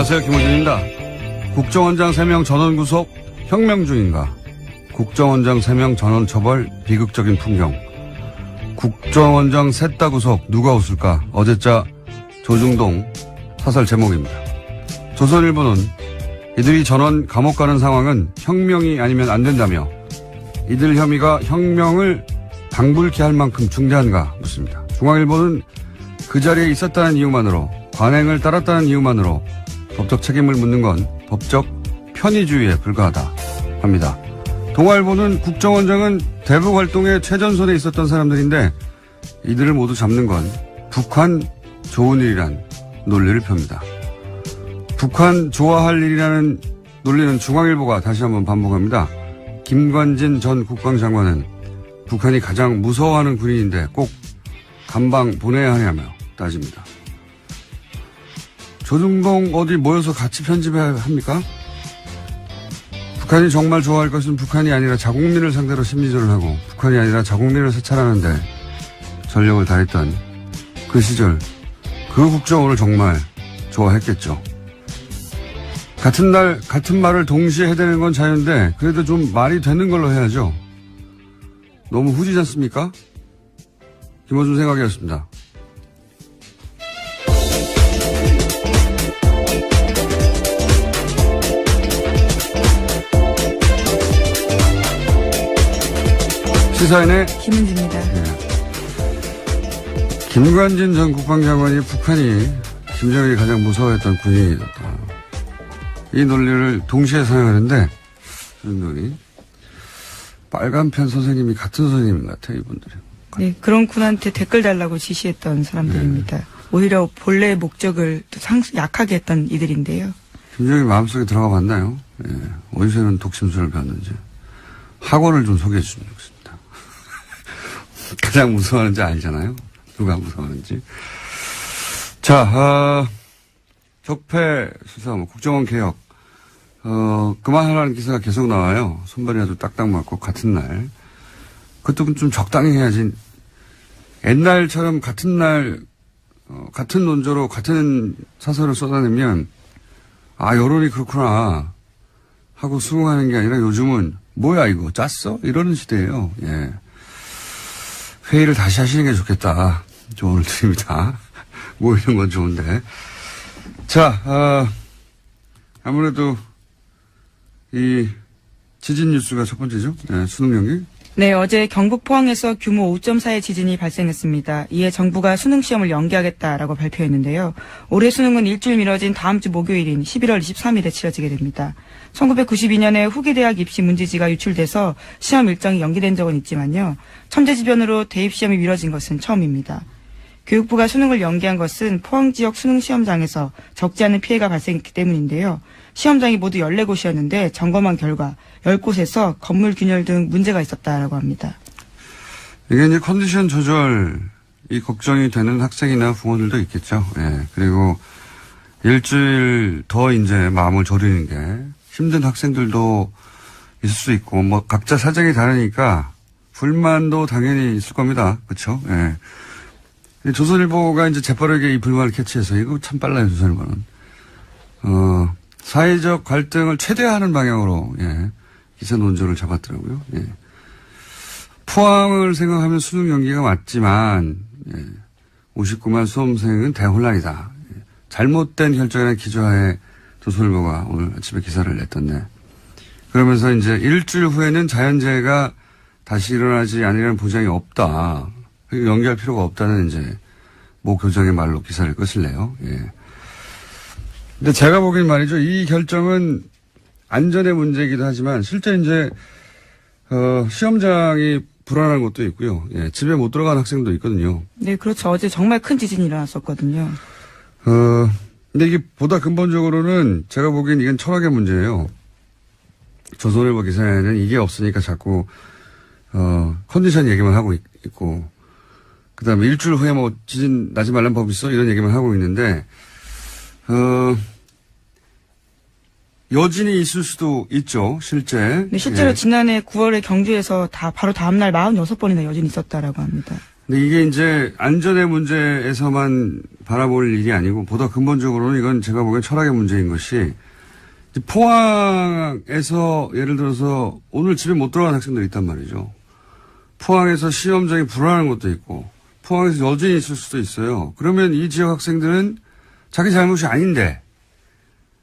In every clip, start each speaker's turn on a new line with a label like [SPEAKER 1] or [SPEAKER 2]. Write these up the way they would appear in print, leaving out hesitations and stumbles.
[SPEAKER 1] 안녕하세요. 김호준입니다. 국정원장 3명 전원 구속, 혁명 중인가? 국정원장 3명 전원 처벌, 비극적인 풍경. 국정원장 셋 다 구속, 누가 웃을까? 어제자 조중동 사설 제목입니다. 조선일보는 이들이 전원 감옥 가는 상황은 혁명이 아니면 안 된다며 이들 혐의가 혁명을 방불케 할 만큼 중대한가 묻습니다. 중앙일보는 그 자리에 있었다는 이유만으로, 관행을 따랐다는 이유만으로 법적 책임을 묻는 건 법적 편의주의에 불과하다 합니다. 동아일보는 국정원장은 대북 활동에 최전선에 있었던 사람들인데 이들을 모두 잡는 건 북한 좋은 일이란 논리를 펴니다. 북한 좋아할 일이라는 논리는 중앙일보가 다시 한번 반복합니다. 김관진 전 국방장관은 북한이 가장 무서워하는 군인인데 꼭 감방 보내야 하냐며 따집니다. 조중동 어디 모여서 같이 편집해야 합니까? 북한이 정말 좋아할 것은 북한이 아니라 자국민을 상대로 심리전을 하고 북한이 아니라 자국민을 세찰하는데 전력을 다했던 그 시절, 그 국정원을 정말 좋아했겠죠. 같은 날 같은 말을 동시에 해대는 건 자유인데 그래도 좀 말이 되는 걸로 해야죠. 너무 후지지 않습니까? 김어준 생각이었습니다. 시사인의
[SPEAKER 2] 김은지입니다.
[SPEAKER 1] 네. 김관진 전 국방장관이 북한이 김정일이 가장 무서워했던 군인이었다. 이 논리를 동시에 사용하는데 이분들이 빨간펜 선생님이 같은 선생님 같아요. 이분들이.
[SPEAKER 2] 네, 그런 군한테 댓글 달라고 지시했던 사람들입니다. 네. 오히려 본래의 목적을 약하게 했던 이들인데요.
[SPEAKER 1] 김정일 마음속에 들어가 봤나요? 예. 어디서는 독심술을 배웠는지. 학원을 좀 소개해 주시면 좋겠습니다. 가장 무서워하는지 알잖아요. 누가 무서워하는지. 자, 적폐 수사, 국정원 개혁. 그만하라는 기사가 계속 나와요. 손발이 아주 딱딱 맞고 같은 날. 그것도 좀 적당히 해야지. 옛날처럼 같은 날, 같은 논조로 같은 사설을 쏟아내면, 아, 여론이 그렇구나. 하고 수긍하는 게 아니라 요즘은, 뭐야, 이거, 짰어? 이러는 시대예요. 예. 회의를 다시 하시는 게 좋겠다. 조언을 드립니다. 모이는 건 좋은데. 자, 아무래도, 이, 지진 뉴스가 첫 번째죠. 네, 수능 연기.
[SPEAKER 2] 네, 어제 경북 포항에서 규모 5.4의 지진이 발생했습니다. 이에 정부가 수능 시험을 연기하겠다라고 발표했는데요. 올해 수능은 일주일 미뤄진 다음 주 목요일인 11월 23일에 치러지게 됩니다. 1992년에 후기대학 입시 문제지가 유출돼서 시험 일정이 연기된 적은 있지만요. 천재지변으로 대입 시험이 미뤄진 것은 처음입니다. 교육부가 수능을 연기한 것은 포항 지역 수능 시험장에서 적지 않은 피해가 발생했기 때문인데요. 시험장이 모두 14곳이었는데 점검한 결과 10곳에서 건물 균열 등 문제가 있었다라고 합니다.
[SPEAKER 1] 이게 이제 컨디션 조절이 걱정이 되는 학생이나 부모들도 있겠죠. 예. 그리고 일주일 더 이제 마음을 졸이는 게 힘든 학생들도 있을 수 있고, 뭐 각자 사정이 다르니까 불만도 당연히 있을 겁니다. 그렇죠? 예. 조선일보가 이제 재빠르게 이 불만을 캐치해서 이거 참 빨라요, 조선일보는. 사회적 갈등을 최대화하는 방향으로, 예, 기사 논조를 잡았더라고요. 예. 포항을 생각하면 수능 연기가 맞지만, 예, 59만 수험생은 대혼란이다. 예. 잘못된 결정이라는 기조하에 조선일보가 오늘 아침에 기사를 냈던데. 그러면서 이제 일주일 후에는 자연재해가 다시 일어나지 않으려는 보장이 없다. 연기할 필요가 없다는 이제 모 교장의 말로 기사를 끝을내요. 예. 근데 제가 보기엔 말이죠. 이 결정은 안전의 문제이기도 하지만 실제 이제 시험장이 불안한 것도 있고요. 예, 집에 못 들어간 학생도 있거든요.
[SPEAKER 2] 네, 그렇죠. 어제 정말 큰 지진이 일어났었거든요.
[SPEAKER 1] 근데 이게 보다 근본적으로는 제가 보기엔 이건 철학의 문제예요. 조선일보 기사에는 이게 없으니까 자꾸 컨디션 얘기만 하고 있고, 그 다음에 일주일 후에 뭐 지진 나지 말란 법 있어? 이런 얘기만 하고 있는데, 여진이 있을 수도 있죠, 실제.
[SPEAKER 2] 네, 실제로
[SPEAKER 1] 예.
[SPEAKER 2] 지난해 9월에 경주에서 바로 다음날 46번이나 여진이 있었다라고 합니다.
[SPEAKER 1] 근데 이게 이제 안전의 문제에서만 바라볼 일이 아니고 보다 근본적으로는 이건 제가 보기엔 철학의 문제인 것이 포항에서 예를 들어서 오늘 집에 못 들어간 학생들이 있단 말이죠. 포항에서 시험장이 불안한 것도 있고 포항에서 여전히 있을 수도 있어요. 그러면 이 지역 학생들은 자기 잘못이 아닌데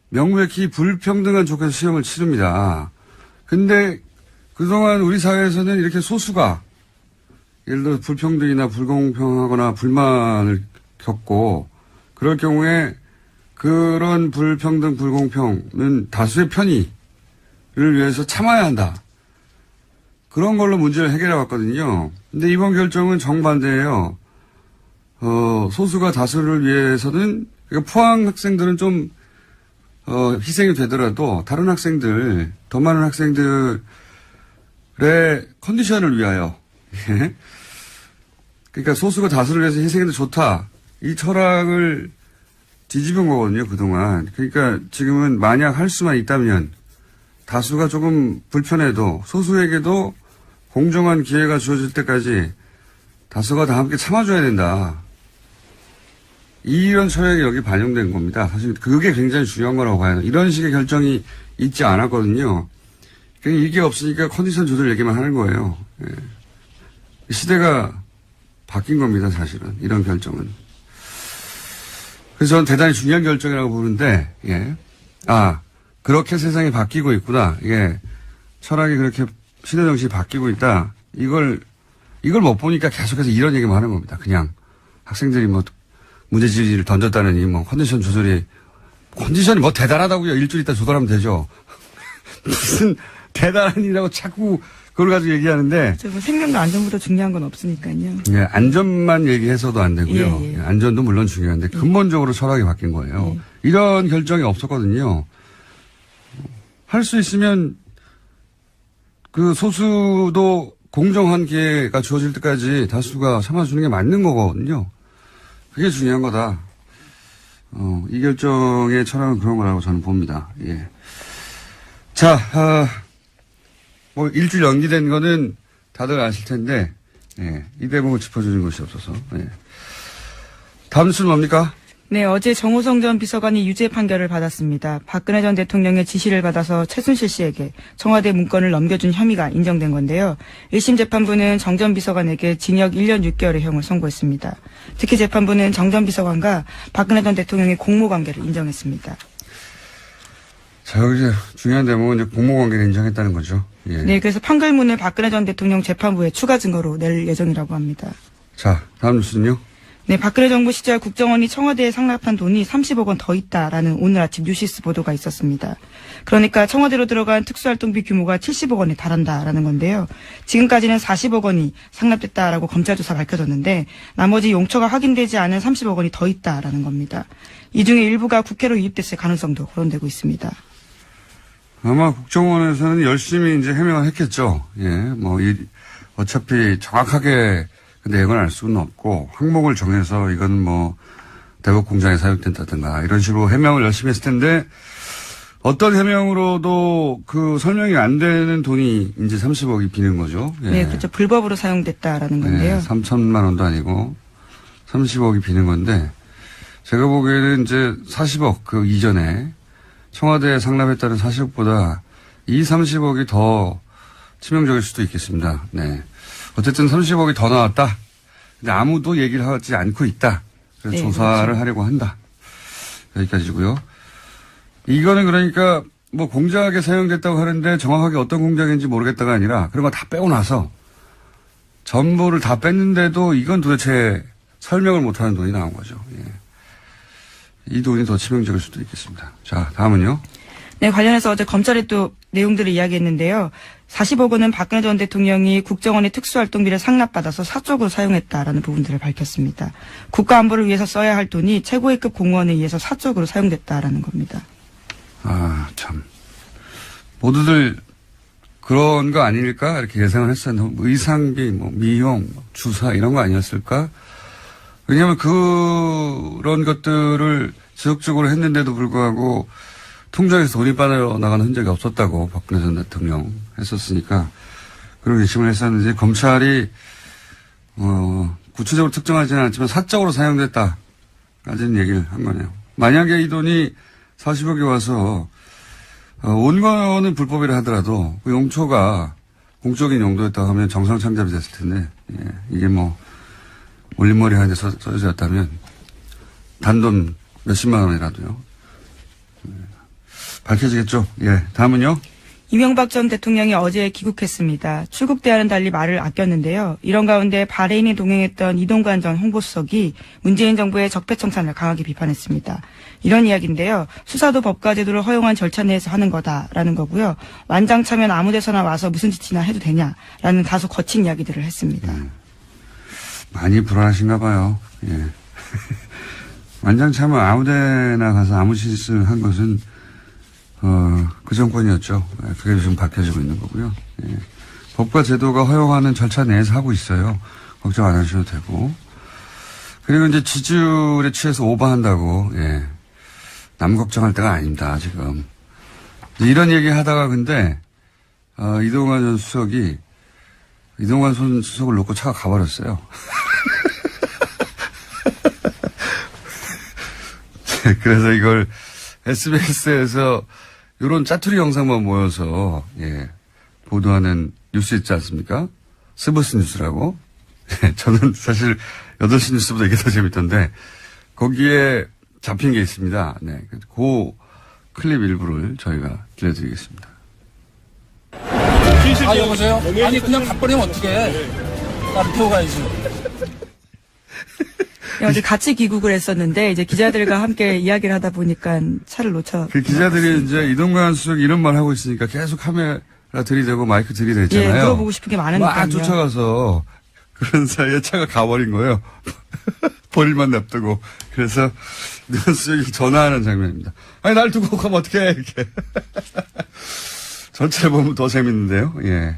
[SPEAKER 1] 명백히 불평등한 조건에서 시험을 치릅니다. 근데 그동안 우리 사회에서는 이렇게 소수가 예를 들어 불평등이나 불공평하거나 불만을 겪고 그럴 경우에 그런 불평등 불공평은 다수의 편의를 위해서 참아야 한다. 그런 걸로 문제를 해결해 왔거든요. 근데 이번 결정은 정반대예요. 소수가 다수를 위해서는 그러니까 포항 학생들은 좀 희생이 되더라도 다른 학생들, 더 많은 학생들의 컨디션을 위하여 그러니까 소수가 다수를 위해서 희생해도 좋다. 이 철학을 뒤집은 거거든요, 그동안. 그러니까 지금은 만약 할 수만 있다면 다수가 조금 불편해도 소수에게도 공정한 기회가 주어질 때까지 다수가 다 함께 참아줘야 된다. 이런 철학이 여기 반영된 겁니다. 사실 그게 굉장히 중요한 거라고 봐요. 이런 식의 결정이 있지 않았거든요. 그러니까 이게 없으니까 컨디션 조절 얘기만 하는 거예요. 예. 시대가 바뀐 겁니다, 사실은. 이런 결정은. 그래서 저는 대단히 중요한 결정이라고 보는데, 예. 그렇게 세상이 바뀌고 있구나. 예. 철학이 그렇게 시대 정신이 바뀌고 있다. 이걸 못 보니까 계속해서 이런 얘기만 하는 겁니다. 그냥 학생들이 뭐 문제지를 던졌다느니 뭐 컨디션이 뭐 대단하다고요. 일주일 있다 조절하면 되죠. 무슨 대단한 일이라고 자꾸 그걸 가지고 얘기하는데.
[SPEAKER 2] 뭐 생명과 안전보다 중요한 건 없으니까요.
[SPEAKER 1] 예, 안전만 얘기해서도 안 되고요.
[SPEAKER 2] 예.
[SPEAKER 1] 안전도 물론 중요한데 근본적으로 철학이 바뀐 거예요. 이런 결정이 없었거든요. 할 수 있으면 그 소수도 공정한 기회가 주어질 때까지 다수가 참아주는 게 맞는 거거든요. 그게 중요한 거다. 이 결정의 철학은 그런 거라고 저는 봅니다. 예. 자, 뭐 일주일 연기된 거는 다들 아실 텐데, 예. 이 대목을 짚어주는 것이 없어서. 예. 다음 뉴스는 뭡니까?
[SPEAKER 2] 네, 어제 정호성 전 비서관이 유죄 판결을 받았습니다. 박근혜 전 대통령의 지시를 받아서 최순실 씨에게 청와대 문건을 넘겨준 혐의가 인정된 건데요. 1심 재판부는 정 전 비서관에게 징역 1년 6개월의 형을 선고했습니다. 특히 재판부는 정 전 비서관과 박근혜 전 대통령의 공모관계를 인정했습니다.
[SPEAKER 1] 자, 여기 중요한 대목은 이제 공모관계를 인정했다는 거죠. 예.
[SPEAKER 2] 네, 그래서 판결문을 박근혜 전 대통령 재판부에 추가 증거로 낼 예정이라고 합니다.
[SPEAKER 1] 자, 다음 뉴스는요?
[SPEAKER 2] 네, 박근혜 정부 시절 국정원이 청와대에 상납한 돈이 30억 원 더 있다라는 오늘 아침 뉴시스 보도가 있었습니다. 그러니까 청와대로 들어간 특수활동비 규모가 70억 원에 달한다라는 건데요. 지금까지는 40억 원이 상납됐다라고 검찰 조사 밝혀졌는데 나머지 용처가 확인되지 않은 30억 원이 더 있다라는 겁니다. 이 중에 일부가 국회로 유입됐을 가능성도 거론되고 있습니다.
[SPEAKER 1] 아마 국정원에서는 열심히 이제 해명을 했겠죠. 예, 어차피 정확하게 그 내용을 알 수는 없고 항목을 정해서 이건 뭐 대북 공장에 사용된다든가 이런 식으로 해명을 열심히 했을 텐데 어떤 해명으로도 그 설명이 안 되는 돈이 이제 30억이 비는 거죠. 예.
[SPEAKER 2] 네, 그렇죠. 불법으로 사용됐다라는 건데요.
[SPEAKER 1] 네, 3천만 원도 아니고 30억이 비는 건데 제가 보기에는 이제 40억 그 이전에 청와대에 상납했다는 40억보다 이 30억이 더 치명적일 수도 있겠습니다. 네. 어쨌든 30억이 더 나왔다. 근데 아무도 얘기를 하지 않고 있다. 그래서
[SPEAKER 2] 네,
[SPEAKER 1] 조사를
[SPEAKER 2] 그렇죠.
[SPEAKER 1] 하려고 한다. 여기까지고요. 이거는 그러니까 뭐 공작에 사용됐다고 하는데 정확하게 어떤 공작인지 모르겠다가 아니라 그런 거 다 빼고 나서 전부를 다 뺐는데도 이건 도대체 설명을 못하는 돈이 나온 거죠. 예. 이 돈이 더 치명적일 수도 있겠습니다. 자, 다음은요.
[SPEAKER 2] 네, 관련해서 어제 검찰이 또 내용들을 이야기했는데요. 40억 원은 박근혜 전 대통령이 국정원의 특수활동비를 상납받아서 사적으로 사용했다라는 부분들을 밝혔습니다. 국가안보를 위해서 써야 할 돈이 최고위급 공무원에 의해서 사적으로 사용됐다라는 겁니다.
[SPEAKER 1] 참. 모두들 그런 거 아닐까? 이렇게 예상을 했었는데, 의상비, 미용, 주사 이런 거 아니었을까? 왜냐하면 그런 것들을 지속적으로 했는데도 불구하고 통장에서 돈이 빠져나가는 흔적이 없었다고 박근혜 전 대통령 했었으니까 그런 의심을 했었는데 검찰이 구체적으로 특정하지는 않지만 사적으로 사용됐다 가진 얘기를 한 거네요. 만약에 이 돈이 40억이 와서 온 거는 불법이라 하더라도 그 용초가 공적인 용도였다고 하면 정상창잡이 됐을 텐데 이게 뭐 올림머리 하는데 써졌다면 단돈 몇십만 원이라도요. 밝혀지겠죠. 예, 다음은요.
[SPEAKER 2] 이명박 전 대통령이 어제 귀국했습니다. 출국 때와는 달리 말을 아꼈는데요. 이런 가운데 바레인에 동행했던 이동관 전 홍보수석이 문재인 정부의 적폐청산을 강하게 비판했습니다. 이런 이야기인데요. 수사도 법과 제도를 허용한 절차 내에서 하는 거다라는 거고요. 완장 차면 아무 데서나 와서 무슨 짓이나 해도 되냐라는 다소 거친 이야기들을 했습니다.
[SPEAKER 1] 많이 불안하신가 봐요. 예. 완장 차면 아무 데나 가서 아무 짓을 한 것은 그 정권이었죠. 그게 지금 밝혀지고 있는 거고요. 예. 법과 제도가 허용하는 절차 내에서 하고 있어요. 걱정 안 하셔도 되고. 그리고 이제 지지율에 취해서 오버한다고, 예. 남 걱정할 때가 아닙니다, 지금. 이런 얘기 하다가 근데, 이동관 전 수석이, 이동관 전 수석을 놓고 차가 가버렸어요. 그래서 이걸 SBS에서 이런 짜투리 영상만 모여서, 예, 보도하는 뉴스 있지 않습니까? 스브스 뉴스라고. 예, 저는 사실 8시 뉴스보다 이게 더 재밌던데, 거기에 잡힌 게 있습니다. 네. 그 클립 일부를 저희가 들려드리겠습니다.
[SPEAKER 3] 여보세요? 아니, 그냥 가버리면 어떡해. 나를 태워 가야지.
[SPEAKER 2] 어제 같이 귀국을 했었는데 이제 기자들과 함께 이야기를 하다 보니까 차를 놓쳐.
[SPEAKER 1] 그 기자들이 이제 이동관 수석이 이런 말 하고 있으니까 계속 카메라 들이대고 마이크 들이댔잖아요.
[SPEAKER 2] 예, 물어보고 싶은 게 많으니까요.
[SPEAKER 1] 막 쫓아가서 그런 사이에 차가 가버린 거예요. 버릴만 냅두고. 그래서 이동관 수석이 전화하는 장면입니다. 아니 날 두고 가면 어떡해 이렇게. 전체를 보면 더 재밌는데요. 예,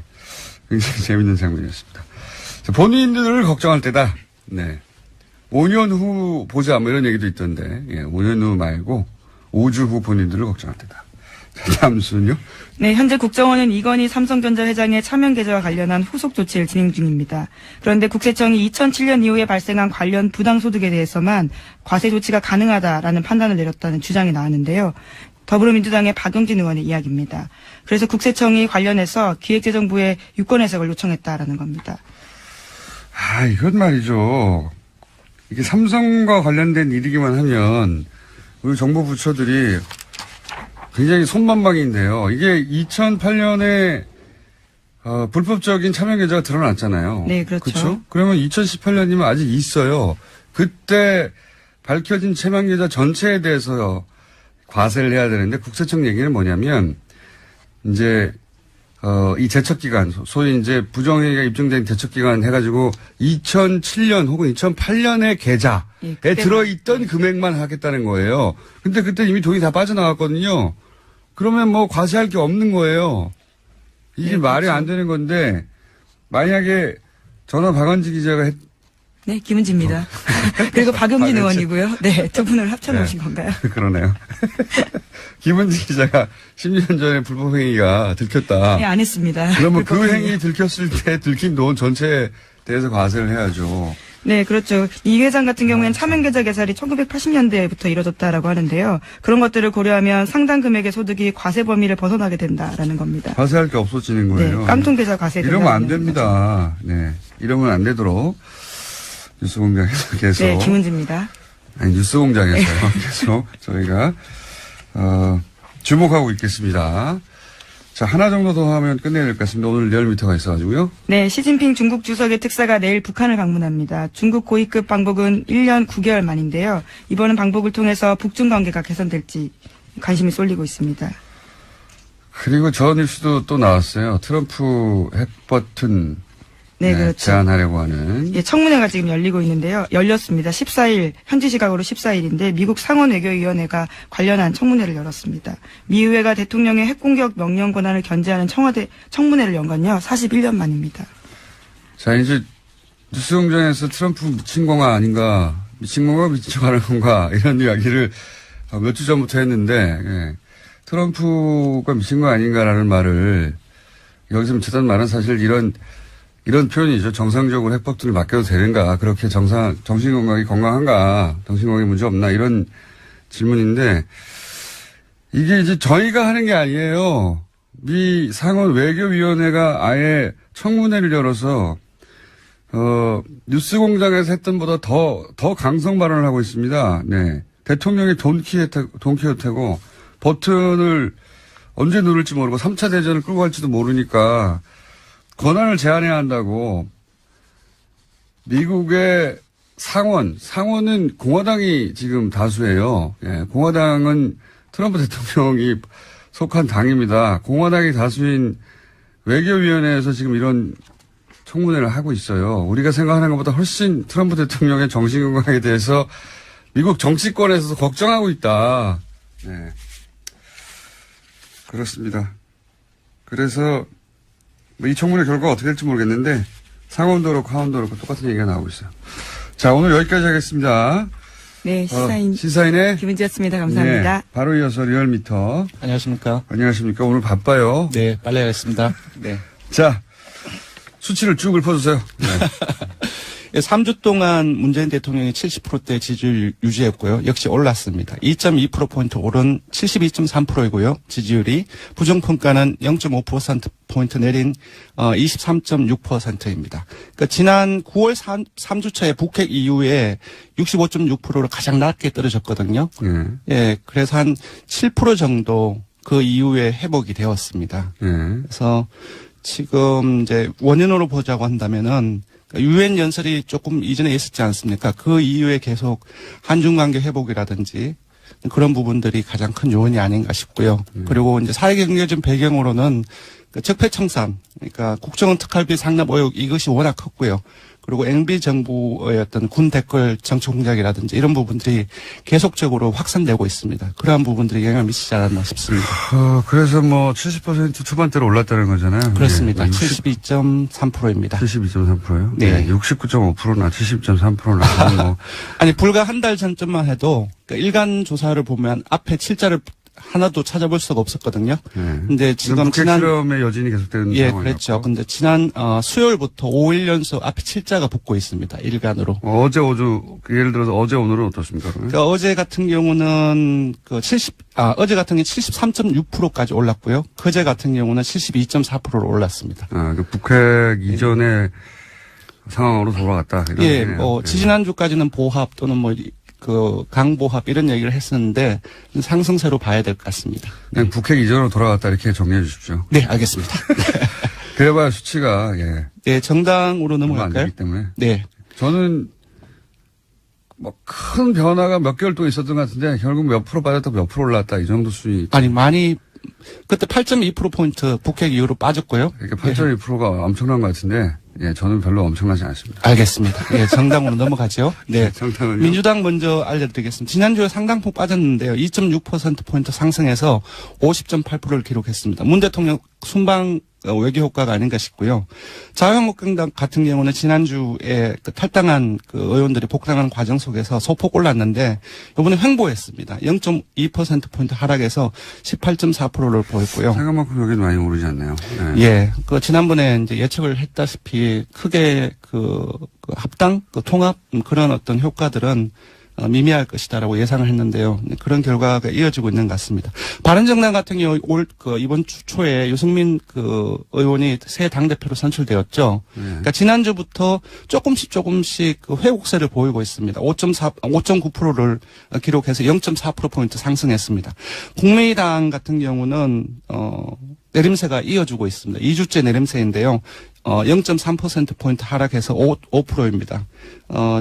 [SPEAKER 1] 굉장히 재밌는 장면이었습니다. 자, 본인들을 걱정할 때다. 네. 5년 후 보자, 뭐 이런 얘기도 있던데, 예, 5년 후 말고 5주 후 본인들을 걱정할 때다. 다음 순요?
[SPEAKER 2] 네, 현재 국정원은 이건희 삼성전자 회장의 차명 계좌와 관련한 후속 조치를 진행 중입니다. 그런데 국세청이 2007년 이후에 발생한 관련 부당소득에 대해서만 과세 조치가 가능하다라는 판단을 내렸다는 주장이 나왔는데요. 더불어민주당의 박용진 의원의 이야기입니다. 그래서 국세청이 관련해서 기획재정부에 유권 해석을 요청했다라는 겁니다.
[SPEAKER 1] 이건 말이죠. 이게 삼성과 관련된 일이기만 하면 우리 정부 부처들이 굉장히 손만방인데요. 이게 2008년에 불법적인 차명 계좌가 드러났잖아요.
[SPEAKER 2] 네, 그렇죠.
[SPEAKER 1] 그러면 2018년이면 아직 있어요. 그때 밝혀진 차명 계좌 전체에 대해서 과세를 해야 되는데 국세청 얘기는 뭐냐면 이제 이 제척기간, 소위 이제 부정행위가 입증된 제척기간 해가지고 2007년 혹은 2008년의 계좌에 들어있던 금액만 하겠다는 거예요. 근데 그때 이미 돈이 다 빠져나갔거든요. 그러면 뭐 과세할 게 없는 거예요. 이게 말이 안 되는 건데, 만약에 저나 박원지 기자가
[SPEAKER 2] 네, 김은지입니다. 그리고 박용진 의원이고요. 네, 두 분을 합쳐놓으신
[SPEAKER 1] 네.
[SPEAKER 2] 건가요?
[SPEAKER 1] 그러네요. 김은지 기자가 10년 전에 불법 행위가 들켰다.
[SPEAKER 2] 네, 안 했습니다.
[SPEAKER 1] 그러면 그 행위 들켰을 때 들킨 돈 전체에 대해서 과세를 해야죠.
[SPEAKER 2] 네, 그렇죠. 이 회장 같은 경우에는 차명계좌 개설이 1980년대부터 이뤄졌다라고 하는데요. 그런 것들을 고려하면 상당 금액의 소득이 과세 범위를 벗어나게 된다라는 겁니다.
[SPEAKER 1] 과세할 게 없어지는 거예요.
[SPEAKER 2] 네, 깡통계좌 과세.
[SPEAKER 1] 이러면 안 됩니다. 네, 이러면 안 되도록 뉴스공장에서 계속.
[SPEAKER 2] 네, 김은지입니다.
[SPEAKER 1] 아니, 뉴스공장에서요. 계속 저희가 주목하고 있겠습니다. 자, 하나 정도 더 하면 끝내야 될 것 같습니다. 오늘 리얼미터가 있어가지고요.
[SPEAKER 2] 네, 시진핑 중국 주석의 특사가 내일 북한을 방문합니다. 중국 고위급 방북은 1년 9개월 만인데요. 이번은 방북을 통해서 북중 관계가 개선될지 관심이 쏠리고 있습니다.
[SPEAKER 1] 그리고 저 뉴스도 또 나왔어요. 트럼프 핵버튼
[SPEAKER 2] 네, 그렇죠.
[SPEAKER 1] 제안하려고 하는.
[SPEAKER 2] 예, 청문회가 지금 열리고 있는데요. 열렸습니다. 14일, 현지 시각으로 14일인데 미국 상원외교위원회가 관련한 청문회를 열었습니다. 미 의회가 대통령의 핵공격 명령 권한을 견제하는 청문회를 연 건요. 41년 만입니다.
[SPEAKER 1] 자, 이제 뉴스공장에서 트럼프 미친 건가 아닌가, 미친 건가 미친 척 하는 건가 이런 이야기를 몇 주 전부터 했는데, 예. 트럼프가 미친 거 아닌가라는 말을 여기서 미쳤다는 말은 사실 이런 이런 표현이죠. 정상적으로 핵폭탄을 맡겨도 되는가? 그렇게 정신건강이 건강한가? 정신건강에 문제 없나? 이런 질문인데, 이게 이제 저희가 하는 게 아니에요. 미 상원 외교위원회가 아예 청문회를 열어서, 뉴스공장에서 했던 보다 더 강성 발언을 하고 있습니다. 네. 대통령이 돈키호테고, 버튼을 언제 누를지 모르고 3차 대전을 끌고 갈지도 모르니까, 권한을 제한해야 한다고 미국의 상원은 공화당이 지금 다수예요. 예, 공화당은 트럼프 대통령이 속한 당입니다. 공화당이 다수인 외교위원회에서 지금 이런 청문회를 하고 있어요. 우리가 생각하는 것보다 훨씬 트럼프 대통령의 정신건강에 대해서 미국 정치권에서도 걱정하고 있다. 네. 그렇습니다. 그래서 이 청문회 결과가 어떻게 될지 모르겠는데 상원도 그렇고 하원도 그렇고 똑같은 얘기가 나오고 있어요. 자, 오늘 여기까지 하겠습니다.
[SPEAKER 2] 네,
[SPEAKER 1] 시사인의
[SPEAKER 2] 김은지였습니다. 감사합니다.
[SPEAKER 1] 네, 바로 이어서 리얼미터.
[SPEAKER 4] 안녕하십니까.
[SPEAKER 1] 안녕하십니까. 오늘 바빠요.
[SPEAKER 4] 네, 빨리 하겠습니다. 네.
[SPEAKER 1] 자, 수치를 쭉 읊어주세요. 네.
[SPEAKER 4] 3주 동안 문재인 대통령이 70%대 지지율 유지했고요. 역시 올랐습니다. 2.2%포인트 오른 72.3%이고요. 지지율이. 부정평가는 0.5%포인트 내린 23.6%입니다. 그러니까 지난 9월 3주차에 북핵 이후에 65.6%로 가장 낮게 떨어졌거든요. 예, 그래서 한 7% 정도 그 이후에 회복이 되었습니다. 그래서 지금 이제 원인으로 보자고 한다면은 유엔 연설이 조금 이전에 있었지 않습니까? 그 이후에 계속 한중 관계 회복이라든지 그런 부분들이 가장 큰 요인이 아닌가 싶고요. 그리고 이제 사회경제적 배경으로는 적폐청산, 그러니까 국정원 특활비 상납 의혹 이것이 워낙 컸고요. 그리고 MB 정부의 어떤 군 댓글 정치 공작이라든지 이런 부분들이 계속적으로 확산되고 있습니다. 그러한 부분들이 영향을 미치지 않았나 싶습니다.
[SPEAKER 1] 그래서 뭐 70% 초반대로 올랐다는 거잖아요.
[SPEAKER 4] 그렇습니다.
[SPEAKER 1] 네.
[SPEAKER 4] 72.3%입니다.
[SPEAKER 1] 72.3%요?
[SPEAKER 4] 네.
[SPEAKER 1] 69.5%나 70.3%나. 뭐.
[SPEAKER 4] 아니, 불과 한 달 전쯤만 해도 그러니까 일간 조사를 보면 앞에 7자를 하나도 찾아볼 수가 없었거든요. 근데 지금
[SPEAKER 1] 북핵 실험의 여진이 계속되는
[SPEAKER 4] 예,
[SPEAKER 1] 상황이었고.
[SPEAKER 4] 그렇죠. 근데 지난 수요일부터 5일 연속 앞에 7자가 붙고 있습니다. 일간으로.
[SPEAKER 1] 어제 예를 들어서 어제 오늘은 어떻습니까?
[SPEAKER 4] 그러니까 어제 같은 경우는 어제 같은 경우 73.6%까지 올랐고요. 그제 같은 경우는 72.4%로 올랐습니다.
[SPEAKER 1] 그 북핵 이전의 상황으로 돌아갔다.
[SPEAKER 4] 예, 지지난주까지는 보합 또는 강보합 이런 얘기를 했었는데 상승세로 봐야 될 것 같습니다.
[SPEAKER 1] 그냥 북핵 이전으로 돌아갔다 이렇게 정리해 주십시오.
[SPEAKER 4] 네, 알겠습니다.
[SPEAKER 1] 그래봐야 수치가
[SPEAKER 4] 네, 정당으로 넘어갈까요?
[SPEAKER 1] 안 되기 때문에.
[SPEAKER 4] 네.
[SPEAKER 1] 저는 큰 변화가 몇 개월 동안 있었던 것 같은데 결국 몇 프로 빠졌다 몇 프로 올랐다 이 정도 수준이.
[SPEAKER 4] 아니 많이 그때 8.2%포인트 북핵 이후로 빠졌고요.
[SPEAKER 1] 그러니까 8.2%가 엄청난 것 같은데 예, 저는 별로 엄청나지 않습니다.
[SPEAKER 4] 알겠습니다. 예, 정당으로 넘어가죠. 네.
[SPEAKER 1] 정당은요?
[SPEAKER 4] 민주당 먼저 알려드리겠습니다. 지난주에 상당폭 빠졌는데요. 2.6%포인트 상승해서 50.8%를 기록했습니다. 문 대통령 순방 외교 효과가 아닌가 싶고요. 자유한국당 같은 경우는 지난주에 탈당한 의원들이 복당하는 과정 속에서 소폭 올랐는데 이번에 횡보했습니다. 0.2%포인트 하락해서 18.4%를 보였고요.
[SPEAKER 1] 생각만큼 여기는 많이 오르지 않네요. 네.
[SPEAKER 4] 예. 지난번에 이제 예측을 했다시피 크게 합당, 통합 그런 어떤 효과들은 미미할 것이다라고 예상을 했는데요. 그런 결과가 이어지고 있는 것 같습니다. 바른정당 같은 경우 이번 주 초에 유승민 의원이 새 당대표로 선출되었죠. 그러니까 지난주부터 조금씩 회복세를 보이고 있습니다. 5.9%를 기록해서 0.4%포인트 상승했습니다. 국민의당 같은 경우는 내림세가 이어지고 있습니다. 2주째 내림세인데요. 0.3%포인트 하락해서 5%입니다.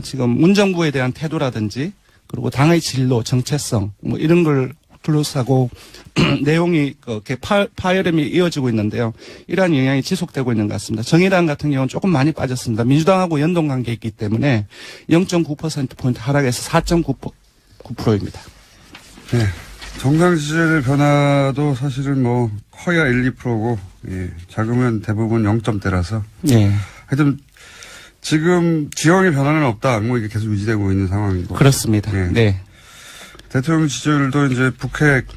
[SPEAKER 4] 지금 문정부에 대한 태도라든지, 그리고 당의 진로, 정체성, 이런 걸 둘러싸고, 내용이, 파열음이 이어지고 있는데요. 이러한 영향이 지속되고 있는 것 같습니다. 정의당 같은 경우는 조금 많이 빠졌습니다. 민주당하고 연동관계가 있기 때문에 0.9%포인트 하락해서 4.9%입니다.
[SPEAKER 1] 네. 정당 지지율 변화도 사실은 커야 1, 2%고, 예, 작으면 대부분 0점대라서.
[SPEAKER 4] 네.
[SPEAKER 1] 하여튼, 지금 지형의 변화는 없다. 이게 계속 유지되고 있는 상황이고.
[SPEAKER 4] 그렇습니다.
[SPEAKER 1] 예.
[SPEAKER 4] 네.
[SPEAKER 1] 대통령 지지율도 이제 북핵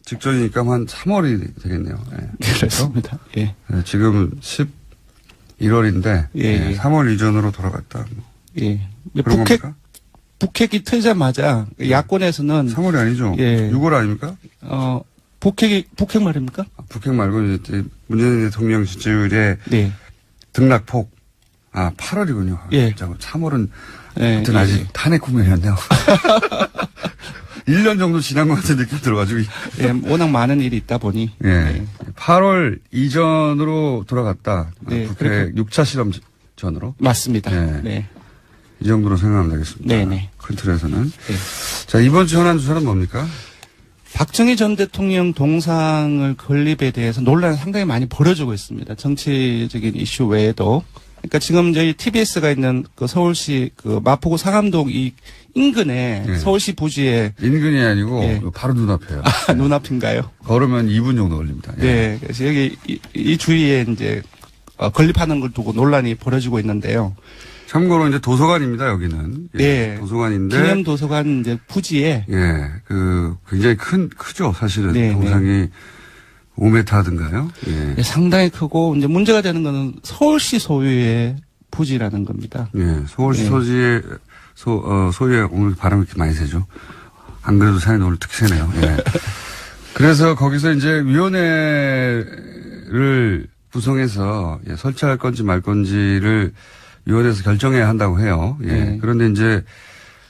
[SPEAKER 1] 직전이니까 한 3월이 되겠네요. 예.
[SPEAKER 4] 그렇습니다. 예.
[SPEAKER 1] 예, 지금 1월인데
[SPEAKER 4] 예.
[SPEAKER 1] 3월 이전으로 돌아갔다.
[SPEAKER 4] 예.
[SPEAKER 1] 그런 겁니까?
[SPEAKER 4] 북핵이 터지자마자 야권에서는
[SPEAKER 1] 3월이 아니죠.
[SPEAKER 4] 예.
[SPEAKER 1] 6월 아닙니까?
[SPEAKER 4] 북핵 말입니까?
[SPEAKER 1] 북핵 말고 이제 문재인 대통령 지지율의
[SPEAKER 4] 네.
[SPEAKER 1] 등락폭. 8월이군요.
[SPEAKER 4] 예.
[SPEAKER 1] 3월은
[SPEAKER 4] 예.
[SPEAKER 1] 아무튼 아직 탄핵 국면이었네요. 1년 정도 지난 것 같은 느낌 들어가지고.
[SPEAKER 4] 예, 워낙 많은 일이 있다 보니.
[SPEAKER 1] 예. 8월 이전으로 돌아갔다.
[SPEAKER 4] 네,
[SPEAKER 1] 북핵 6차 실험 전으로.
[SPEAKER 4] 맞습니다.
[SPEAKER 1] 네.
[SPEAKER 4] 네.
[SPEAKER 1] 이 정도로 생각하면 되겠습니다.
[SPEAKER 4] 네네.
[SPEAKER 1] 큰 틀에서는.
[SPEAKER 4] 네.
[SPEAKER 1] 자, 이번 주 현안 주사는 뭡니까?
[SPEAKER 4] 박정희 전 대통령 동상을 건립에 대해서 논란이 상당히 많이 벌어지고 있습니다. 정치적인 이슈 외에도. 그러니까 지금 저희 TBS가 있는 그 서울시 그 마포구 상암동 이 인근에
[SPEAKER 1] 네.
[SPEAKER 4] 서울시 부지에
[SPEAKER 1] 인근이 아니고
[SPEAKER 4] 예.
[SPEAKER 1] 바로 눈앞이에요.
[SPEAKER 4] 눈앞인가요?
[SPEAKER 1] 걸으면 2분 정도 걸립니다. 예.
[SPEAKER 4] 네. 그래서 여기 이 주위에 이제 건립하는 걸 두고 논란이 벌어지고 있는데요.
[SPEAKER 1] 참고로 이제 도서관입니다, 여기는. 예.
[SPEAKER 4] 네.
[SPEAKER 1] 도서관인데.
[SPEAKER 4] 기념 도서관 이제 부지에
[SPEAKER 1] 예. 굉장히 크죠, 사실은.
[SPEAKER 4] 네,
[SPEAKER 1] 동상이 5m든가요? 예.
[SPEAKER 4] 상당히 크고 이제 문제가 되는 거는 서울시 소유의 부지라는 겁니다.
[SPEAKER 1] 예. 서울시
[SPEAKER 4] 네.
[SPEAKER 1] 소지의, 소유의 오늘 바람이 이렇게 많이 새죠. 안 그래도 사연이 오늘 특히 새네요. 예. 그래서 거기서 이제 위원회를 구성해서 설치할 건지 말 건지를 위원회에서 결정해야 한다고 해요. 예.
[SPEAKER 4] 네.
[SPEAKER 1] 그런데 이제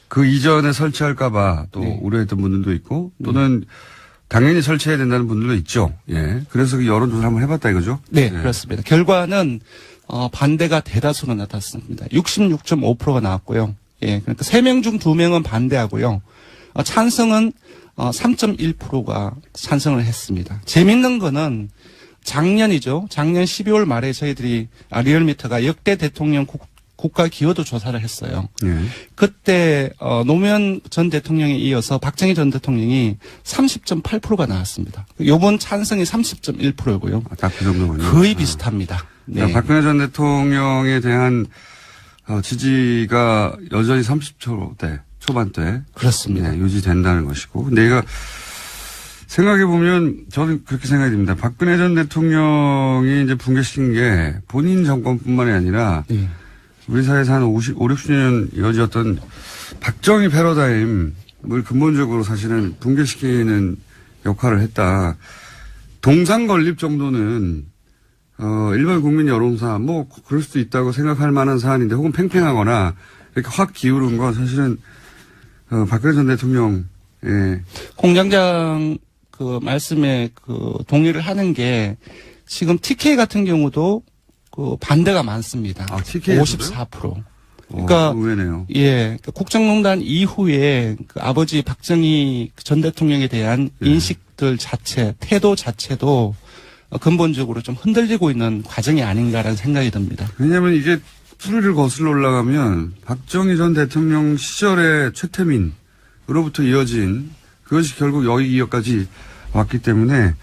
[SPEAKER 1] 그 이전에 설치할까봐 또
[SPEAKER 4] 네.
[SPEAKER 1] 우려했던 분들도 있고 또는 당연히 설치해야 된다는 분들도 있죠. 예. 그래서 그 여론조사를 한번 해봤다 이거죠?
[SPEAKER 4] 네,
[SPEAKER 1] 예.
[SPEAKER 4] 그렇습니다. 결과는 반대가 대다수로 나타났습니다. 66.5%가 나왔고요. 예, 그러니까 3명 중 2명은 반대하고요. 찬성은 3.1%가 찬성을 했습니다. 재밌는 거는 작년이죠. 작년 12월 말에 저희들이 리얼미터가 역대 대통령 국가 기여도 조사를 했어요.
[SPEAKER 1] 예.
[SPEAKER 4] 그때 노무현 전 대통령에 이어서 박정희 전 대통령이 30.8%가 나왔습니다. 요번 찬성이 30.1%고요.
[SPEAKER 1] 딱 그 정도군요.
[SPEAKER 4] 거의 비슷합니다. 네.
[SPEAKER 1] 그러니까 박근혜 전 대통령에 대한 지지가 여전히 30%대 초반대
[SPEAKER 4] 그렇습니다.
[SPEAKER 1] 네, 유지된다는 것이고. 근데 이거 생각해보면 저는 그렇게 생각이 듭니다. 박근혜 전 대통령이 이제 붕괴시킨 게 본인 정권뿐만이 아니라
[SPEAKER 4] 네.
[SPEAKER 1] 우리 사회에서 한 5, 60년 이어졌던 박정희 패러다임을 근본적으로 사실은 붕괴시키는 역할을 했다. 동상 건립 정도는 일반 국민 여론사 뭐 그럴 수도 있다고 생각할 만한 사안인데 혹은 팽팽하거나 이렇게 확 기울은 건 사실은 박근혜 전 대통령
[SPEAKER 4] 공장장 그 말씀에 그 동의를 하는 게 지금 TK 같은 경우도 그 반대가 많습니다.
[SPEAKER 1] TK
[SPEAKER 4] 54%. 그러니까
[SPEAKER 1] 의외네요.
[SPEAKER 4] 예, 국정농단 이후에 그 아버지 박정희 전 대통령에 대한 인식들 자체, 태도 자체도 근본적으로 좀 흔들리고 있는 과정이 아닌가라는 생각이 듭니다.
[SPEAKER 1] 왜냐하면 이게 추리를 거슬러 올라가면 박정희 전 대통령 시절의 최태민으로부터 이어진 그것이 결국 여기까지 왔기 때문에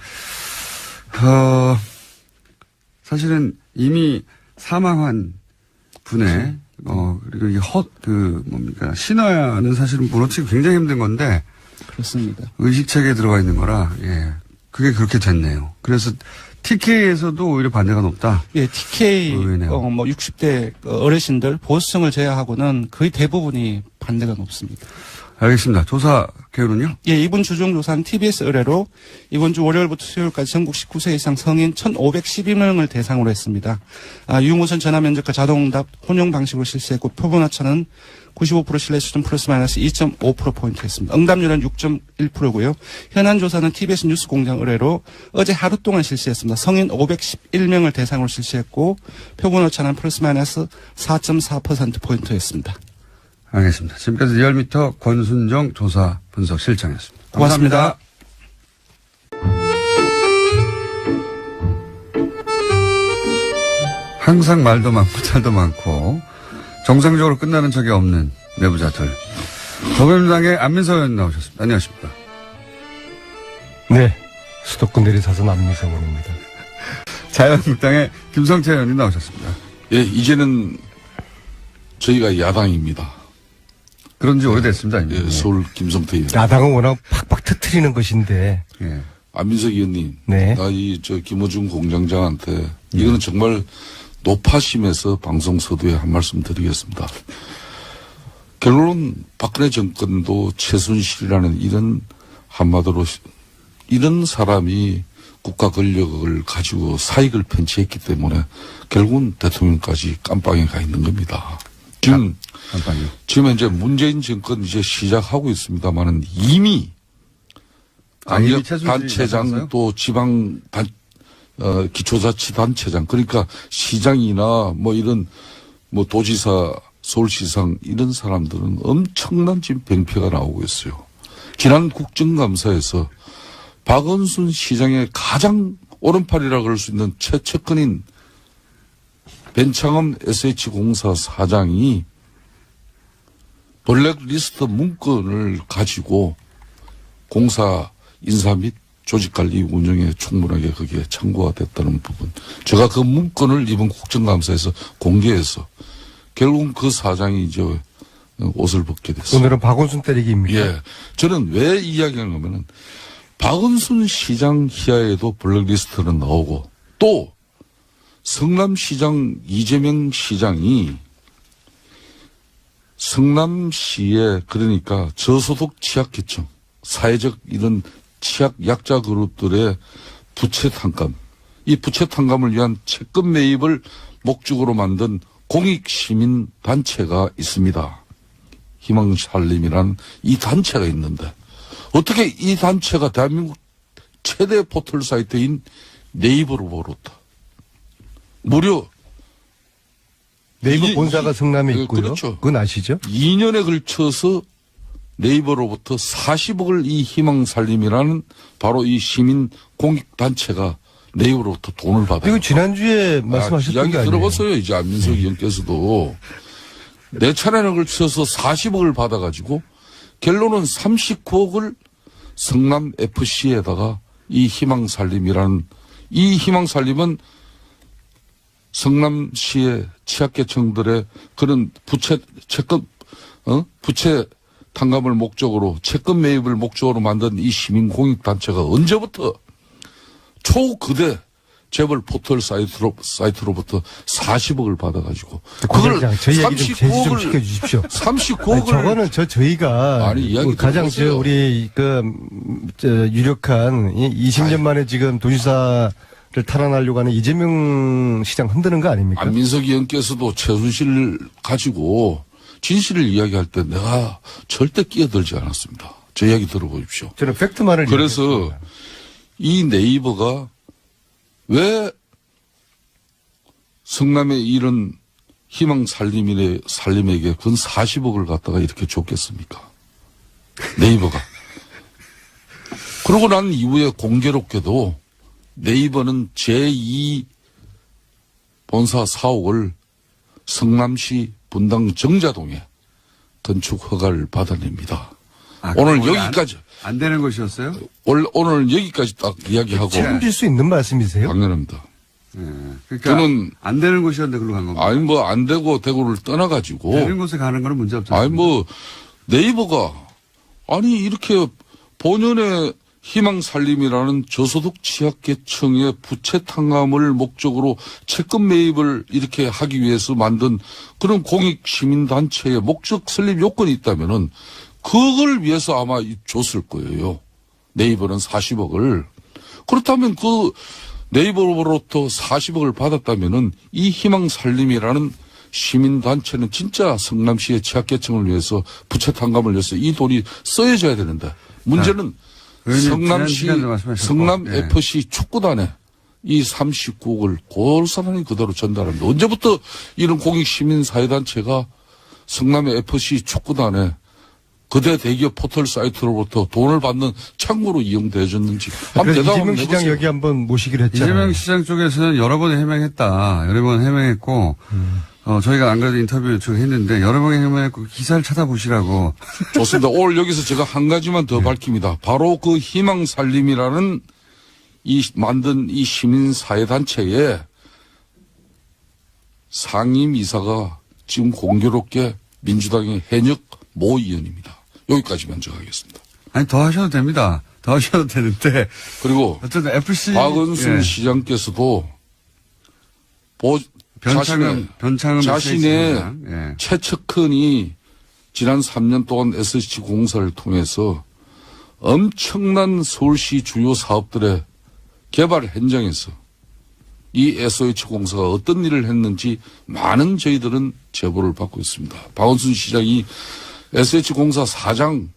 [SPEAKER 1] 사실은 이미 사망한 분의 그리고 이 신화는 사실은 무너뜨리기 굉장히 힘든 건데
[SPEAKER 4] 그렇습니다.
[SPEAKER 1] 의식체계에 들어가 있는 거라 그게 그렇게 됐네요. 그래서 TK에서도 오히려 반대가 높다.
[SPEAKER 4] 예, TK
[SPEAKER 1] 의외네요.
[SPEAKER 4] 60대 어르신들 보수층을 제외하고는 거의 대부분이 반대가 높습니다.
[SPEAKER 1] 알겠습니다. 조사 개요는요?
[SPEAKER 4] 예, 이번 주중조사는 TBS 의뢰로 이번 주 월요일부터 수요일까지 전국 19세 이상 성인 1,512명을 대상으로 했습니다. 유무선 전화면접과 자동응답 혼용 방식으로 실시했고 표본오차는 95% 신뢰 수준 플러스 마이너스 2.5%포인트였습니다. 응답률은 6.1%고요. 현안 조사는 TBS 뉴스공장 의뢰로 어제 하루 동안 실시했습니다. 성인 511명을 대상으로 실시했고 표본오차는 플러스 마이너스 4.4%포인트였습니다.
[SPEAKER 1] 알겠습니다. 지금까지 리얼미터 권순정 조사 분석 실장이었습니다.
[SPEAKER 4] 고맙습니다.
[SPEAKER 1] 항상 말도 많고 탈도 많고 정상적으로 끝나는 적이 없는 내부자들. 더불어민주당의 안민석 의원 나오셨습니다. 안녕하십니까.
[SPEAKER 5] 네. 수도권 내리사선 안민석 의원입니다.
[SPEAKER 1] 자유한국당의 김성태 의원님 나오셨습니다.
[SPEAKER 6] 예, 이제는 저희가 야당입니다.
[SPEAKER 1] 그런 지 오래됐습니다. 이미.
[SPEAKER 6] 예, 서울 김성태 의원.
[SPEAKER 5] 야당은 워낙 팍팍 터트리는 것인데.
[SPEAKER 1] 예.
[SPEAKER 6] 안민석 의원님.
[SPEAKER 5] 네.
[SPEAKER 6] 나 김어준 공장장한테 이거는 정말 노파심에서 방송 서두에 한 말씀 드리겠습니다. 결론은 박근혜 정권도 최순실이라는 이런 한마디로 이런 사람이 국가 권력을 가지고 사익을 편취했기 때문에 결국은 대통령까지 깜빵에 가 있는 겁니다. 지금 현재 문재인 정권 이제 시작하고 있습니다만은 이미 단체장 또 지방 기초자치단체장 그러니까 시장이나 뭐 이런 뭐 도지사 서울시장 이런 사람들은 엄청난 지금 병폐가 나오고 있어요. 지난 국정감사에서 박원순 시장의 가장 오른팔이라고 할 수 있는 최측근인 벤창엄 SH공사 사장이 블랙리스트 문건을 가지고 공사 인사 및 조직관리 운영에 충분하게 거기에 참고가 됐다는 부분. 제가 그 문건을 이번 국정감사에서 공개해서 결국 그 사장이 이제 옷을 벗게 됐어요.
[SPEAKER 5] 오늘은 박원순 때리기입니까?
[SPEAKER 6] 예. 저는 왜 이야기하는 거면은 박원순 시장 희하에도 블랙리스트는 나오고 또 성남시장 이재명 시장이 성남시에 그러니까 저소득 취약계층, 사회적 이런 취약 약자 그룹들의 부채 탕감, 이 부채 탕감을 위한 채권 매입을 목적으로 만든 공익시민단체가 있습니다. 희망살림이라는 이 단체가 있는데 어떻게 이 단체가 대한민국 최대 포털 사이트인 네이버로부터 무려
[SPEAKER 5] 네이버 본사가 성남에 있고요.
[SPEAKER 6] 그렇죠.
[SPEAKER 5] 그건 아시죠?
[SPEAKER 6] 2년에 걸쳐서 네이버로부터 40억을 이 희망살림이라는 바로 이 시민 공익단체가 네이버로부터 돈을 받아요.
[SPEAKER 5] 이거 지난주에 말씀하셨던
[SPEAKER 6] 이야기
[SPEAKER 5] 게 아니에요?
[SPEAKER 6] 들어봤어요. 이제 안민석 의원께서도. 네 차례나 걸쳐서 40억을 받아가지고 결론은 39억을 성남FC에다가 이 희망살림이라는 이 희망살림은 성남시의 취약계층들의 그런 부채 탕감을 목적으로 채권 매입을 목적으로 만든 이 시민공익단체가 언제부터 초거대 재벌 포털 사이트로부터 40억을 받아가지고 그걸
[SPEAKER 5] 저희 얘기 좀 제시 좀 시켜주십시오.
[SPEAKER 6] 39억을
[SPEAKER 5] 저거는 저희가
[SPEAKER 6] 아니, 이야기
[SPEAKER 5] 가장
[SPEAKER 6] 들어보세요.
[SPEAKER 5] 우리 유력한 20년 만에 지금 도지사를 탈환하려고 하는 이재명 시장 흔드는 거 아닙니까?
[SPEAKER 6] 안민석 의원께서도 최순실 가지고 진실을 이야기할 때 내가 절대 끼어들지 않았습니다. 제 이야기 들어보십시오.
[SPEAKER 5] 저는 팩트만을
[SPEAKER 6] 그래서
[SPEAKER 5] 얘기했습니다.
[SPEAKER 6] 이 네이버가 왜 성남의 이런 희망살림에게 근 40억을 갖다가 이렇게 줬겠습니까? 네이버가. 그러고 난 이후에 공교롭게도 네이버는 제2 본사 사옥을 성남시 분당 정자동에 건축 허가를 받아냅니다. 오늘 여기까지.
[SPEAKER 1] 안 되는 것이었어요?
[SPEAKER 6] 오늘 여기까지 딱 이야기하고.
[SPEAKER 5] 책임질 수 있는 말씀이세요?
[SPEAKER 6] 당연합니다.
[SPEAKER 1] 예. 그러니까
[SPEAKER 6] 저는
[SPEAKER 1] 안 되는 곳이었는데 그걸로 간 겁니다.
[SPEAKER 6] 아니 뭐 안 되고 대구를 떠나가지고
[SPEAKER 1] 되는 곳에 가는 거는 문제 없잖아요.
[SPEAKER 6] 아니 뭐 네이버가 아니 이렇게 본연의 희망살림이라는 저소득 취약계층의 부채 탕감을 목적으로 채권 매입을 이렇게 하기 위해서 만든 그런 공익시민단체의 목적 설립 요건이 있다면은 그걸 위해서 아마 줬을 거예요. 네이버는 40억을. 그렇다면 그 네이버로부터 40억을 받았다면은 이 희망살림이라는 시민단체는 진짜 성남시의 취약계층을 위해서 부채 탕감을 위해서 이 돈이 써야져야 되는데 문제는 성남시, 성남FC 축구단에 이 39억을 고스란히 그대로 전달합니다. 언제부터 이런 공익시민사회단체가 성남의 FC 축구단에 거대 대기업 포털 사이트로부터 돈을 받는 창구로 이용되어졌는지 한번 대답 한번
[SPEAKER 5] 이재명 시장
[SPEAKER 6] 해보세요.
[SPEAKER 5] 여기 한번 모시기로 했잖아요.
[SPEAKER 1] 이재명 시장 쪽에서는 여러 번 해명했다. 여러 번 해명했고, 저희가 안 그래도 인터뷰 요청했는데 여러 번 해명했고 기사를 찾아보시라고.
[SPEAKER 6] 좋습니다. 오늘 여기서 제가 한 가지만 더 밝힙니다. 바로 그 희망살림이라는 만든 이 시민사회단체의 상임이사가 지금 공교롭게 민주당의 현역 모 의원입니다. 여기까지 먼저 하겠습니다.
[SPEAKER 1] 아니, 더 하셔도 됩니다. 더 하셔도 되는데.
[SPEAKER 6] 그리고
[SPEAKER 1] 어쨌든 FC.
[SPEAKER 6] 박원순 시장께서도
[SPEAKER 1] 변창흠
[SPEAKER 6] 자신의
[SPEAKER 1] 예.
[SPEAKER 6] 최측근이 지난 3년 동안 SH공사를 통해서 엄청난 서울시 주요 사업들의 개발 현장에서 이 SH공사가 어떤 일을 했는지 많은 저희들은 제보를 받고 있습니다. 박원순 시장이 SH공사 사장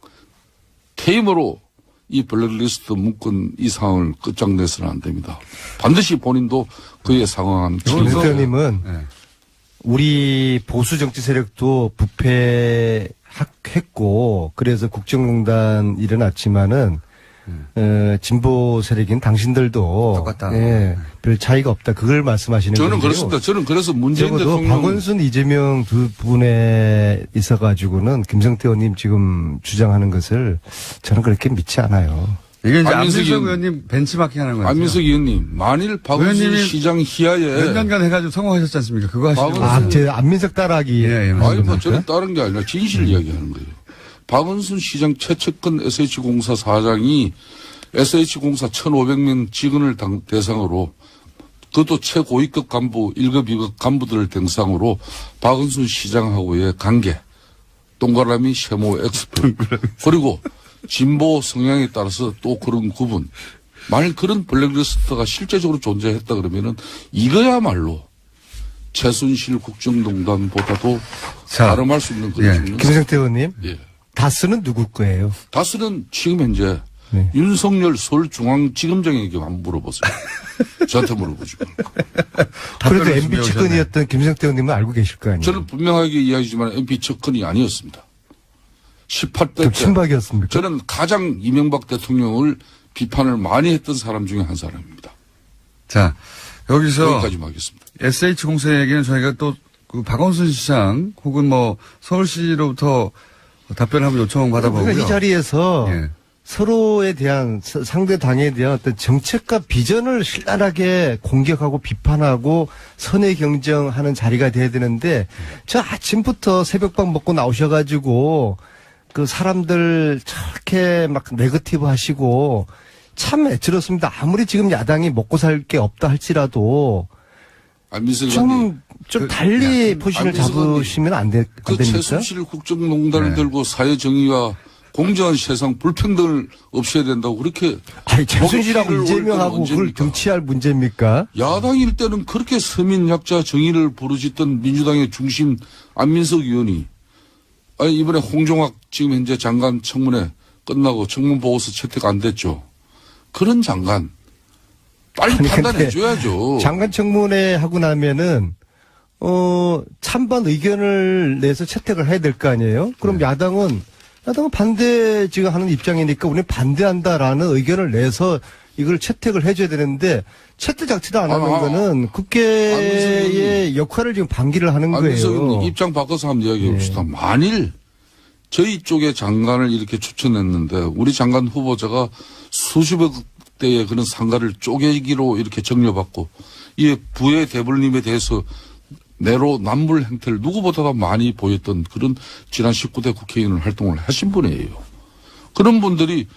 [SPEAKER 6] 퇴임으로 이 블랙리스트 묶은 이 상황을 끝장내서는 안 됩니다. 반드시 본인도 그에 상응한
[SPEAKER 5] 김 대표님은
[SPEAKER 1] 네.
[SPEAKER 5] 우리 보수 정치 세력도 부패했고 그래서 국정농단 일어났지만은 진보 세력인 당신들도
[SPEAKER 1] 똑같다.
[SPEAKER 5] 예, 별 차이가 없다. 그걸 말씀하시는 거예요.
[SPEAKER 6] 저는 그렇습니다. 저는 그래서 문재인
[SPEAKER 5] 적어도
[SPEAKER 6] 대통령
[SPEAKER 5] 박원순, 이재명 두 분에 있어가지고는 김성태 의원님 지금 주장하는 것을 저는 그렇게 믿지 않아요.
[SPEAKER 1] 이게 이제
[SPEAKER 6] 안민석
[SPEAKER 1] 안민석 의원님 벤치마킹 하는 거예요.
[SPEAKER 6] 안민석 의원님 만일 박원순
[SPEAKER 1] 의원님이
[SPEAKER 6] 시장 희하에
[SPEAKER 1] 몇 년간 해가지고 성공하셨지 않습니까? 그거 하시는
[SPEAKER 6] 박원순-
[SPEAKER 1] 거예요.
[SPEAKER 5] 제 안민석 따라하기.
[SPEAKER 1] 예, 예,
[SPEAKER 6] 아니 뭐
[SPEAKER 1] 맞습니다.
[SPEAKER 6] 저는 다른 게 아니라 진실 이야기하는 거예요. 박원순 시장 최측근 SH공사 사장이 SH공사 1,500명 직원을 대상으로 그것도 최고위급 간부 1급 2급 간부들을 대상으로 박원순 시장하고의 관계 동그라미 세모 엑스표 그리고 진보 성향에 따라서 또 그런 구분 만일 그런 블랙리스트가 실제적으로 존재했다 그러면은 이거야말로 최순실 국정농단보다도
[SPEAKER 1] 자,
[SPEAKER 6] 가름할 수 있는 그런
[SPEAKER 1] 예.
[SPEAKER 6] 측면이
[SPEAKER 5] 김성태 의원님,
[SPEAKER 6] 예.
[SPEAKER 5] 다스는 누구 거예요?
[SPEAKER 6] 다스는 지금 현재
[SPEAKER 5] 네.
[SPEAKER 6] 윤석열 서울중앙지검장에게 한번 물어보세요. 저한테 물어보지 말고.
[SPEAKER 5] 그래도
[SPEAKER 1] 답변을
[SPEAKER 5] MB
[SPEAKER 1] 준비해
[SPEAKER 5] 측근이었던 김성태 의원님은 알고 계실 거 아니에요?
[SPEAKER 6] 저는 분명하게 이야기지만 MP 측근이 아니었습니다. 18대
[SPEAKER 5] 좀
[SPEAKER 6] 때
[SPEAKER 5] 친박이었습니까?
[SPEAKER 6] 저는 가장 이명박 대통령을 비판을 많이 했던 사람 중에 한 사람입니다.
[SPEAKER 1] 자, 여기서
[SPEAKER 6] 여기까지만 하겠습니다.
[SPEAKER 1] SH공사 얘기는 저희가 또 그 박원순 시장 혹은 뭐 서울시로부터 답변을 한번 요청 받아보고요.
[SPEAKER 5] 우리가 이 자리에서
[SPEAKER 1] 예.
[SPEAKER 5] 서로에 대한 상대 당에 대한 어떤 정책과 비전을 신랄하게 공격하고 비판하고 선의 경쟁하는 자리가 돼야 되는데 저 아침부터 새벽밥 먹고 나오셔가지고 그 사람들 저렇게 막 네거티브 하시고 참 애처롭습니다. 아무리 지금 야당이 먹고 살 게 없다 할지라도
[SPEAKER 6] 안민석 의원님,
[SPEAKER 5] 좀 달리 포지션을
[SPEAKER 6] 안민석
[SPEAKER 5] 잡으시면 안
[SPEAKER 6] 그
[SPEAKER 5] 됩니까?
[SPEAKER 6] 최순실 국정농단을
[SPEAKER 1] 네.
[SPEAKER 6] 들고 사회정의와 공정한 세상 불평등을 없애야 된다고 그렇게
[SPEAKER 5] 아니, 최순실하고
[SPEAKER 6] 먹잇감을
[SPEAKER 5] 이재명하고
[SPEAKER 6] 올릴 때는
[SPEAKER 5] 그걸
[SPEAKER 6] 언제입니까?
[SPEAKER 5] 정치할 문제입니까?
[SPEAKER 6] 야당일 때는 그렇게 서민약자 정의를 부르짖던 민주당의 중심 안민석 의원이 아니 이번에 홍종학 지금 현재 장관 청문회 끝나고 청문 보고서 채택 안 됐죠. 그런 장관 빨리
[SPEAKER 5] 아니,
[SPEAKER 6] 판단해
[SPEAKER 5] 근데
[SPEAKER 6] 줘야죠.
[SPEAKER 5] 장관 청문회 하고 나면은 찬반 의견을 내서 채택을 해야 될 거 아니에요? 그럼 야당은 반대 지금 하는 입장이니까 우리는 반대한다라는 의견을 내서 이걸 채택을 해줘야 되는데 채택 자체도 안 하는 거는 국회의 역할을 지금 방기를 하는
[SPEAKER 6] 안민석
[SPEAKER 5] 거예요.
[SPEAKER 6] 의원님 입장 바꿔서 한번 이야기해 봅시다. 만일 저희 쪽의 장관을 이렇게 추천했는데 우리 장관 후보자가 수십억 대의 그런 상가를 쪼개기로 이렇게 정려받고 이 부의 대불님에 대해서 내로 남불 행태를 누구보다도 많이 보였던 그런 지난 19대 국회의원 활동을 하신 분이에요. 그런 분들이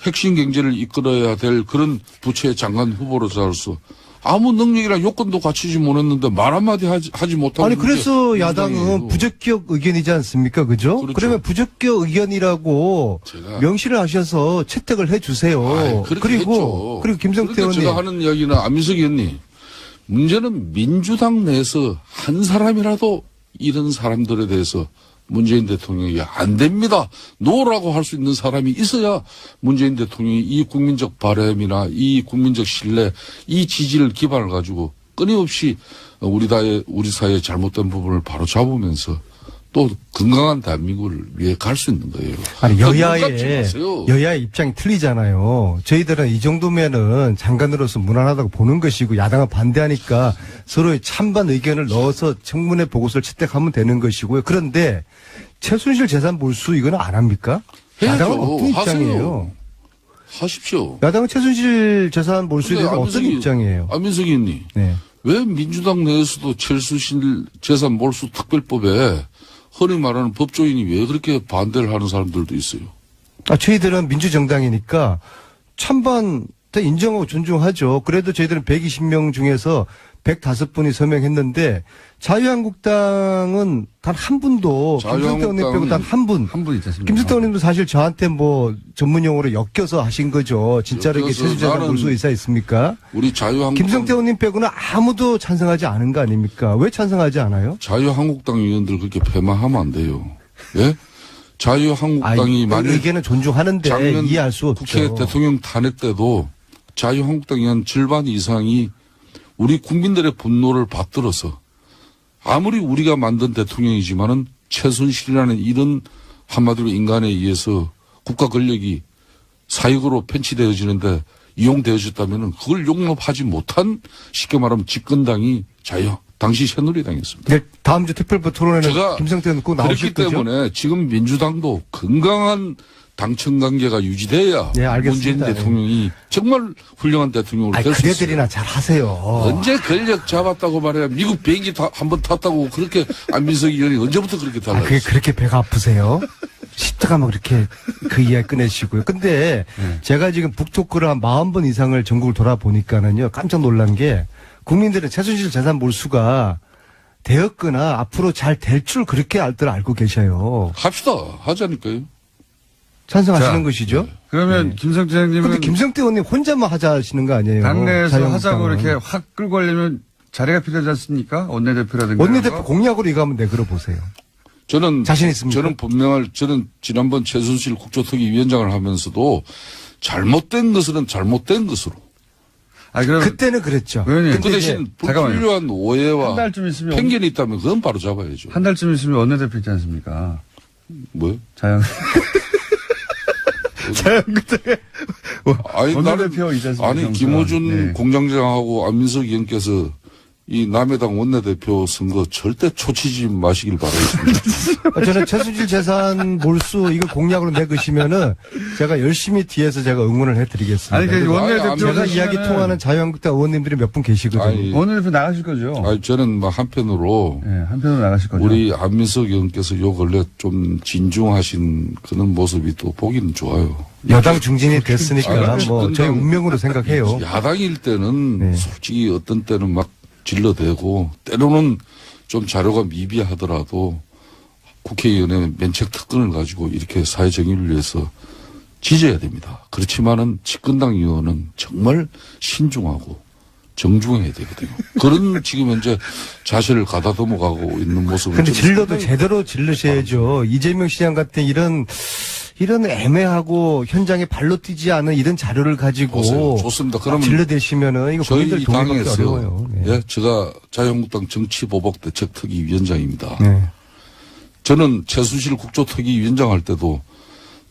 [SPEAKER 6] 핵심 경제를 이끌어야 될 그런 부처의 장관 후보로서 아무 능력이나 요건도 갖추지 못했는데 말 한마디 하지 못하고
[SPEAKER 5] 아니 그래서 야당은 부적격 의견이지 않습니까? 그죠?
[SPEAKER 6] 그렇죠.
[SPEAKER 5] 그러면 부적격 의견이라고
[SPEAKER 6] 제가-
[SPEAKER 5] 명시를 하셔서 채택을 해 주세요.
[SPEAKER 6] 아이, 그렇게 했죠.
[SPEAKER 5] 그리고 김성태
[SPEAKER 6] 그러니까
[SPEAKER 5] 의원님
[SPEAKER 6] 제가 하는 이야기는 안민석 의원님 문제는 민주당 내에서 한 사람이라도 이런 사람들에 대해서 문재인 대통령이 안 됩니다. 노라고 할 수 있는 사람이 있어야 문재인 대통령이 이 국민적 바람이나 이 국민적 신뢰, 이 지지를 기반을 가지고 끊임없이 우리 사회의 잘못된 부분을 바로 잡으면서 또 건강한 대한민국을 위해 갈 수 있는 거예요.
[SPEAKER 5] 아니
[SPEAKER 6] 그러니까 눈 감지 마세요.
[SPEAKER 5] 여야의 입장이 틀리잖아요. 저희들은 이 정도면은 장관으로서 무난하다고 보는 것이고 야당은 반대하니까 서로의 찬반 의견을 넣어서 청문회 보고서를 채택하면 되는 것이고요. 그런데 최순실 재산 몰수 이거는 안 합니까?
[SPEAKER 6] 해야죠.
[SPEAKER 5] 야당은 어떤
[SPEAKER 6] 하세요.
[SPEAKER 5] 입장이에요?
[SPEAKER 6] 하십시오.
[SPEAKER 5] 야당은 최순실 재산 몰수에 대해서 어떤 입장이에요?
[SPEAKER 6] 안민석 의원님.
[SPEAKER 5] 네.
[SPEAKER 6] 왜 민주당 내에서도 최순실 재산 몰수 특별법에 흔히 말하는 법조인이 왜 그렇게 반대를 하는 사람들도 있어요?
[SPEAKER 5] 저희들은 민주정당이니까 찬반 다 인정하고 존중하죠. 그래도 저희들은 120명 중에서 105분이 서명했는데 자유한국당은 단 한 분도 김성태 의원님 빼고 단 한 분.
[SPEAKER 1] 한 분 있지 않습니까?
[SPEAKER 5] 김성태 의원님도 사실 저한테 뭐 전문 용어로 엮여서 하신 거죠. 진짜로 이게
[SPEAKER 6] 엮여서
[SPEAKER 5] 최순실과
[SPEAKER 6] 나는
[SPEAKER 5] 볼수 있어 있습니까?
[SPEAKER 6] 우리 자유한국당
[SPEAKER 5] 김성태 의원님 빼고는 아무도 찬성하지 않은 거 아닙니까? 왜 찬성하지 않아요?
[SPEAKER 6] 자유한국당 의원들 그렇게 폐마하면 안 돼요. 예? 자유한국당이 만약
[SPEAKER 5] 의견은 존중하는데
[SPEAKER 6] 작년
[SPEAKER 5] 이해할 수 없죠.
[SPEAKER 6] 국회 대통령 탄핵 때도 자유한국당 의원 절반 이상이 우리 국민들의 분노를 받들어서 아무리 우리가 만든 대통령이지만은 최순실이라는 이런 한마디로 인간에 의해서 국가 권력이 사익으로 편취되어지는데 이용되어졌다면은 그걸 용납하지 못한 쉽게 말하면 집권당이 당시 새누리당이었습니다.
[SPEAKER 5] 네, 다음 주 특별법 토론회는
[SPEAKER 6] 제가
[SPEAKER 5] 김성태 의원 꼭 나오실
[SPEAKER 6] 그렇기
[SPEAKER 5] 거죠?
[SPEAKER 6] 때문에 지금 민주당도 건강한 당청 관계가 유지돼야
[SPEAKER 5] 네, 알겠습니다.
[SPEAKER 6] 문재인 대통령이 정말 훌륭한 대통령으로
[SPEAKER 5] 아니,
[SPEAKER 6] 될 수 있어요.
[SPEAKER 5] 그대들이나 잘 하세요.
[SPEAKER 6] 언제 권력 잡았다고 말해야 미국 비행기 한번 탔다고 그렇게 안민석 의원이 언제부터 그렇게
[SPEAKER 5] 그게
[SPEAKER 6] 달라졌어요?
[SPEAKER 5] 그렇게 배가 아프세요? 십자가 뭐 그렇게 그 이야기 꺼내시고요. 근데 제가 지금 북토크를 한 40번 이상을 전국을 돌아보니까는요, 깜짝 놀란 게 국민들은 최순실 재산 몰수가 되었거나 앞으로 잘 될 줄 그렇게 알고 계셔요.
[SPEAKER 6] 합시다. 하자니까요.
[SPEAKER 5] 찬성하시는
[SPEAKER 1] 자,
[SPEAKER 5] 것이죠?
[SPEAKER 1] 그러면 김성태
[SPEAKER 5] 근데
[SPEAKER 1] 의원님은
[SPEAKER 5] 김성태 의원님 혼자만 하자 하시는 거 아니에요?
[SPEAKER 1] 당내에서
[SPEAKER 5] 자유한국당은.
[SPEAKER 1] 하자고 이렇게 확 끌고 가려면 자리가 필요하지 않습니까? 원내대표라든가.
[SPEAKER 5] 원내대표
[SPEAKER 1] 이런 거?
[SPEAKER 5] 공약으로 이거 한번 내걸어 보세요.
[SPEAKER 6] 저는
[SPEAKER 5] 자신 있습니까?
[SPEAKER 6] 저는 지난번 최순실 국조특위 위원장을 하면서도 잘못된 것은 잘못된 것으로.
[SPEAKER 1] 아, 그럼
[SPEAKER 5] 그때는 그랬죠.
[SPEAKER 1] 의원님,
[SPEAKER 6] 그
[SPEAKER 5] 근데
[SPEAKER 6] 대신
[SPEAKER 5] 이제
[SPEAKER 1] 잠깐만요.
[SPEAKER 6] 불필요한 오해와
[SPEAKER 1] 한 달쯤 있으면
[SPEAKER 6] 편견이 있다면 그건 바로 잡아야죠.
[SPEAKER 1] 한 달쯤 있으면 원내대표 있지 않습니까?
[SPEAKER 6] 뭐요?
[SPEAKER 1] 자영. 자영국당에
[SPEAKER 6] 아니,
[SPEAKER 1] 원내대표 있지 않습니까?
[SPEAKER 6] 아니, 김호준
[SPEAKER 1] 네.
[SPEAKER 6] 공장장하고 안민석 의원께서 이 남해당 원내대표 선거 절대 초치지 마시길 바라겠습니다.
[SPEAKER 5] 저는 최순실 재산 몰수 이거 공약으로 내으시면은 제가 열심히 뒤에서 제가 응원을 해드리겠습니다.
[SPEAKER 1] 아니, 그 원내대표
[SPEAKER 5] 제가 이야기
[SPEAKER 1] 되시면은
[SPEAKER 5] 통하는 자유한국당 의원님들이 몇 분 계시거든요.
[SPEAKER 6] 아니,
[SPEAKER 1] 원내대표 나가실 거죠?
[SPEAKER 6] 아니, 저는 막 한편으로
[SPEAKER 1] 네, 한편으로 나가실 거죠?
[SPEAKER 6] 우리 안민석 의원께서 요 근래 좀 진중하신 그런 모습이 또 보기는 좋아요.
[SPEAKER 5] 여당 중진이 됐으니까
[SPEAKER 6] 아니,
[SPEAKER 5] 뭐 저희
[SPEAKER 6] 집권당-
[SPEAKER 5] 운명으로 생각해요.
[SPEAKER 6] 야당일 때는
[SPEAKER 5] 네.
[SPEAKER 6] 솔직히 어떤 때는 막 질러대고 때로는 좀 자료가 미비하더라도 국회의원의 면책 특권을 가지고 이렇게 사회 정의를 위해서 지져야 됩니다. 그렇지만은 집권당 의원은 정말 신중하고 정중해야 되거든요. 그런 지금 현재 자세를 가다듬어 가고 있는 모습을
[SPEAKER 5] 근데
[SPEAKER 6] 저는
[SPEAKER 5] 질러도
[SPEAKER 6] 상당히
[SPEAKER 5] 제대로 질르셔야죠. 이재명 시장 같은 이런 애매하고 현장에 발로 뛰지 않은 이런 자료를 가지고
[SPEAKER 6] 보세요. 좋습니다. 그러면
[SPEAKER 5] 질러대시면은 이거 국민들
[SPEAKER 6] 저희
[SPEAKER 5] 동의받기
[SPEAKER 6] 당에서
[SPEAKER 5] 어려워요. 네.
[SPEAKER 6] 예, 제가 자유한국당 정치보복대책특위 위원장입니다.
[SPEAKER 5] 네.
[SPEAKER 6] 저는 최순실 국조특위 위원장 할 때도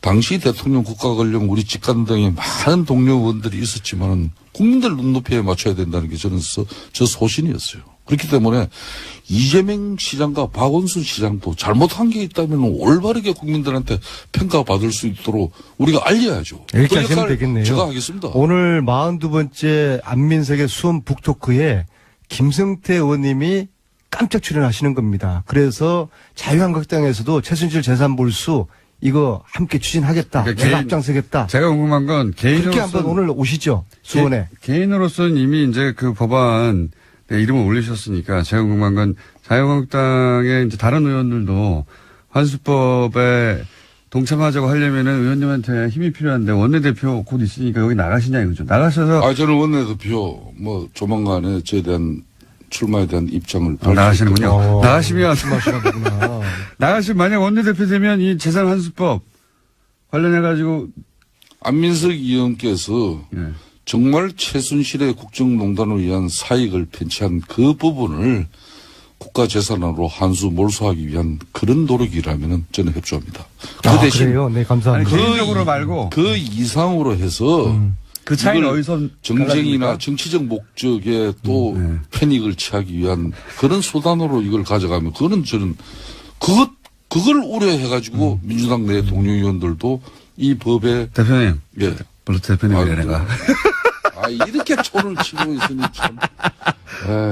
[SPEAKER 6] 당시 대통령 국가권력 우리 집권 등에 많은 동료 의원들이 있었지만은 국민들 눈높이에 맞춰야 된다는 게 저는 저 소신이었어요. 그렇기 때문에 이재명 시장과 박원순 시장도 잘못한 게 있다면 올바르게 국민들한테 평가받을 수 있도록 우리가 알려야죠.
[SPEAKER 5] 이렇게
[SPEAKER 6] 그
[SPEAKER 5] 하시면
[SPEAKER 6] 역할
[SPEAKER 5] 되겠네요.
[SPEAKER 6] 제가 하겠습니다.
[SPEAKER 5] 오늘 42번째 안민석의 수원 북토크에 김성태 의원님이 깜짝 출연하시는 겁니다. 그래서 자유한국당에서도 최순실 재산 몰수 이거 함께 추진하겠다.
[SPEAKER 1] 그러니까
[SPEAKER 5] 내가
[SPEAKER 1] 개인-
[SPEAKER 5] 앞장서겠다.
[SPEAKER 1] 제가 궁금한 건
[SPEAKER 5] 그렇게
[SPEAKER 1] 개인으로서
[SPEAKER 5] 한번 오늘 오시죠. 수원에.
[SPEAKER 1] 개인으로서는 이미 이제 그 법안 이름을 올리셨으니까 제가 궁금한 건 자유한국당의 이제 다른 의원들도 환수법에 동참하자고 하려면은 의원님한테 힘이 필요한데 원내대표 곧 있으니까 여기 나가시냐 이거죠. 나가셔서
[SPEAKER 6] 아, 저는 원내대표 조만간에 저에 대한 출마에 대한 입장을 밝힐
[SPEAKER 1] 나가시는군요.
[SPEAKER 5] 어,
[SPEAKER 1] 나가시면
[SPEAKER 5] 말씀하시나 보구나.
[SPEAKER 1] 나가시면 만약 원내대표 되면 이 재산 환수법 관련해 가지고
[SPEAKER 6] 안민석 의원께서
[SPEAKER 1] 예.
[SPEAKER 6] 정말 최순실의 국정농단을 위한 사익을 편취한 그 부분을 국가재산으로 환수 몰수하기 위한 그런 노력이라면 저는 협조합니다. 그
[SPEAKER 5] 아,
[SPEAKER 6] 대신
[SPEAKER 5] 그래요? 네,
[SPEAKER 1] 아니,
[SPEAKER 5] 감사합니다.
[SPEAKER 1] 개인적으로 말고
[SPEAKER 6] 그 이상으로 해서
[SPEAKER 1] 그 차이는
[SPEAKER 6] 이걸
[SPEAKER 1] 어디서
[SPEAKER 6] 정쟁이나
[SPEAKER 1] 갈라집니까?
[SPEAKER 6] 정치적 목적에 또
[SPEAKER 1] 네.
[SPEAKER 6] 패닉을 취하기 위한 그런 수단으로 이걸 가져가면 그거는 저는 그걸 우려해가지고 민주당 내 동료 의원들도 이 법에
[SPEAKER 1] 대표님,
[SPEAKER 6] 예.
[SPEAKER 1] 물론 대표님이래 내가.
[SPEAKER 6] 이렇게 초를 치고 있으니 참.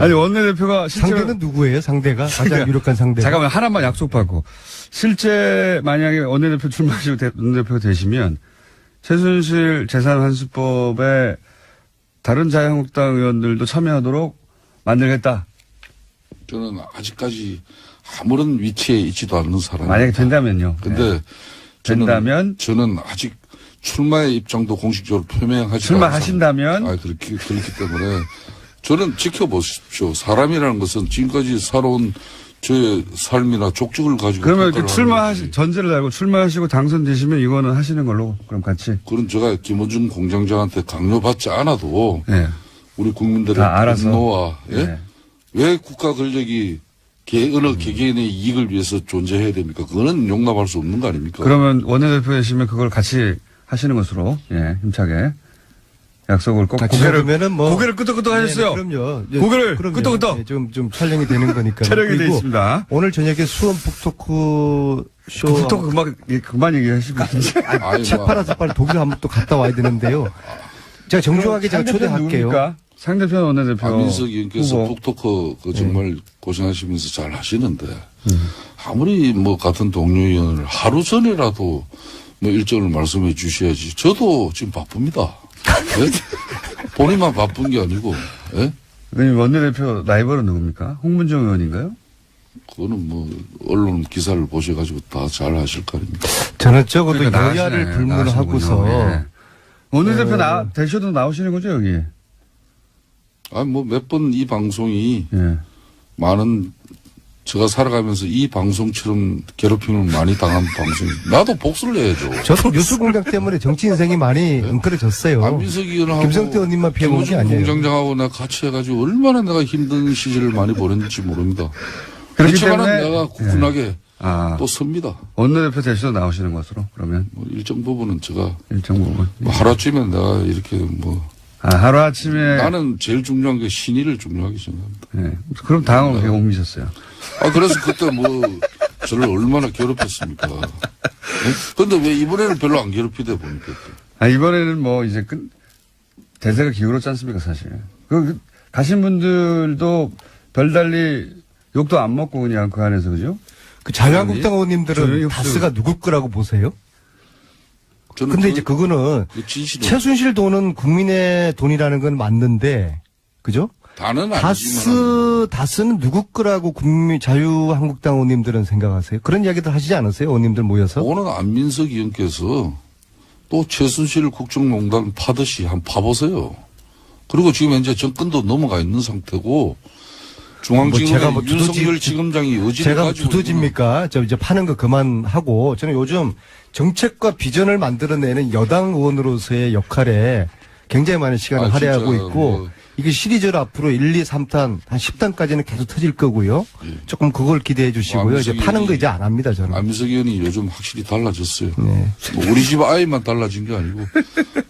[SPEAKER 1] 아니 원내대표가 실제로
[SPEAKER 5] 상대는 누구예요? 상대가? 가장 유력한 상대.
[SPEAKER 1] 잠깐만 하나만 약속받고 실제 만약에 원내대표 출마하시고 원내대표가 되시면 최순실 재산 환수법에 다른 자유한국당 의원들도 참여하도록 만들겠다.
[SPEAKER 6] 저는 아직까지 아무런 위치에 있지도 않는 사람입니다.
[SPEAKER 1] 만약에 된다면요.
[SPEAKER 6] 근데
[SPEAKER 1] 네. 된다면
[SPEAKER 6] 저는 아직 출마의 입장도 공식적으로 표명하지
[SPEAKER 1] 출마하신다면
[SPEAKER 6] 그렇기 때문에 저는 지켜보십시오. 사람이라는 것은 지금까지 살아온 저의 삶이나 족적을 가지고
[SPEAKER 1] 그러면
[SPEAKER 6] 평가를
[SPEAKER 1] 전제를 달고 출마하시고 당선되시면 이거는 하시는 걸로 그럼 같이.
[SPEAKER 6] 그런 제가 김원준 공장장한테 강요받지 않아도
[SPEAKER 1] 네.
[SPEAKER 6] 우리 국민들의
[SPEAKER 1] 다 알아서.
[SPEAKER 6] 분노와 예?
[SPEAKER 1] 네.
[SPEAKER 6] 왜 국가 권력이 어느 개개인의 이익을 위해서 존재해야 됩니까? 그거는 용납할 수 없는 거 아닙니까?
[SPEAKER 1] 그러면 원내대표 되시면 그걸 같이 하시는 것으로 힘차게 약속을 꼭
[SPEAKER 5] 같이
[SPEAKER 1] 고개를
[SPEAKER 5] 그러면은 뭐
[SPEAKER 1] 고개를 끄덕끄덕 하셨어요.
[SPEAKER 5] 네, 그럼요.
[SPEAKER 1] 고개를
[SPEAKER 5] 그럼요.
[SPEAKER 1] 끄덕끄덕.
[SPEAKER 5] 네, 좀 촬영이 되는 거니까.
[SPEAKER 1] 촬영이 돼
[SPEAKER 5] 그리고
[SPEAKER 1] 있습니다.
[SPEAKER 5] 오늘 저녁에 수원 북토크 쇼.
[SPEAKER 1] 북토크 그만 얘기하시고.
[SPEAKER 5] 책 팔아서 빨리 독일 한번 또 갔다 와야 되는데요. 제가 정중하게 제가 초대할게요.
[SPEAKER 1] 상대편 원내대표.
[SPEAKER 6] 안민석 의원께서
[SPEAKER 1] 후보.
[SPEAKER 6] 북토크 정말 고생하시면서 잘 하시는데 아무리 뭐 같은 동료 의원을 하루 전에라도 뭐 일정을 말씀해 주셔야지. 저도 지금 바쁩니다. 예? 본인만 바쁜 게 아니고. 예?
[SPEAKER 1] 원내대표 라이벌은 누굽니까? 홍문정 의원인가요?
[SPEAKER 6] 그거는 뭐 언론 기사를 보셔가지고 다 잘 하실 거 아닙니까?
[SPEAKER 5] 저는 적어도
[SPEAKER 1] 그러니까
[SPEAKER 5] 여야를
[SPEAKER 1] 나가시네.
[SPEAKER 5] 불문하고서
[SPEAKER 1] 나가시는군요. 예. 원내대표 대표도 나오시는 거죠 여기?
[SPEAKER 6] 뭐 몇 번 이 방송이
[SPEAKER 1] 예.
[SPEAKER 6] 많은 제가 살아가면서 이 방송처럼 괴롭힘을 많이 당한 방송. 나도 복수를 해야죠.
[SPEAKER 5] 저도 뉴스 공장 때문에 정치 인생이 많이 엉클어졌어요.
[SPEAKER 6] 안민석 의원하고
[SPEAKER 5] 김성태 의원님만 피해본 게 아니에요.
[SPEAKER 6] 공장장하고 내가 같이 해가지고 얼마나 내가 힘든 시절을 많이 보냈는지 모릅니다.
[SPEAKER 1] 그렇기
[SPEAKER 6] 그렇지만
[SPEAKER 1] 때문에
[SPEAKER 6] 내가 굳건하게
[SPEAKER 1] 또
[SPEAKER 6] 섭니다.
[SPEAKER 1] 원내대표 대표도 나오시는 것으로 그러면
[SPEAKER 6] 뭐 일정 부분은 제가
[SPEAKER 1] 일정 부분.
[SPEAKER 6] 뭐 하루아침에 내가 이렇게 뭐
[SPEAKER 1] 하루 아침에.
[SPEAKER 6] 나는 제일 중요한 게 신의를 중요하게 생각합니다.
[SPEAKER 1] 예. 그럼 당을 왜 옮기셨어요?
[SPEAKER 6] 그래서 그때 뭐 저를 얼마나 괴롭혔습니까? 근데 왜 이번에는 별로 안 괴롭히다 보니까.
[SPEAKER 1] 이번에는 뭐 이제 대세가 기울었지 않습니까 사실. 가신 분들도 별달리 욕도 안 먹고 그냥 그 안에서 그죠?
[SPEAKER 5] 그 자유한국당 의원님들은
[SPEAKER 1] 조용히
[SPEAKER 5] 다스가 누구 거라고 보세요?
[SPEAKER 6] 저는
[SPEAKER 5] 근데 이제 그거는
[SPEAKER 6] 진실은
[SPEAKER 5] 최순실 돈은 국민의 돈이라는 건 맞는데, 그죠?
[SPEAKER 6] 다는 아니지만
[SPEAKER 5] 다스는 누구 거라고 자유한국당 의원님들은 생각하세요? 그런 이야기들 하시지 않으세요? 의원님들 모여서?
[SPEAKER 6] 오늘 안민석 의원께서 또 최순실 국정농단 파듯이 한번 파보세요. 그리고 지금 현재 정권도 넘어가 있는 상태고 중앙지검의 윤석열 지검장이 의지를
[SPEAKER 5] 제가
[SPEAKER 6] 가지고
[SPEAKER 5] 두더집니까? 저 이제 파는 거 그만하고 저는 요즘 정책과 비전을 만들어내는 여당 의원으로서의 역할에 굉장히 많은 시간을 할애하고
[SPEAKER 6] 진짜
[SPEAKER 5] 있고 이게 시리즈로 앞으로 1, 2, 3탄, 한 10탄까지는 계속 터질 거고요. 조금 그걸 기대해 주시고요. 이제 파는 거 이제 안 합니다, 저는.
[SPEAKER 6] 안민석 의원이 요즘 확실히 달라졌어요.
[SPEAKER 5] 네.
[SPEAKER 6] 뭐 우리 집 아이만 달라진 게 아니고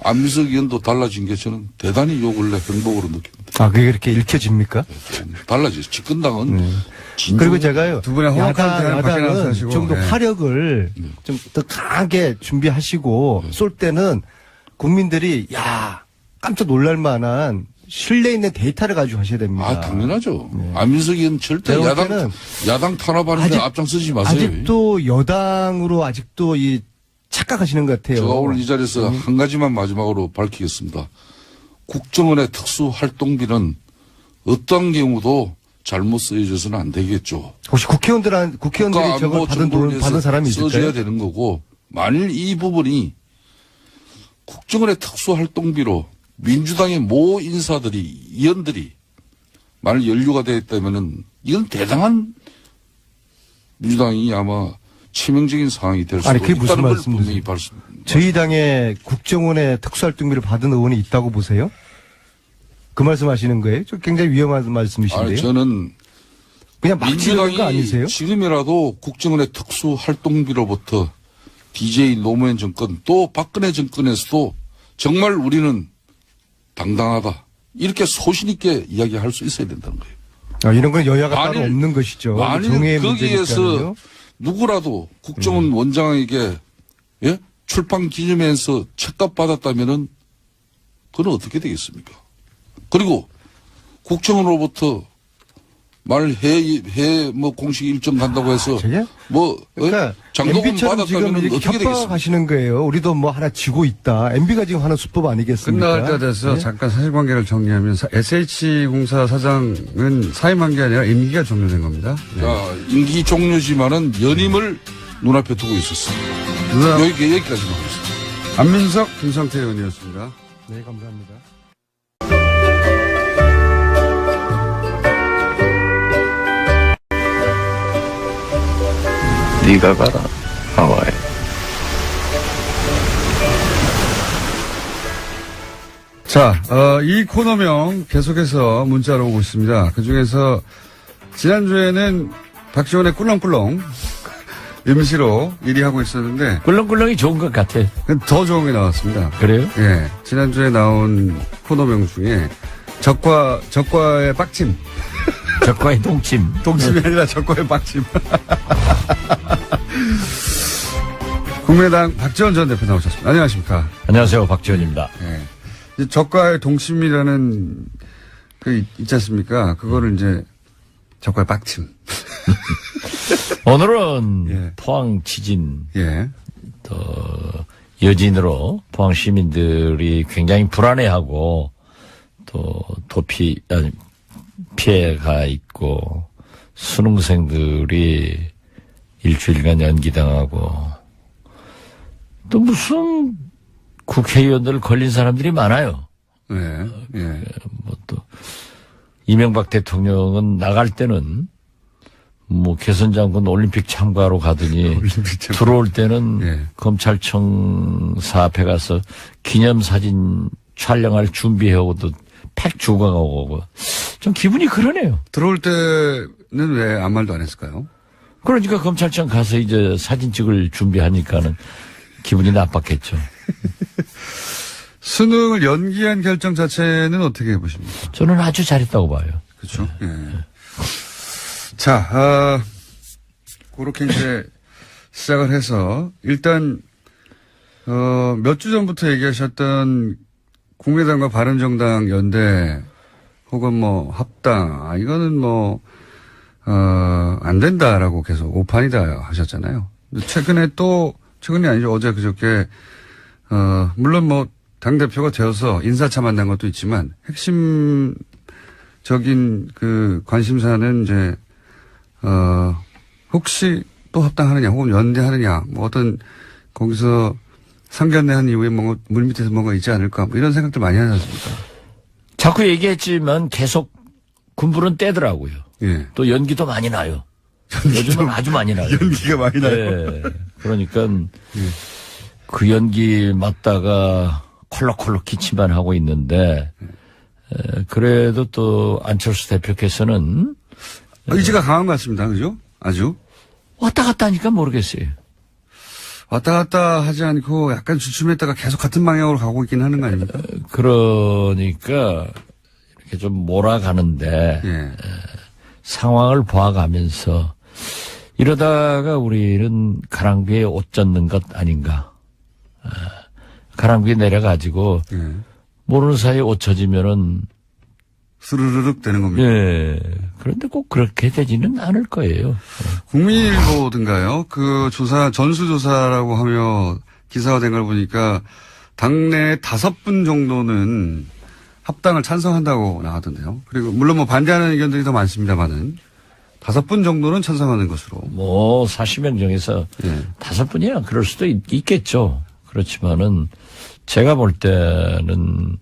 [SPEAKER 6] 안민석 의원도 달라진 게 저는 대단히 요 근래 행복으로 느낍니다.
[SPEAKER 5] 그게 그렇게 읽혀집니까?
[SPEAKER 6] 달라졌어요. 집권당은
[SPEAKER 5] 그리고 제가요.
[SPEAKER 1] 두 분의 허락한 대화를 밖에 나가서
[SPEAKER 5] 야당은
[SPEAKER 1] 하시고.
[SPEAKER 5] 좀 더 화력을 좀 더 강하게 준비하시고 쏠 때는 국민들이 깜짝 놀랄 만한 신뢰 있는 데이터를 가지고 하셔야 됩니다.
[SPEAKER 6] 당연하죠. 안민석 의원 절대
[SPEAKER 5] 제가 볼 때는
[SPEAKER 6] 야당 탄압하는 데 앞장서지 마세요.
[SPEAKER 5] 아직도 여당으로 아직도 착각하시는 것 같아요.
[SPEAKER 6] 제가 오늘 이 자리에서 한 가지만 마지막으로 밝히겠습니다. 국정원의 특수활동비는 어떤 경우도 잘못 쓰여져서는 안 되겠죠.
[SPEAKER 5] 혹시 국회의원들이 저걸 받은 사람이 있을까요?
[SPEAKER 6] 써줘야 되는 거고 만일 이 부분이 국정원의 특수활동비로 민주당의 모 인사들이 의원들이 만일 연루가 되어 있다면은 이건 대단한 민주당이 아마 치명적인 상황이 될 수도
[SPEAKER 5] 그게 무슨
[SPEAKER 6] 있다는 걸
[SPEAKER 5] 말씀이세요?
[SPEAKER 6] 분명히
[SPEAKER 5] 저희 당에 국정원의 특수활동비를 받은 의원이 있다고 보세요? 그 말씀하시는 거예요? 저 굉장히 위험한 말씀이신데요.
[SPEAKER 6] 저는
[SPEAKER 5] 그냥 막 지르는 거 아니세요?
[SPEAKER 6] 지금이라도 국정원의 특수활동비로부터 DJ 노무현 정권 또 박근혜 정권에서도 정말 우리는 당당하다. 이렇게 소신 있게 이야기할 수 있어야 된다는 거예요.
[SPEAKER 5] 이런 건 여야가 따로 없는 것이죠.
[SPEAKER 6] 만일 거기에서 누구라도 국정원 원장에게 출판 기념회에서 책값 받았다면은 그건 어떻게 되겠습니까? 그리고 국정원으로부터 뭐 공식 일정 간다고 해서
[SPEAKER 5] 저게?
[SPEAKER 6] 뭐
[SPEAKER 5] 그러니까
[SPEAKER 6] 장도금
[SPEAKER 5] MB처럼 지금
[SPEAKER 6] 받았다면
[SPEAKER 5] 이렇게
[SPEAKER 6] 어떻게 되겠습니까?
[SPEAKER 5] 협박하시는 거예요. 우리도 뭐 하나 지고 있다. MB가 지금 하는 수법 아니겠습니까?
[SPEAKER 1] 끝나갈 때가 돼서
[SPEAKER 5] 네?
[SPEAKER 1] 잠깐 사실관계를 정리하면 SH공사 사장은 사임한 게 아니라 임기가 종료된 겁니다. 네.
[SPEAKER 6] 자, 임기 종료지만은 연임을 눈앞에 두고 있었어. 여기까지만 하겠습니다.
[SPEAKER 1] 안민석, 김성태 의원이었습니다.
[SPEAKER 5] 네, 감사합니다.
[SPEAKER 7] 네가 가라 하와이.
[SPEAKER 1] 자, 이 코너명 계속해서 문자로 오고 있습니다. 그 중에서 지난주에는 박지원의 꿀렁꿀렁 임시로 1위 하고 있었는데
[SPEAKER 8] 꿀렁꿀렁이 좋은 것 같아.
[SPEAKER 1] 더 좋은 게 나왔습니다.
[SPEAKER 8] 그래요?
[SPEAKER 1] 예. 지난주에 나온 코너명 중에 적과의 빡침.
[SPEAKER 8] 적과의 동침.
[SPEAKER 1] 동침이 아니라 적과의 빡침. 국민의당 박지원 전 대표 나오셨습니다. 안녕하십니까.
[SPEAKER 8] 안녕하세요. 박지원입니다.
[SPEAKER 1] 예. 이제 적과의 동침이라는 그 있지 않습니까? 그거를 이제 적과의 빡침.
[SPEAKER 8] 오늘은
[SPEAKER 1] 예.
[SPEAKER 8] 포항 지진,
[SPEAKER 1] 예.
[SPEAKER 8] 또 여진으로 포항 시민들이 굉장히 불안해하고 또 피해가 있고 수능생들이 일주일간 연기당하고 또 무슨 국회의원들 걸린 사람들이 많아요.
[SPEAKER 1] 예. 예.
[SPEAKER 8] 뭐 또 이명박 대통령은 나갈 때는 뭐 개선장군 올림픽 참가로 가더니
[SPEAKER 1] 올림픽 참가.
[SPEAKER 8] 들어올 때는
[SPEAKER 1] 예.
[SPEAKER 8] 검찰청사 앞에 가서 기념사진 촬영할 준비해오고도 팩 주고 가고 좀 기분이 그러네요.
[SPEAKER 1] 들어올 때는 왜 아무 말도 안 했을까요?
[SPEAKER 8] 그러니까 검찰청 가서 이제 사진 찍을 준비하니까는 기분이 나빴겠죠.
[SPEAKER 1] 수능을 연기한 결정 자체는 어떻게 보십니까?
[SPEAKER 8] 저는 아주 잘했다고 봐요.
[SPEAKER 1] 그렇죠. 예. 자, 그렇게 이제 시작을 해서 일단 몇 주 전부터 얘기하셨던 국민의당과 바른정당 연대 혹은 뭐 합당 이거는 뭐 안 된다라고 계속 오판이다 하셨잖아요. 최근이 아니죠. 어제 그저께 물론 뭐 당대표가 되어서 인사차 만난 것도 있지만 핵심적인 그 관심사는 이제 혹시 또 합당하느냐 혹은 연대하느냐 뭐 어떤 거기서 상견례한 이후에 뭔가 물밑에서 뭔가 있지 않을까 뭐 이런 생각들 많이 하지 않습니까?
[SPEAKER 8] 자꾸 얘기했지만 계속 군불은 떼더라고요.
[SPEAKER 1] 예.
[SPEAKER 8] 또 연기도 많이 나요. 요즘은 아주 많이 나요.
[SPEAKER 1] 연기가 많이 나요.
[SPEAKER 8] 네. 그러니까 그 연기 맞다가 콜록콜록 기침만 하고 있는데 그래도 또 안철수 대표께서는
[SPEAKER 1] 의지가 강한 것 같습니다. 그죠? 아주.
[SPEAKER 8] 왔다 갔다 하니까 모르겠어요.
[SPEAKER 1] 왔다 갔다 하지 않고 약간 주춤했다가 계속 같은 방향으로 가고 있긴 하는 거 아닙니까?
[SPEAKER 8] 그러니까 이렇게 좀 몰아가는데
[SPEAKER 1] 예.
[SPEAKER 8] 상황을 봐가면서 이러다가 우리는 가랑비에 옷 젖는 것 아닌가. 가랑비에 내려가지고
[SPEAKER 1] 예.
[SPEAKER 8] 모르는 사이에 옷 젖으면은
[SPEAKER 1] 스르르륵 되는 겁니다.
[SPEAKER 8] 예. 그런데 꼭 그렇게 되지는 않을 거예요.
[SPEAKER 1] 국민일보든가요. 그 조사, 전수조사라고 하며 기사화된 걸 보니까 당내 5분 정도는 합당을 찬성한다고 나왔던데요. 그리고 물론 뭐 반대하는 의견들이 더 많습니다만은 5분 정도는 찬성하는 것으로.
[SPEAKER 8] 뭐 40명 중에서
[SPEAKER 1] 예.
[SPEAKER 8] 5분이야. 그럴 수도 있겠죠. 그렇지만은 제가 볼 때는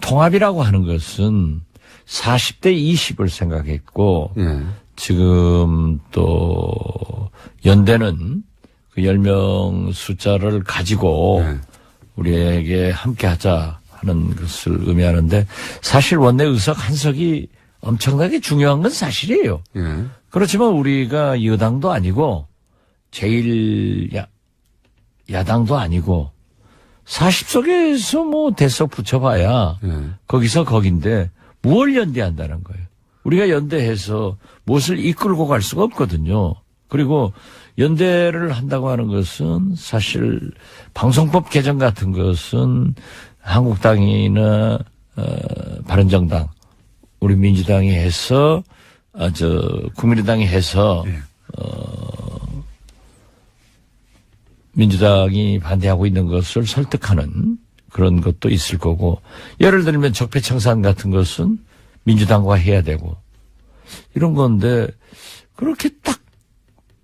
[SPEAKER 8] 통합이라고 하는 것은 40대 20을 생각했고
[SPEAKER 1] 예.
[SPEAKER 8] 지금 또 연대는 그 10명 숫자를 가지고
[SPEAKER 1] 예.
[SPEAKER 8] 우리에게 함께 하자 하는 것을 의미하는데 사실 원내 의석 한 석이 엄청나게 중요한 건 사실이에요.
[SPEAKER 1] 예.
[SPEAKER 8] 그렇지만 우리가 여당도 아니고 제일 야당도 아니고 40석에서 뭐 대석 붙여봐야
[SPEAKER 1] 예.
[SPEAKER 8] 거기서 거긴데 뭘 연대한다는 거예요. 우리가 연대해서 무엇을 이끌고 갈 수가 없거든요. 그리고 연대를 한다고 하는 것은 사실 방송법 개정 같은 것은 한국당이나 바른정당 우리 민주당이 해서 국민의당이 해서,
[SPEAKER 1] 예.
[SPEAKER 8] 민주당이 반대하고 있는 것을 설득하는 그런 것도 있을 거고, 예를 들면 적폐청산 같은 것은 민주당과 해야 되고, 이런 건데, 그렇게 딱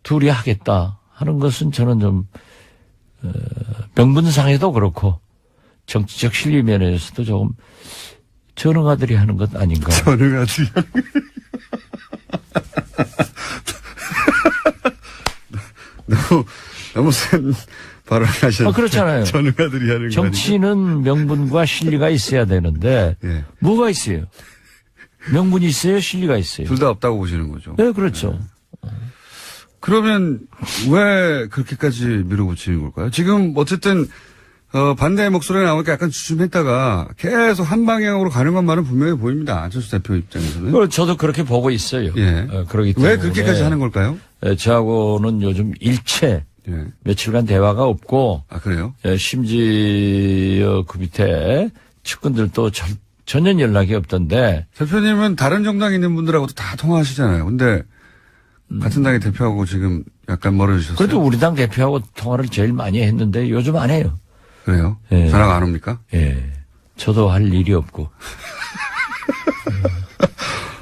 [SPEAKER 8] 둘이 하겠다 하는 것은 저는 좀, 명분상에도 그렇고, 정치적 실리 면에서도 조금 전응아들이 하는 것 아닌가.
[SPEAKER 1] 전응아들이 하는 거. 너무 센 발언을 하셨는데.
[SPEAKER 8] 그렇잖아요.
[SPEAKER 1] 전응아들이 하는 거.
[SPEAKER 8] 정치는 명분과 실리가 있어야 되는데,
[SPEAKER 1] 예.
[SPEAKER 8] 뭐가 있어요? 명분이 있어요? 실리가 있어요?
[SPEAKER 1] 둘 다 없다고 보시는 거죠.
[SPEAKER 8] 네, 그렇죠.
[SPEAKER 1] 그러면 왜 그렇게까지 밀어붙이는 걸까요? 지금 어쨌든 반대의 목소리가 나오니까 약간 주춤했다가 계속 한 방향으로 가는 것만은 분명히 보입니다. 안철수 대표 입장에서는.
[SPEAKER 8] 저도 그렇게 보고 있어요.
[SPEAKER 1] 예.
[SPEAKER 8] 그러기 때문에.
[SPEAKER 1] 왜 그렇게까지 하는 걸까요?
[SPEAKER 8] 저하고는 요즘 일체
[SPEAKER 1] 예.
[SPEAKER 8] 며칠간 대화가 없고,
[SPEAKER 1] 아, 그래요?
[SPEAKER 8] 심지어 그 밑에 측근들도 전혀 연락이 없던데.
[SPEAKER 1] 대표님은 다른 정당에 있는 분들하고도 다 통화하시잖아요. 근데 같은 당의 대표하고 지금 약간 멀어지셨어요.
[SPEAKER 8] 그래도 우리 당 대표하고 통화를 제일 많이 했는데 요즘 안 해요.
[SPEAKER 1] 그래요?
[SPEAKER 8] 예.
[SPEAKER 1] 전화가 안 옵니까?
[SPEAKER 8] 예. 저도 할 일이 없고.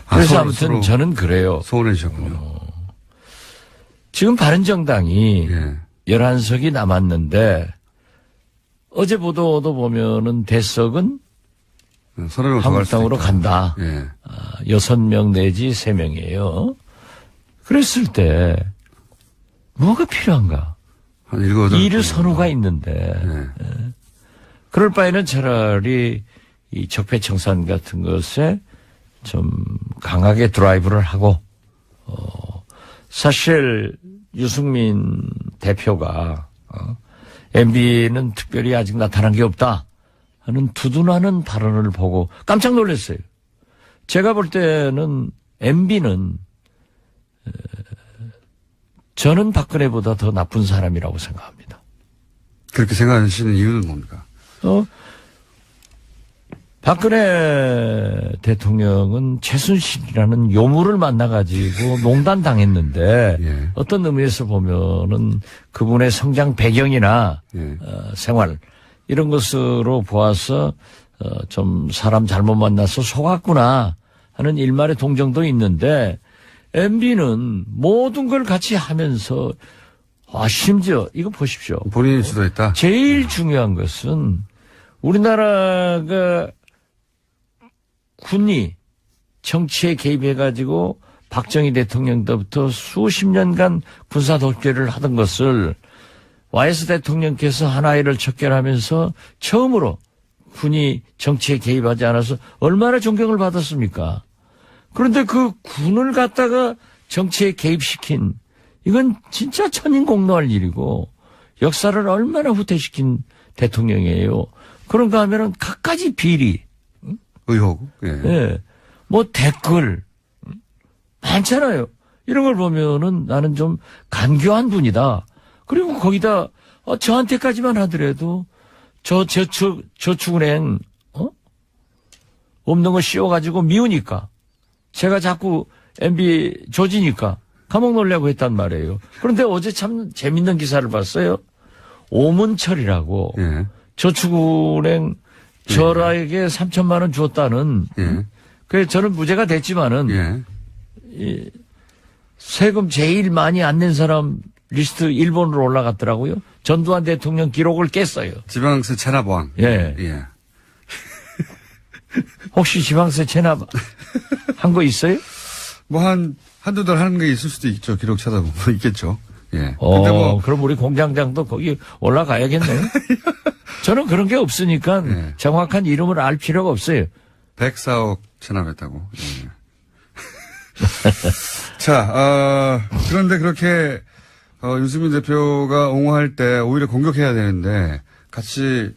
[SPEAKER 1] 아,
[SPEAKER 8] 그래서
[SPEAKER 1] 서로,
[SPEAKER 8] 아무튼
[SPEAKER 1] 서로
[SPEAKER 8] 저는 그래요.
[SPEAKER 1] 소원해주셨군요.
[SPEAKER 8] 지금 바른정당이
[SPEAKER 1] 예.
[SPEAKER 8] 11석이 남았는데 어제 보도도 보면은 대석은
[SPEAKER 1] 서로 더 갈 수도
[SPEAKER 8] 한국당으로
[SPEAKER 1] 있다.
[SPEAKER 8] 간다.
[SPEAKER 1] 예.
[SPEAKER 8] 6명 내지 3명이에요. 그랬을 때 뭐가 필요한가?
[SPEAKER 1] 한 7, 8.
[SPEAKER 8] 이르 선호가 있는데
[SPEAKER 1] 예.
[SPEAKER 8] 그럴 바에는 차라리 이 적폐청산 같은 것에 좀 강하게 드라이브를 하고 사실 유승민 대표가 MB는 특별히 아직 나타난 게 없다 하는 두둔하는 발언을 보고 깜짝 놀랐어요. 제가 볼 때는 MB는 저는 박근혜보다 더 나쁜 사람이라고 생각합니다.
[SPEAKER 1] 그렇게 생각하시는 이유는 뭡니까?
[SPEAKER 8] 박근혜 대통령은 최순실이라는 요물을 만나가지고 농단당했는데
[SPEAKER 1] 예.
[SPEAKER 8] 어떤 의미에서 보면은 그분의 성장 배경이나
[SPEAKER 1] 예.
[SPEAKER 8] 생활 이런 것으로 보아서 좀 사람 잘못 만나서 속았구나 하는 일말의 동정도 있는데 MB는 모든 걸 같이 하면서 심지어 이거 보십시오.
[SPEAKER 1] 본인이 주도했다?
[SPEAKER 8] 제일 중요한 것은 우리나라가 군이 정치에 개입해가지고 박정희 대통령 때부터 수십 년간 군사 독재를 하던 것을 YS 대통령께서 하나이를 척결하면서 처음으로 군이 정치에 개입하지 않아서 얼마나 존경을 받았습니까? 그런데 그 군을 갖다가 정치에 개입시킨 이건 진짜 천인공노할 일이고 역사를 얼마나 후퇴시킨 대통령이에요. 그런가 하면은 갖가지 비리,
[SPEAKER 1] 의혹. 예.
[SPEAKER 8] 예, 뭐 댓글 많잖아요. 이런 걸 보면은 나는 좀 간교한 분이다. 그리고 거기다 저한테까지만 하더라도 저축은행 없는 거 씌워가지고 미우니까 제가 자꾸 MB 조지니까 감옥 놀려고 했단 말이에요. 그런데 어제 참 재밌는 기사를 봤어요. 오문철이라고
[SPEAKER 1] 예.
[SPEAKER 8] 저축은행 저라에게 3천만 원 주었다는.
[SPEAKER 1] 예.
[SPEAKER 8] 그래서 저는 무죄가 됐지만은
[SPEAKER 1] 예.
[SPEAKER 8] 이 세금 제일 많이 안 낸 사람 리스트 일본으로 올라갔더라고요. 전두환 대통령 기록을 깼어요.
[SPEAKER 1] 지방세 체납왕.
[SPEAKER 8] 예.
[SPEAKER 1] 예.
[SPEAKER 8] 혹시 지방세 체납 한 거 있어요?
[SPEAKER 1] 뭐 한두 달 하는 게 있을 수도 있죠. 기록 찾아보면 있겠죠. 예. 근데 뭐
[SPEAKER 8] 그럼 우리 공장장도 거기 올라가야겠네요. 저는 그런 게 없으니까
[SPEAKER 1] 예.
[SPEAKER 8] 정확한 이름을 알 필요가 없어요.
[SPEAKER 1] 104억 체납했다고. 예. 자, 그런데 그렇게 유승민 대표가 옹호할 때 오히려 공격해야 되는데 같이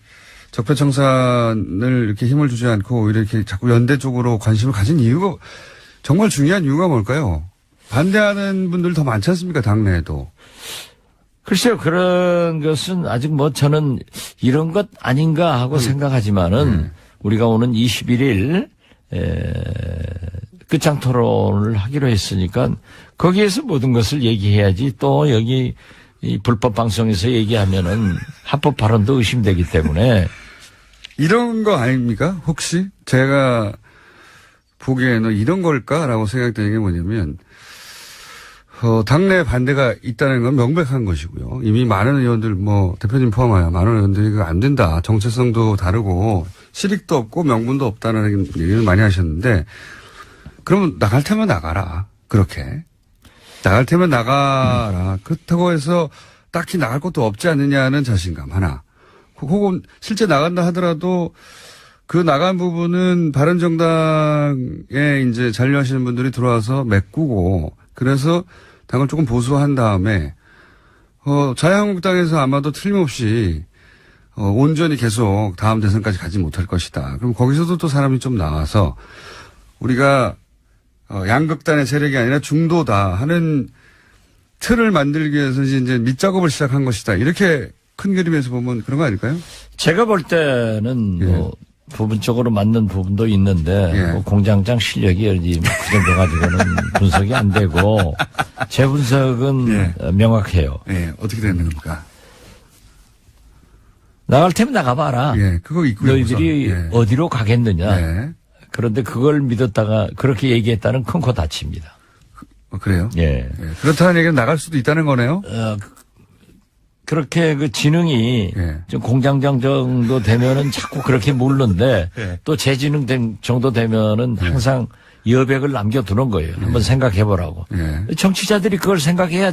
[SPEAKER 1] 적폐청산을 이렇게 힘을 주지 않고 오히려 이렇게 자꾸 연대 쪽으로 관심을 가진 이유가 정말 중요한 이유가 뭘까요? 반대하는 분들 더 많지 않습니까? 당내에도.
[SPEAKER 8] 글쎄요, 그런 것은 아직 뭐 저는 이런 것 아닌가 하고 생각하지만은 우리가 오는 21일 끝장 토론을 하기로 했으니까 거기에서 모든 것을 얘기해야지 또 여기 이 불법 방송에서 얘기하면은 합법 발언도 의심되기 때문에
[SPEAKER 1] 이런 거 아닙니까? 혹시 제가 보기에는 이런 걸까라고 생각되는 게 뭐냐면 당내 반대가 있다는 건 명백한 것이고요. 이미 많은 의원들 대표님 포함하여 많은 의원들이 그거 안 된다. 정체성도 다르고 실익도 없고 명분도 없다는 얘기를 많이 하셨는데 그러면 나갈 테면 나가라. 그렇게. 나갈 테면 나가라. 그렇다고 해서 딱히 나갈 것도 없지 않느냐는 자신감 하나. 혹은 실제 나간다 하더라도 그 나간 부분은 바른정당에 이제 잔류하시는 분들이 들어와서 메꾸고 그래서 당을 조금 보수한 다음에 자유한국당에서 아마도 틀림없이 온전히 계속 다음 대선까지 가지 못할 것이다. 그럼 거기서도 또 사람이 좀 나와서 우리가 양극단의 세력이 아니라 중도다 하는 틀을 만들기 위해서 이제 밑작업을 시작한 것이다. 이렇게 큰 그림에서 보면 그런 거 아닐까요?
[SPEAKER 8] 제가 볼 때는 부분적으로 맞는 부분도 있는데 공장장 실력이 그 정도 가지고는 분석이 안 되고 제 분석은 명확해요.
[SPEAKER 1] 어떻게 되는 겁니까?
[SPEAKER 8] 나갈 테면 나가봐라.
[SPEAKER 1] 그거 있고요.
[SPEAKER 8] 너희들이 어디로 가겠느냐. 그런데 그걸 믿었다가 그렇게 얘기했다는 큰 코 다칩니다.
[SPEAKER 1] 그래요? 그렇다는 얘기는 나갈 수도 있다는 거네요?
[SPEAKER 8] 그렇게 그 지능이 좀 공장장 정도 되면은 자꾸 그렇게 물는데 또 재지능 정도 되면은 항상 여백을 남겨두는 거예요. 한번 생각해 보라고. 정치자들이 그걸 생각해야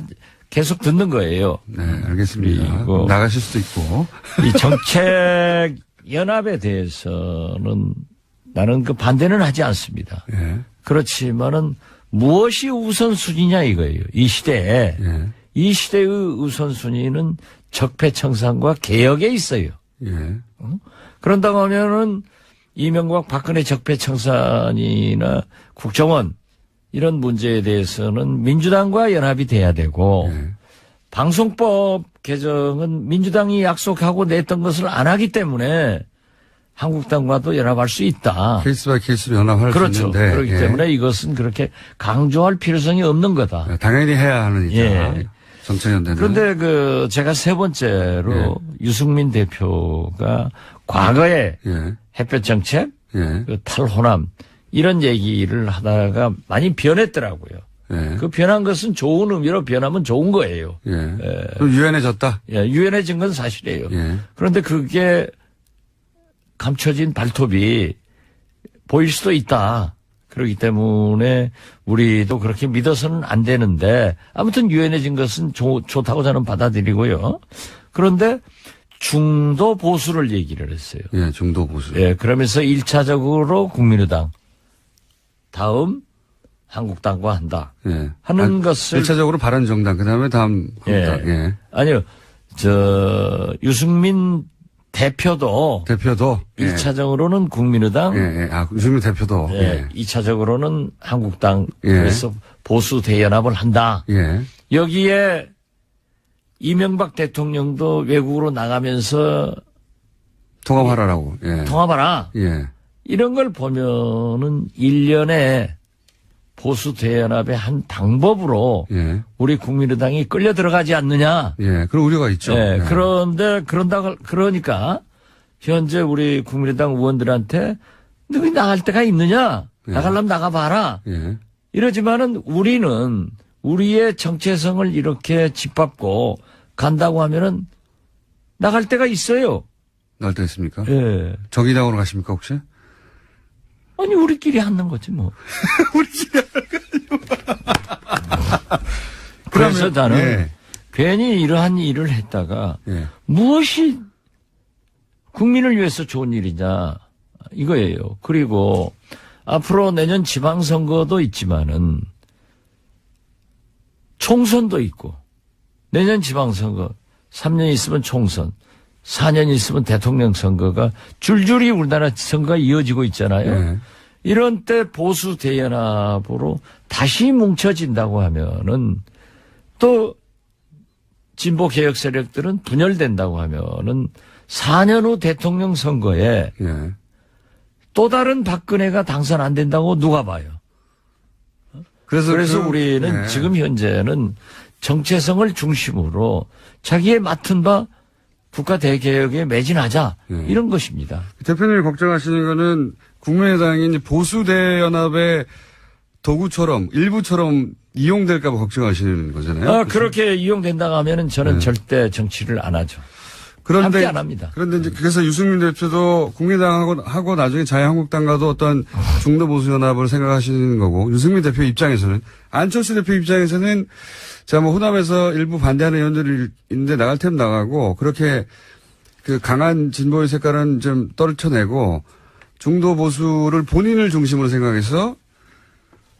[SPEAKER 8] 계속 듣는 거예요.
[SPEAKER 1] 네, 알겠습니다. 나가실 수도 있고.
[SPEAKER 8] 이 정책 연합에 대해서는 나는 그 반대는 하지 않습니다. 그렇지만은 무엇이 우선순위냐 이거예요. 이 시대에. 이 시대의 우선순위는 적폐청산과 개혁에 있어요. 그런다고 하면은 이명박 박근혜 적폐청산이나 국정원 이런 문제에 대해서는 민주당과 연합이 돼야 되고 방송법 개정은 민주당이 약속하고 냈던 것을 안 하기 때문에 한국당과도 연합할 수 있다.
[SPEAKER 1] 케이스 바이 케이스로 연합할 수 있는데.
[SPEAKER 8] 그렇죠. 그렇기 때문에 이것은 그렇게 강조할 필요성이 없는 거다.
[SPEAKER 1] 당연히 해야 하는 일이다. 정책연대는.
[SPEAKER 8] 그런데 제가 세 번째로 유승민 대표가 과거에 햇볕 정책, 그 탈호남 이런 얘기를 하다가 많이 변했더라고요. 그 변한 것은 좋은 의미로 변하면 좋은 거예요.
[SPEAKER 1] 그럼 유연해졌다?
[SPEAKER 8] 유연해진 건 사실이에요. 그런데 그게 감춰진 발톱이 보일 수도 있다. 그렇기 때문에 우리도 그렇게 믿어서는 안 되는데 아무튼 유연해진 것은 좋다고 저는 받아들이고요. 그런데 중도 보수를 얘기를 했어요.
[SPEAKER 1] 중도 보수.
[SPEAKER 8] 그러면서 1차적으로 국민의당, 다음 한국당과 한다. 하는 것을
[SPEAKER 1] 1차적으로 바른정당, 그다음에 다음 한국당.
[SPEAKER 8] 아니요. 유승민 대표도 1차적으로는 국민의당,
[SPEAKER 1] 유승민 대표도
[SPEAKER 8] 2차적으로는 한국당, 그래서 보수 대연합을 한다. 여기에 이명박 대통령도 외국으로 나가면서
[SPEAKER 1] 통합하라라고.
[SPEAKER 8] 통합하라. 이런 걸 보면은 일련의 보수 대연합의 한 방법으로 우리 국민의당이 끌려 들어가지 않느냐.
[SPEAKER 1] 그런 우려가 있죠.
[SPEAKER 8] 그런데 그러니까 현재 우리 국민의당 의원들한테 너희 나갈 데가 있느냐? 나가려면 나가봐라. 이러지만은 우리는 우리의 정체성을 이렇게 짓밟고 간다고 하면은 나갈 데가 있어요.
[SPEAKER 1] 나갈 데가 있습니까? 정의당으로 가십니까 혹시?
[SPEAKER 8] 아니 우리끼리 하는 거지 뭐.
[SPEAKER 1] 우리끼리 하는 거지.
[SPEAKER 8] 그래서 나는 괜히 이러한 일을 했다가 무엇이 국민을 위해서 좋은 일이냐 이거예요. 그리고 앞으로 내년 지방선거도 있지만은 총선도 있고 내년 지방선거 3년 있으면 총선 4년 있으면 대통령 선거가 줄줄이 우리나라 선거가 이어지고 있잖아요. 이런 때 보수 대연합으로 다시 뭉쳐진다고 하면은 또 진보 개혁 세력들은 분열된다고 하면은 4년 후 대통령 선거에 또 다른 박근혜가 당선 안 된다고 누가 봐요?
[SPEAKER 1] 그래서
[SPEAKER 8] 우리는
[SPEAKER 1] 네.
[SPEAKER 8] 지금 현재는 정체성을 중심으로 자기에 맡은 바 국가 대개혁에 매진하자
[SPEAKER 1] 네.
[SPEAKER 8] 이런 것입니다.
[SPEAKER 1] 대표님이 걱정하시는 거는 국민의당이 이제 보수대연합의 도구처럼 일부처럼 이용될까 봐 걱정하시는 거잖아요.
[SPEAKER 8] 그렇게 이용된다고 하면은 저는
[SPEAKER 1] 네.
[SPEAKER 8] 절대 정치를 안 하죠.
[SPEAKER 1] 그런데
[SPEAKER 8] 함께 안 합니다.
[SPEAKER 1] 그런데 이제 그래서 유승민 대표도 국민의당하고 나중에 자유한국당과도 어떤 중도 보수 연합을 생각하시는 거고 유승민 대표 입장에서는 안철수 대표 입장에서는 자 뭐 호남에서 일부 반대하는 의원들이 있는데 나갈 테면 나가고 그렇게 그 강한 진보의 색깔은 좀 떨쳐내고 중도 보수를 본인을 중심으로 생각해서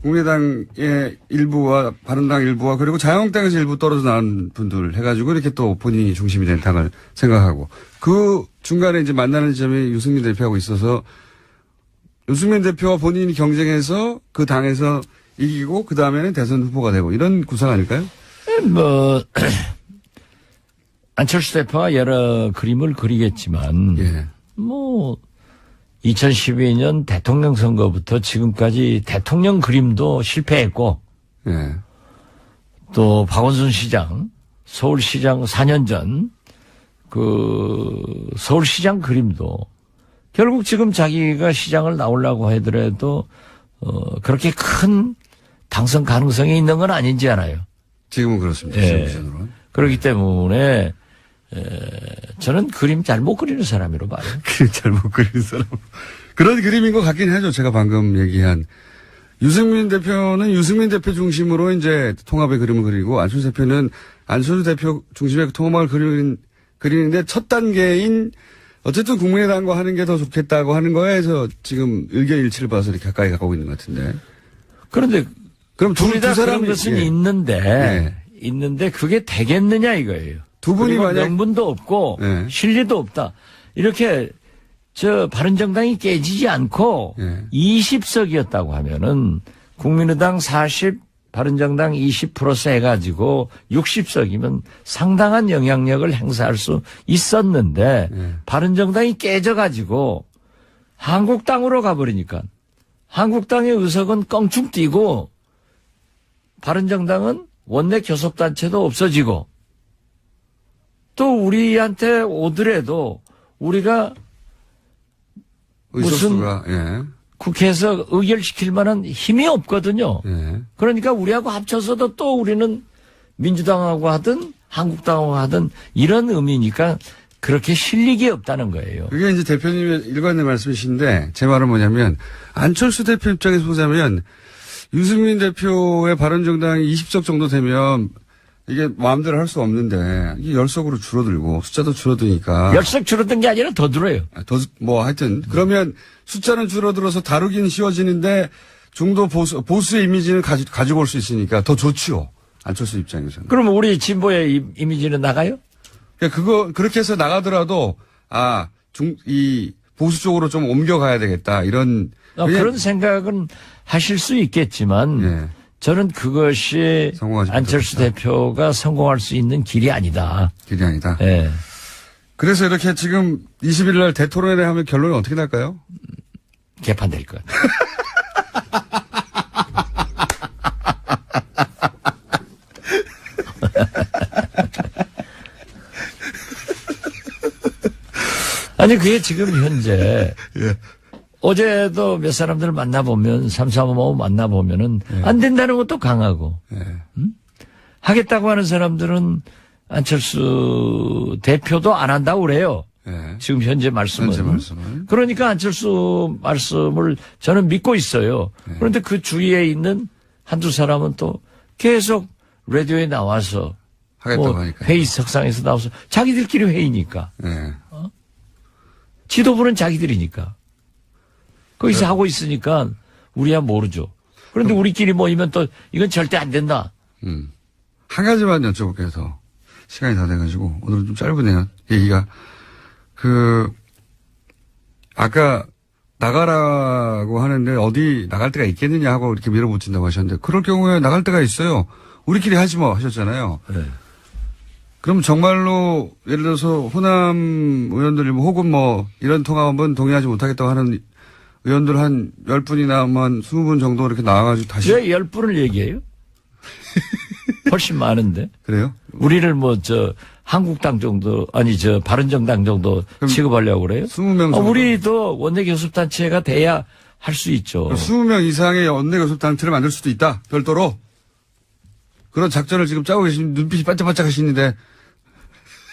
[SPEAKER 1] 국민의당의 일부와 바른당 일부와 그리고 자유한국당에서 일부 떨어져 나온 분들 해가지고 이렇게 또 본인이 중심이 된 당을 생각하고 그 중간에 이제 만나는 점이 유승민 대표하고 있어서 유승민 대표와 본인이 경쟁해서 그 당에서 이기고 그 다음에는 대선 후보가 되고 이런 구상 아닐까요?
[SPEAKER 8] 안철수 대표가 여러 그림을 그리겠지만
[SPEAKER 1] 예.
[SPEAKER 8] 2012년 대통령 선거부터 지금까지 대통령 그림도 실패했고
[SPEAKER 1] 예.
[SPEAKER 8] 또 박원순 시장 서울시장 4년 전 그 서울시장 그림도 결국 지금 자기가 시장을 나오려고 하더라도 그렇게 큰 당선 가능성이 있는 건 아닌지 알아요.
[SPEAKER 1] 지금은 그렇습니다.
[SPEAKER 8] 예.
[SPEAKER 1] 지금 기준으로는.
[SPEAKER 8] 그렇기 때문에 저는 그림 잘 못 그리는 사람으로 봐요.
[SPEAKER 1] 그림 잘못 그리는 사람. 그런 그림인 것 같긴 하죠. 제가 방금 얘기한. 유승민 대표는 유승민 대표 중심으로 이제 통합의 그림을 그리고 안철수 대표는 안철수 대표 중심의 통합을 그리는데 첫 단계인 어쨌든 국민의당과 하는 게 더 좋겠다고 하는 거에서 지금 의견 일치를 봐서 이렇게 가까이 가고 있는 것 같은데.
[SPEAKER 8] 그런데
[SPEAKER 1] 그럼
[SPEAKER 8] 둘이 다 그런 것은
[SPEAKER 1] 예.
[SPEAKER 8] 있는데 그게 되겠느냐 이거예요.
[SPEAKER 1] 두 분이
[SPEAKER 8] 그리고
[SPEAKER 1] 만약
[SPEAKER 8] 명분도 없고
[SPEAKER 1] 예.
[SPEAKER 8] 실리도 없다. 이렇게 바른정당이 깨지지 않고
[SPEAKER 1] 예.
[SPEAKER 8] 20석이었다고 하면은 국민의당 40, 바른정당 20 플러스 해가지고 60석이면 상당한 영향력을 행사할 수 있었는데
[SPEAKER 1] 예.
[SPEAKER 8] 바른정당이 깨져가지고 한국당으로 가버리니까 한국당의 의석은 껑충 뛰고 바른정당은 원내 교섭단체도 없어지고 또 우리한테 오더라도 우리가
[SPEAKER 1] 의석수가, 예.
[SPEAKER 8] 국회에서 의결시킬 만한 힘이 없거든요.
[SPEAKER 1] 예.
[SPEAKER 8] 그러니까 우리하고 합쳐서도 또 우리는 민주당하고 하든 한국당하고 하든 이런 의미니까 그렇게 실력이 없다는 거예요.
[SPEAKER 1] 그게 이제 대표님의 일관된 말씀이신데 제 말은 뭐냐면 안철수 대표 입장에서 보자면 유승민 대표의 바른정당이 20석 정도 되면 이게 마음대로 할 수 없는데 이게 10석으로 줄어들고 숫자도 줄어드니까
[SPEAKER 8] 10석 줄어든 게 아니라 더 들어요.
[SPEAKER 1] 하여튼 그러면 숫자는 줄어들어서 다루기는 쉬워지는데 중도 보수의 이미지는 가지고 올 수 있으니까 더 좋지요. 안철수 입장에서는.
[SPEAKER 8] 그럼 우리 진보의 이미지는 나가요?
[SPEAKER 1] 그러니까 그렇게 해서 나가더라도 이 보수 쪽으로 좀 옮겨가야 되겠다 이런
[SPEAKER 8] 그런 생각은 하실 수 있겠지만
[SPEAKER 1] 예.
[SPEAKER 8] 저는 그것이 안철수 대표가 성공할 수 있는 길이 아니다.
[SPEAKER 1] 길이 아니다.
[SPEAKER 8] 예.
[SPEAKER 1] 그래서 이렇게 지금 20일 날 대토론회 하면 결론이 어떻게 날까요?
[SPEAKER 8] 개판될 것 같아요. 아니 그게 지금 현재
[SPEAKER 1] 예.
[SPEAKER 8] 어제도 몇 사람들 만나보면 삼삼오오 만나보면은 안 된다는 것도 강하고 하겠다고 하는 사람들은 안철수 대표도 안 한다고 그래요. 지금 현재 말씀은. 그러니까 안철수 말씀을 저는 믿고 있어요. 그런데 그 주위에 있는 한두 사람은 또 계속 라디오에 나와서
[SPEAKER 1] 하겠다고 하니까.
[SPEAKER 8] 회의 석상에서 나와서 자기들끼리 회의니까.
[SPEAKER 1] 네.
[SPEAKER 8] 지도부는 자기들이니까. 거기서 하고 있으니까 우리야 모르죠. 그런데 우리끼리 모이면 또 이건 절대 안 된다.
[SPEAKER 1] 한 가지만 여쭤볼게요. 더. 시간이 다 돼가지고 오늘은 좀 짧으네요. 얘기가. 아까 나가라고 하는데 어디 나갈 데가 있겠느냐 하고 이렇게 밀어붙인다고 하셨는데 그럴 경우에 나갈 데가 있어요. 우리끼리 하지 뭐 하셨잖아요.
[SPEAKER 8] 네.
[SPEAKER 1] 그럼 정말로 예를 들어서 호남 의원들이 혹은 이런 통합은 동의하지 못하겠다고 하는 의원들 한 10분이나 한 20분 정도 이렇게 나와가지고 다시.
[SPEAKER 8] 왜 10분을 얘기해요? 훨씬 많은데.
[SPEAKER 1] 그래요?
[SPEAKER 8] 우리를 한국당 정도, 바른정당 정도 취급하려고 그래요?
[SPEAKER 1] 20명 정도.
[SPEAKER 8] 우리도 원내교섭단체가 돼야 할 수 있죠.
[SPEAKER 1] 20명 이상의 원내교섭단체를 만들 수도 있다. 별도로. 그런 작전을 지금 짜고 계신 눈빛이 반짝반짝 하시는데.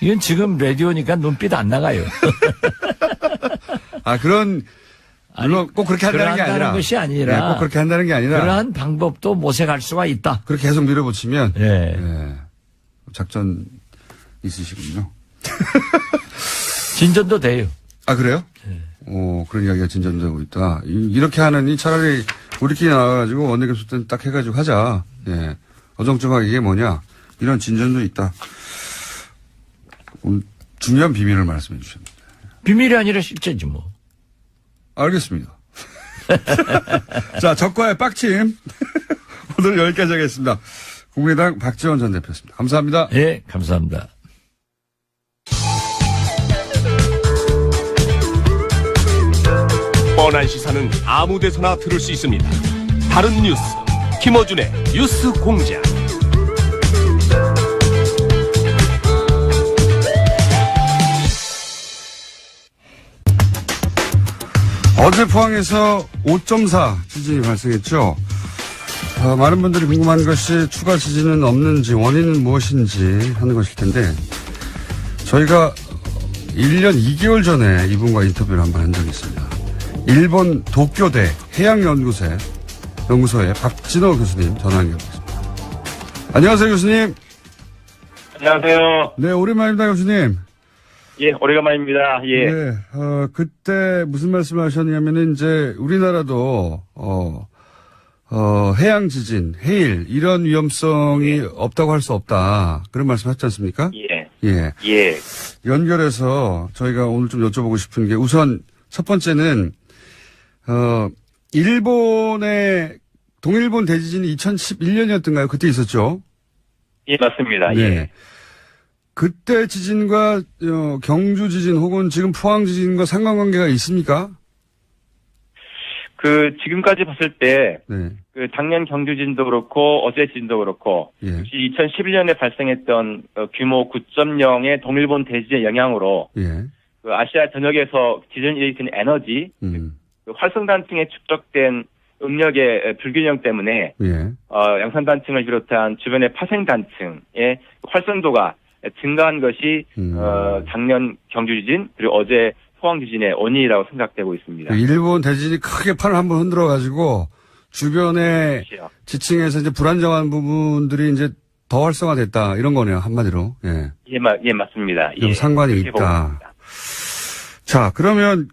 [SPEAKER 8] 이건 지금 라디오니까 눈빛 안 나가요.
[SPEAKER 1] 물론 꼭 그렇게 한다는 게 아니라.
[SPEAKER 8] 것이 아니라.
[SPEAKER 1] 네, 꼭 그렇게 한다는 게 아니라.
[SPEAKER 8] 그러한 방법도 모색할 수가 있다.
[SPEAKER 1] 그렇게 계속 밀어붙이면.
[SPEAKER 8] 네.
[SPEAKER 1] 네. 작전 있으시군요.
[SPEAKER 8] 진전도 돼요.
[SPEAKER 1] 아, 그래요?
[SPEAKER 8] 네.
[SPEAKER 1] 그런 이야기가 진전되고 있다. 이렇게 하느니 차라리 우리끼리 나와가지고 원내교섭단 딱 해가지고 하자. 예. 어정쩡하게 이게 뭐냐. 이런 진전도 있다. 중요한 비밀을 말씀해 주셨습니다.
[SPEAKER 8] 비밀이 아니라 실제지 뭐.
[SPEAKER 1] 알겠습니다. 자, 적과의 빡침. 오늘 여기까지 하겠습니다. 국민의당 박지원 전 대표였습니다. 감사합니다.
[SPEAKER 8] 예, 감사합니다.
[SPEAKER 9] 뻔한 시사는 아무 데서나 들을 수 있습니다. 다른 뉴스 김어준의 뉴스 공장.
[SPEAKER 1] 어제 포항에서 5.4 지진이 발생했죠. 많은 분들이 궁금한 것이 추가 지진은 없는지 원인은 무엇인지 하는 것일 텐데 저희가 1년 2개월 전에 이분과 인터뷰를 한번 한 적이 있습니다. 일본 도쿄대 해양연구소의 박진호 교수님 전화 연결했습니다. 안녕하세요, 교수님.
[SPEAKER 10] 안녕하세요.
[SPEAKER 1] 네, 오랜만입니다, 교수님.
[SPEAKER 10] 예, 오래간만입니다. 예.
[SPEAKER 1] 네, 그때 무슨 말씀을 하셨냐면은 이제 우리나라도 해양 지진, 해일 이런 위험성이 없다고 할 수 없다. 그런 말씀 하셨지 않습니까?
[SPEAKER 10] 예.
[SPEAKER 1] 예.
[SPEAKER 10] 예.
[SPEAKER 1] 연결해서 저희가 오늘 좀 여쭤보고 싶은 게 우선 첫 번째는 일본의 동일본 대지진이 2011년이었던가요? 그때 있었죠?
[SPEAKER 10] 예, 맞습니다.
[SPEAKER 1] 네.
[SPEAKER 10] 예.
[SPEAKER 1] 그때 지진과 경주 지진 혹은 지금 포항 지진과 상관관계가 있습니까?
[SPEAKER 10] 지금까지 봤을 때,
[SPEAKER 1] 네.
[SPEAKER 10] 작년 경주 지진도 그렇고, 어제 지진도 그렇고,
[SPEAKER 1] 예.
[SPEAKER 10] 2011년에 발생했던 규모 9.0의 동일본 대지진의 영향으로,
[SPEAKER 1] 예.
[SPEAKER 10] 아시아 전역에서 지진을 일으킨 에너지, 활성단층에 축적된 응력의 불균형 때문에,
[SPEAKER 1] 예.
[SPEAKER 10] 양산단층을 비롯한 주변의 파생단층의 활성도가 증가한 것이, 작년 경주 지진, 그리고 어제 포항 지진의 원인이라고 생각되고 있습니다.
[SPEAKER 1] 일본 대지진이 크게 판을 한번 흔들어가지고 주변의
[SPEAKER 10] 그렇죠.
[SPEAKER 1] 지층에서 이제 불안정한 부분들이 이제 더 활성화됐다 이런 거네요, 한마디로. 예.
[SPEAKER 10] 예, 맞습니다.
[SPEAKER 1] 좀 상관이
[SPEAKER 10] 그렇게 보고
[SPEAKER 1] 있다.
[SPEAKER 10] 있습니다.
[SPEAKER 1] 자, 그러면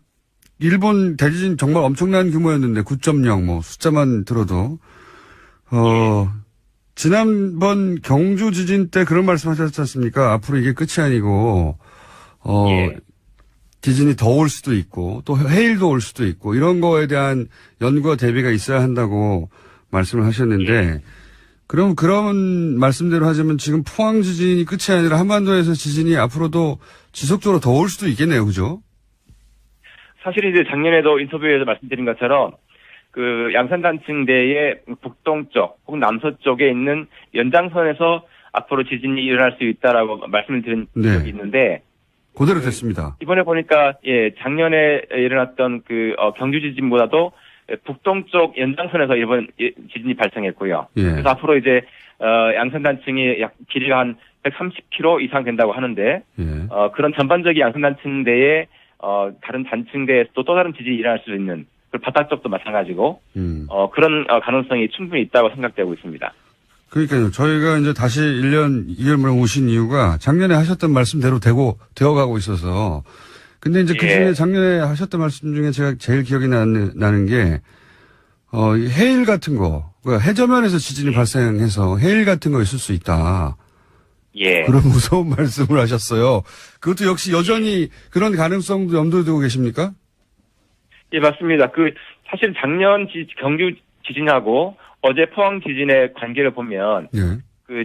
[SPEAKER 1] 일본 대지진 정말 엄청난 규모였는데 9.0 숫자만 들어도 지난번 경주 지진 때 그런 말씀하셨지 않습니까? 앞으로 이게 끝이 아니고
[SPEAKER 10] 예.
[SPEAKER 1] 지진이 더 올 수도 있고 또 해일도 올 수도 있고 이런 거에 대한 연구와 대비가 있어야 한다고 말씀을 하셨는데
[SPEAKER 10] 예.
[SPEAKER 1] 그럼 그런 말씀대로 하자면 지금 포항 지진이 끝이 아니라 한반도에서 지진이 앞으로도 지속적으로 더 올 수도 있겠네요, 그죠?
[SPEAKER 10] 사실 이제 작년에도 인터뷰에서 말씀드린 것처럼 양산단층대의 북동쪽 혹은 남서쪽에 있는 연장선에서 앞으로 지진이 일어날 수 있다라고 말씀을 드린
[SPEAKER 1] 네.
[SPEAKER 10] 적이 있는데
[SPEAKER 1] 그대로 됐습니다.
[SPEAKER 10] 이번에 보니까 작년에 일어났던 경주 지진보다도 북동쪽 연장선에서 이번 지진이 발생했고요.
[SPEAKER 1] 예.
[SPEAKER 10] 그래서 앞으로 이제 양산단층이 길이가 한 130km 이상 된다고 하는데
[SPEAKER 1] 예.
[SPEAKER 10] 그런 전반적인 양산단층대에 다른 단층대에서도 또 다른 지진이 일어날 수 있는 바닥 쪽도 마찬가지고 그런 가능성이 충분히 있다고 생각되고 있습니다.
[SPEAKER 1] 그러니까요. 저희가 이제 다시 1년 2개월 만에 오신 이유가 작년에 하셨던 말씀대로 되어가고 있어서 근데 이제 그 중에 작년에 하셨던 말씀 중에 제가 제일 기억이 나는 게 해일 같은 거, 그러니까 해저면에서 지진이 발생해서 해일 같은 거 있을 수 있다.
[SPEAKER 10] 예.
[SPEAKER 1] 그런 무서운 말씀을 하셨어요. 그것도 역시 여전히 그런 가능성도 염두에 두고 계십니까?
[SPEAKER 10] 예, 맞습니다. 사실 작년 경주 지진하고 어제 포항 지진의 관계를 보면,
[SPEAKER 1] 예.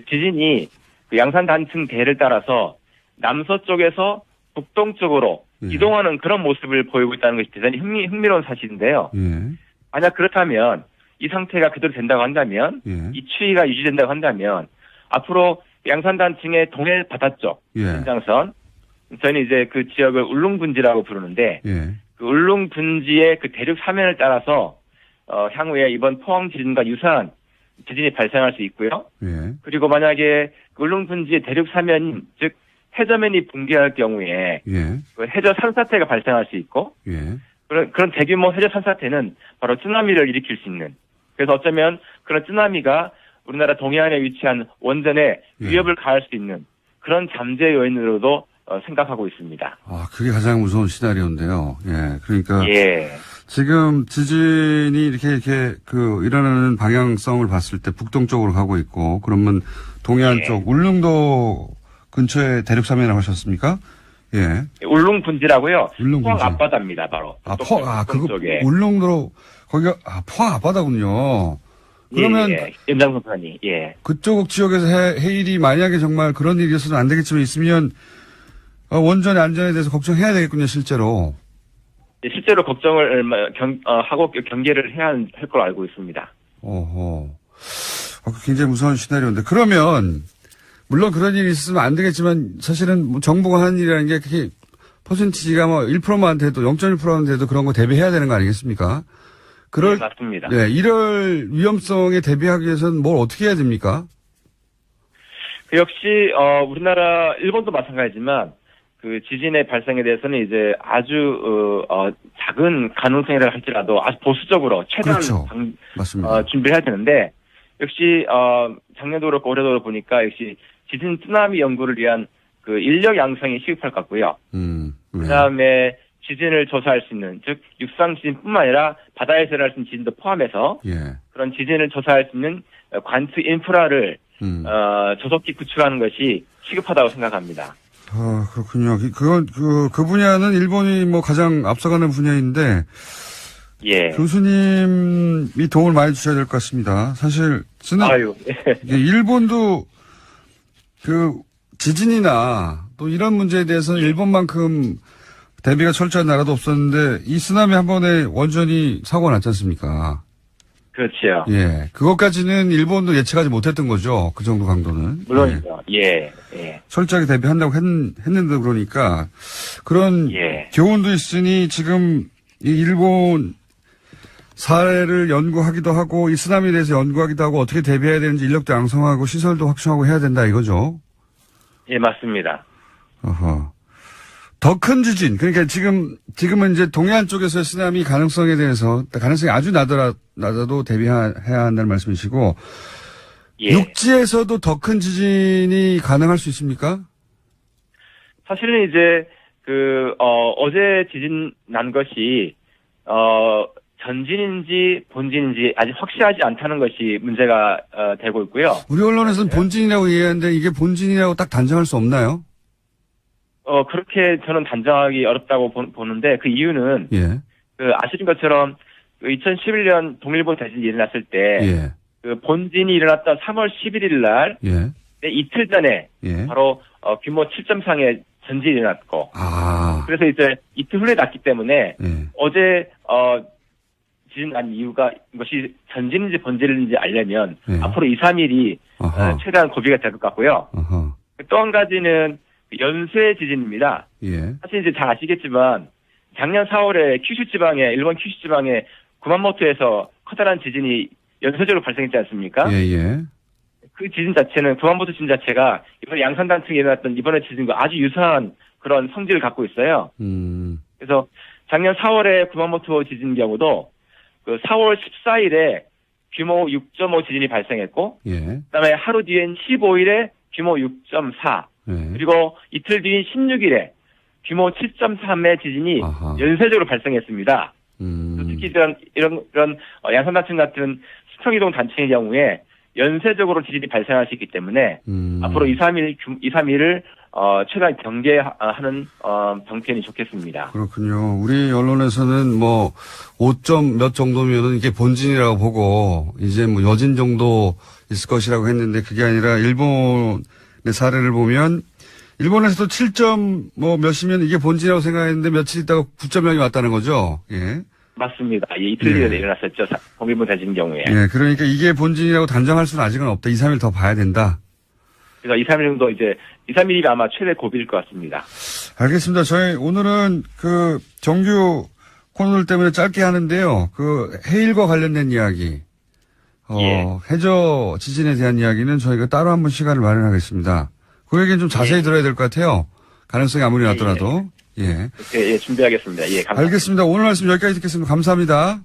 [SPEAKER 10] 지진이 양산 단층 대를 따라서 남서쪽에서 북동쪽으로
[SPEAKER 1] 예.
[SPEAKER 10] 이동하는 그런 모습을 보이고 있다는 것이 대단히 흥미로운 사실인데요.
[SPEAKER 1] 예.
[SPEAKER 10] 만약 그렇다면 이 상태가 그대로 된다고 한다면
[SPEAKER 1] 예.
[SPEAKER 10] 이 추이가 유지된다고 한다면 앞으로 양산단층의 동해 바다쪽
[SPEAKER 1] 예.
[SPEAKER 10] 연장선 저희는 이제 그 지역을 울릉분지라고 부르는데
[SPEAKER 1] 예.
[SPEAKER 10] 그 울릉분지의 그 대륙 사면을 따라서 향후에 이번 포항 지진과 유사한 지진이 발생할 수 있고요.
[SPEAKER 1] 예.
[SPEAKER 10] 그리고 만약에 그 울릉분지의 대륙 사면 즉 해저면이 붕괴할 경우에
[SPEAKER 1] 예.
[SPEAKER 10] 그 해저 산사태가 발생할 수 있고
[SPEAKER 1] 예.
[SPEAKER 10] 그런 대규모 해저 산사태는 바로 쓰나미를 일으킬 수 있는 그래서 어쩌면 그런 쓰나미가 우리나라 동해안에 위치한 원전에
[SPEAKER 1] 예.
[SPEAKER 10] 위협을 가할 수 있는 그런 잠재 요인으로도 생각하고 있습니다.
[SPEAKER 1] 아, 그게 가장 무서운 시나리오인데요. 예. 그러니까.
[SPEAKER 10] 예.
[SPEAKER 1] 지금 지진이 이렇게 일어나는 방향성을 봤을 때 북동쪽으로 가고 있고, 그러면 동해안
[SPEAKER 10] 예.
[SPEAKER 1] 쪽, 울릉도 근처에 대륙사면이라고 하셨습니까? 예.
[SPEAKER 10] 울릉분지라고요.
[SPEAKER 1] 울릉분지.
[SPEAKER 10] 포항 앞바다입니다, 바로.
[SPEAKER 1] 그거,
[SPEAKER 10] 쪽에.
[SPEAKER 1] 울릉도로, 거기가, 포항 앞바다군요. 그러면
[SPEAKER 10] 예. 연장선판이, 예.
[SPEAKER 1] 그쪽 지역에서 해일이 만약에 정말 그런 일이 있어서는 안 되겠지만 있으면, 원전의 안전에 대해서 걱정해야 되겠군요, 실제로.
[SPEAKER 10] 실제로 걱정을 하고 경계를 해야 할 걸 알고 있습니다.
[SPEAKER 1] 어허. 굉장히 무서운 시나리오인데. 그러면, 물론 그런 일이 있으면 안 되겠지만, 사실은 뭐 정부가 하는 일이라는 게 그렇게 퍼센티지가 뭐 1%만 돼도, 0.1%만 돼도 그런 거 대비해야 되는 거 아니겠습니까?
[SPEAKER 10] 네, 맞습니다.
[SPEAKER 1] 네, 이럴 위험성에 대비하기 위해서는 뭘 어떻게 해야 됩니까?
[SPEAKER 10] 그 역시, 우리나라, 일본도 마찬가지지만, 그 지진의 발생에 대해서는 이제 아주 작은 가능성이라 할지라도 아주 보수적으로 최대한
[SPEAKER 1] 그렇죠. 맞습니다.
[SPEAKER 10] 준비를 해야 되는데 역시 작년도 그렇고 올해도 보니까 역시 지진 쓰나미 연구를 위한 그 인력 양성이 시급할 것 같고요.
[SPEAKER 1] 네.
[SPEAKER 10] 그다음에 지진을 조사할 수 있는 즉 육상 지진뿐만 아니라 바다에서 일어날 수 있는 지진도 포함해서
[SPEAKER 1] 예.
[SPEAKER 10] 그런 지진을 조사할 수 있는 관트 인프라를 조속히 구축하는 것이 시급하다고 생각합니다.
[SPEAKER 1] 아, 그렇군요. 그 분야는 일본이 뭐 가장 앞서가는 분야인데,
[SPEAKER 10] 예.
[SPEAKER 1] 교수님이 도움을 많이 주셔야 될 것 같습니다. 사실, 일본도 그 지진이나 또 이런 문제에 대해서는 일본만큼 대비가 철저한 나라도 없었는데, 이 쓰나미 한 번에 원전이 사고가 났지 않습니까?
[SPEAKER 10] 그렇죠.
[SPEAKER 1] 예. 그것까지는 일본도 예측하지 못했던 거죠. 그 정도 강도는.
[SPEAKER 10] 물론이죠. 예. 예.
[SPEAKER 1] 철저하게 대비한다고 했는데 그러니까 그런
[SPEAKER 10] 예.
[SPEAKER 1] 교훈도 있으니 지금 이 일본 사례를 연구하기도 하고 이 쓰나미에 대해서 연구하기도 하고 어떻게 대비해야 되는지 인력도 양성하고 시설도 확충하고 해야 된다 이거죠.
[SPEAKER 10] 예, 맞습니다.
[SPEAKER 1] 어허. 더 큰 지진. 그러니까 지금은 이제 동해안 쪽에서의 쓰나미 가능성에 대해서 가능성이 아주 낮아도 대비해야 한다는 말씀이시고
[SPEAKER 10] 예.
[SPEAKER 1] 육지에서도 더 큰 지진이 가능할 수 있습니까?
[SPEAKER 10] 사실은 이제 어제 지진 난 것이 전진인지 본진인지 아직 확실하지 않다는 것이 문제가 되고 있고요.
[SPEAKER 1] 우리 언론에서는 본진이라고 얘기하는데 이게 본진이라고 딱 단정할 수 없나요?
[SPEAKER 10] 그렇게 저는 단정하기 어렵다고 보는데 그 이유는
[SPEAKER 1] 예.
[SPEAKER 10] 아시는 것처럼 2011년 동일본 대진이 일어났을 때
[SPEAKER 1] 예.
[SPEAKER 10] 그 본진이 일어났던 3월 11일 날
[SPEAKER 1] 예.
[SPEAKER 10] 이틀 전에
[SPEAKER 1] 예.
[SPEAKER 10] 바로 규모 7.3의 전진이 일어났고 그래서 이제 이틀 후에 났기 때문에
[SPEAKER 1] 예.
[SPEAKER 10] 어제 지진 난 이유가 이것이 전진인지 본진인지 알려면
[SPEAKER 1] 예.
[SPEAKER 10] 앞으로 2, 3일이 최대한 고비가 될 것 같고요. 또 한 가지는 연쇄 지진입니다.
[SPEAKER 1] 예.
[SPEAKER 10] 사실 이제 잘 아시겠지만 작년 4월에 일본 큐슈 지방에 구만모토에서 커다란 지진이 연쇄적으로 발생했지 않습니까?
[SPEAKER 1] 예.
[SPEAKER 10] 그 지진 자체는 구만모토 지진 자체가 이번에 양산단층에 일어났던 이번에 지진과 아주 유사한 그런 성질을 갖고 있어요. 그래서 작년 4월에 구만모토 지진 경우도 그 4월 14일에 규모 6.5 지진이 발생했고,
[SPEAKER 1] 예.
[SPEAKER 10] 그다음에 하루 뒤엔 15일에 규모 6.4, 그리고 이틀 뒤인 16일에 규모 7.3의 지진이 연쇄적으로 발생했습니다. 특히 이런 양산단층 같은 수평이동 단층의 경우에 연쇄적으로 지진이 발생할 수 있기 때문에 앞으로 2, 3일을 최대한 경계하는 방편이 좋겠습니다.
[SPEAKER 1] 그렇군요. 우리 언론에서는 뭐 5점 몇 정도면은 이게 본진이라고 보고 이제 뭐 여진 정도 있을 것이라고 했는데 그게 아니라 일본의 사례를 보면 일본에서도 7점 뭐 몇이면 이게 본진이라고 생각했는데 며칠 있다가 9.0이 왔다는 거죠. 예.
[SPEAKER 10] 맞습니다. 예, 이틀 전에 일어났었죠. 동일본 대진 경우에.
[SPEAKER 1] 예, 그러니까 이게 본진이라고 단정할 수는 아직은 없다. 2, 3일 더 봐야 된다.
[SPEAKER 10] 그래서 2, 3일 정도 이제 2, 3일이 아마 최대 고비일 것 같습니다.
[SPEAKER 1] 알겠습니다. 저희 오늘은 그 정규 코너들 때문에 짧게 하는데요. 그 해일과 관련된 이야기, 해저 지진에 대한 이야기는 저희가 따로 한번 시간을 마련하겠습니다. 그 얘기는 좀 자세히 들어야 될 것 같아요. 가능성이 아무리 낮더라도. 예.
[SPEAKER 10] 예, 준비하겠습니다. 예, 감사합니다.
[SPEAKER 1] 알겠습니다. 오늘 말씀 여기까지 듣겠습니다. 감사합니다.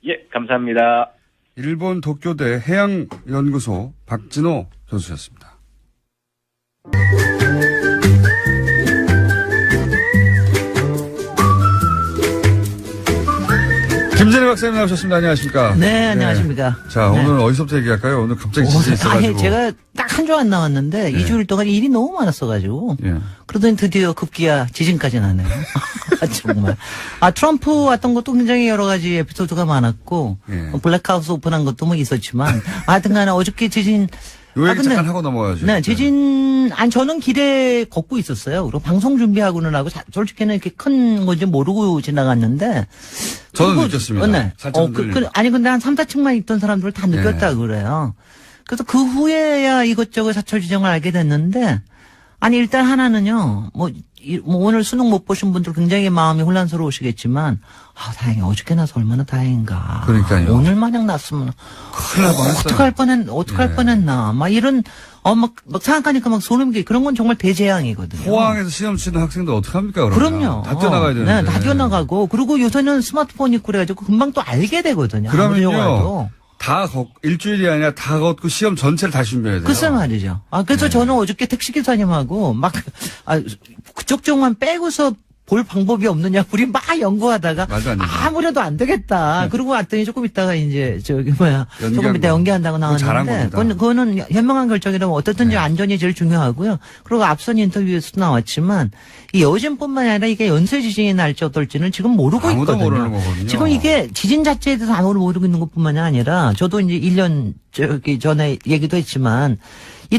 [SPEAKER 10] 예, 감사합니다.
[SPEAKER 1] 일본 도쿄대 해양연구소 박진호 교수였습니다. 김진애 박사님 나오셨습니다. 안녕하십니까?
[SPEAKER 11] 네, 안녕하십니까?
[SPEAKER 1] 자,
[SPEAKER 11] 네.
[SPEAKER 1] 오늘 어디서부터 얘기할까요? 오늘 갑자기 지진이 있어가지고.
[SPEAKER 11] 아니, 제가 딱 한 주 안 나왔는데, 2주일 동안 일이 너무 많았어가지고. 그러더니 드디어 급기야 지진까지 나네요. 정말. 트럼프 왔던 것도 굉장히 여러 가지 에피소드가 많았고, 블랙하우스 오픈한 것도 뭐 있었지만, 하여튼 간에 어저께 지진,
[SPEAKER 1] 요 얘기 잠깐 하고 넘어가야죠.
[SPEAKER 11] 네, 지진, 저는 길에 걷고 있었어요. 그리고 방송 준비하고는 하고, 솔직히는 이렇게 큰 건지 모르고 지나갔는데.
[SPEAKER 1] 저는 느꼈습니다.
[SPEAKER 11] 네.
[SPEAKER 1] 살짝
[SPEAKER 11] 아니, 근데 한 3, 4층만 있던 사람들 다 느꼈다 그래요. 그래서 그 후에야 이것저것 사철 지정을 알게 됐는데, 아니, 일단 하나는요, 오늘 수능 못 보신 분들 굉장히 마음이 혼란스러우시겠지만, 다행히 어저께 나서 얼마나 다행인가.
[SPEAKER 1] 그러니까요.
[SPEAKER 11] 오늘 마냥 났으면,
[SPEAKER 1] 큰일 날 뻔했어요.
[SPEAKER 11] 어떡할 뻔했나. 막 이런, 막 생각하니까 막 소름이, 그런 건 정말 대재앙이거든요.
[SPEAKER 1] 포항에서 시험 치는 학생들 어떡합니까, 그러면?
[SPEAKER 11] 그럼요.
[SPEAKER 1] 다 뛰어나가야 되는데.
[SPEAKER 11] 네, 다 뛰어나가고. 그리고 요새는 스마트폰 있고 그래가지고 금방 또 알게 되거든요.
[SPEAKER 1] 그러면요. 일주일이 아니라 다 걷고 시험 전체를 다시 준비해야 돼요.
[SPEAKER 11] 글쎄 말이죠. 그래서 저는 어저께 택시기사님하고 그쪽 쪽만 빼고서 볼 방법이 없느냐, 우리 막 연구하다가 아무래도 안 되겠다. 그러고 왔더니 조금 있다가 이제 조금 이따 연기한다고 나왔는데 그거는 현명한 결정이라면 어떻든지 안전이 제일 중요하고요. 그리고 앞선 인터뷰에서도 나왔지만 이 여진뿐만 아니라 이게 연쇄 지진이 날지 어떨지는 지금 모르고
[SPEAKER 1] 아무도
[SPEAKER 11] 있거든요.
[SPEAKER 1] 모르는 거거든요.
[SPEAKER 11] 지금 이게 지진 자체에 대해서 아무도 모르고 있는 것뿐만이 아니라 저도 이제 1년 전에 얘기도 했지만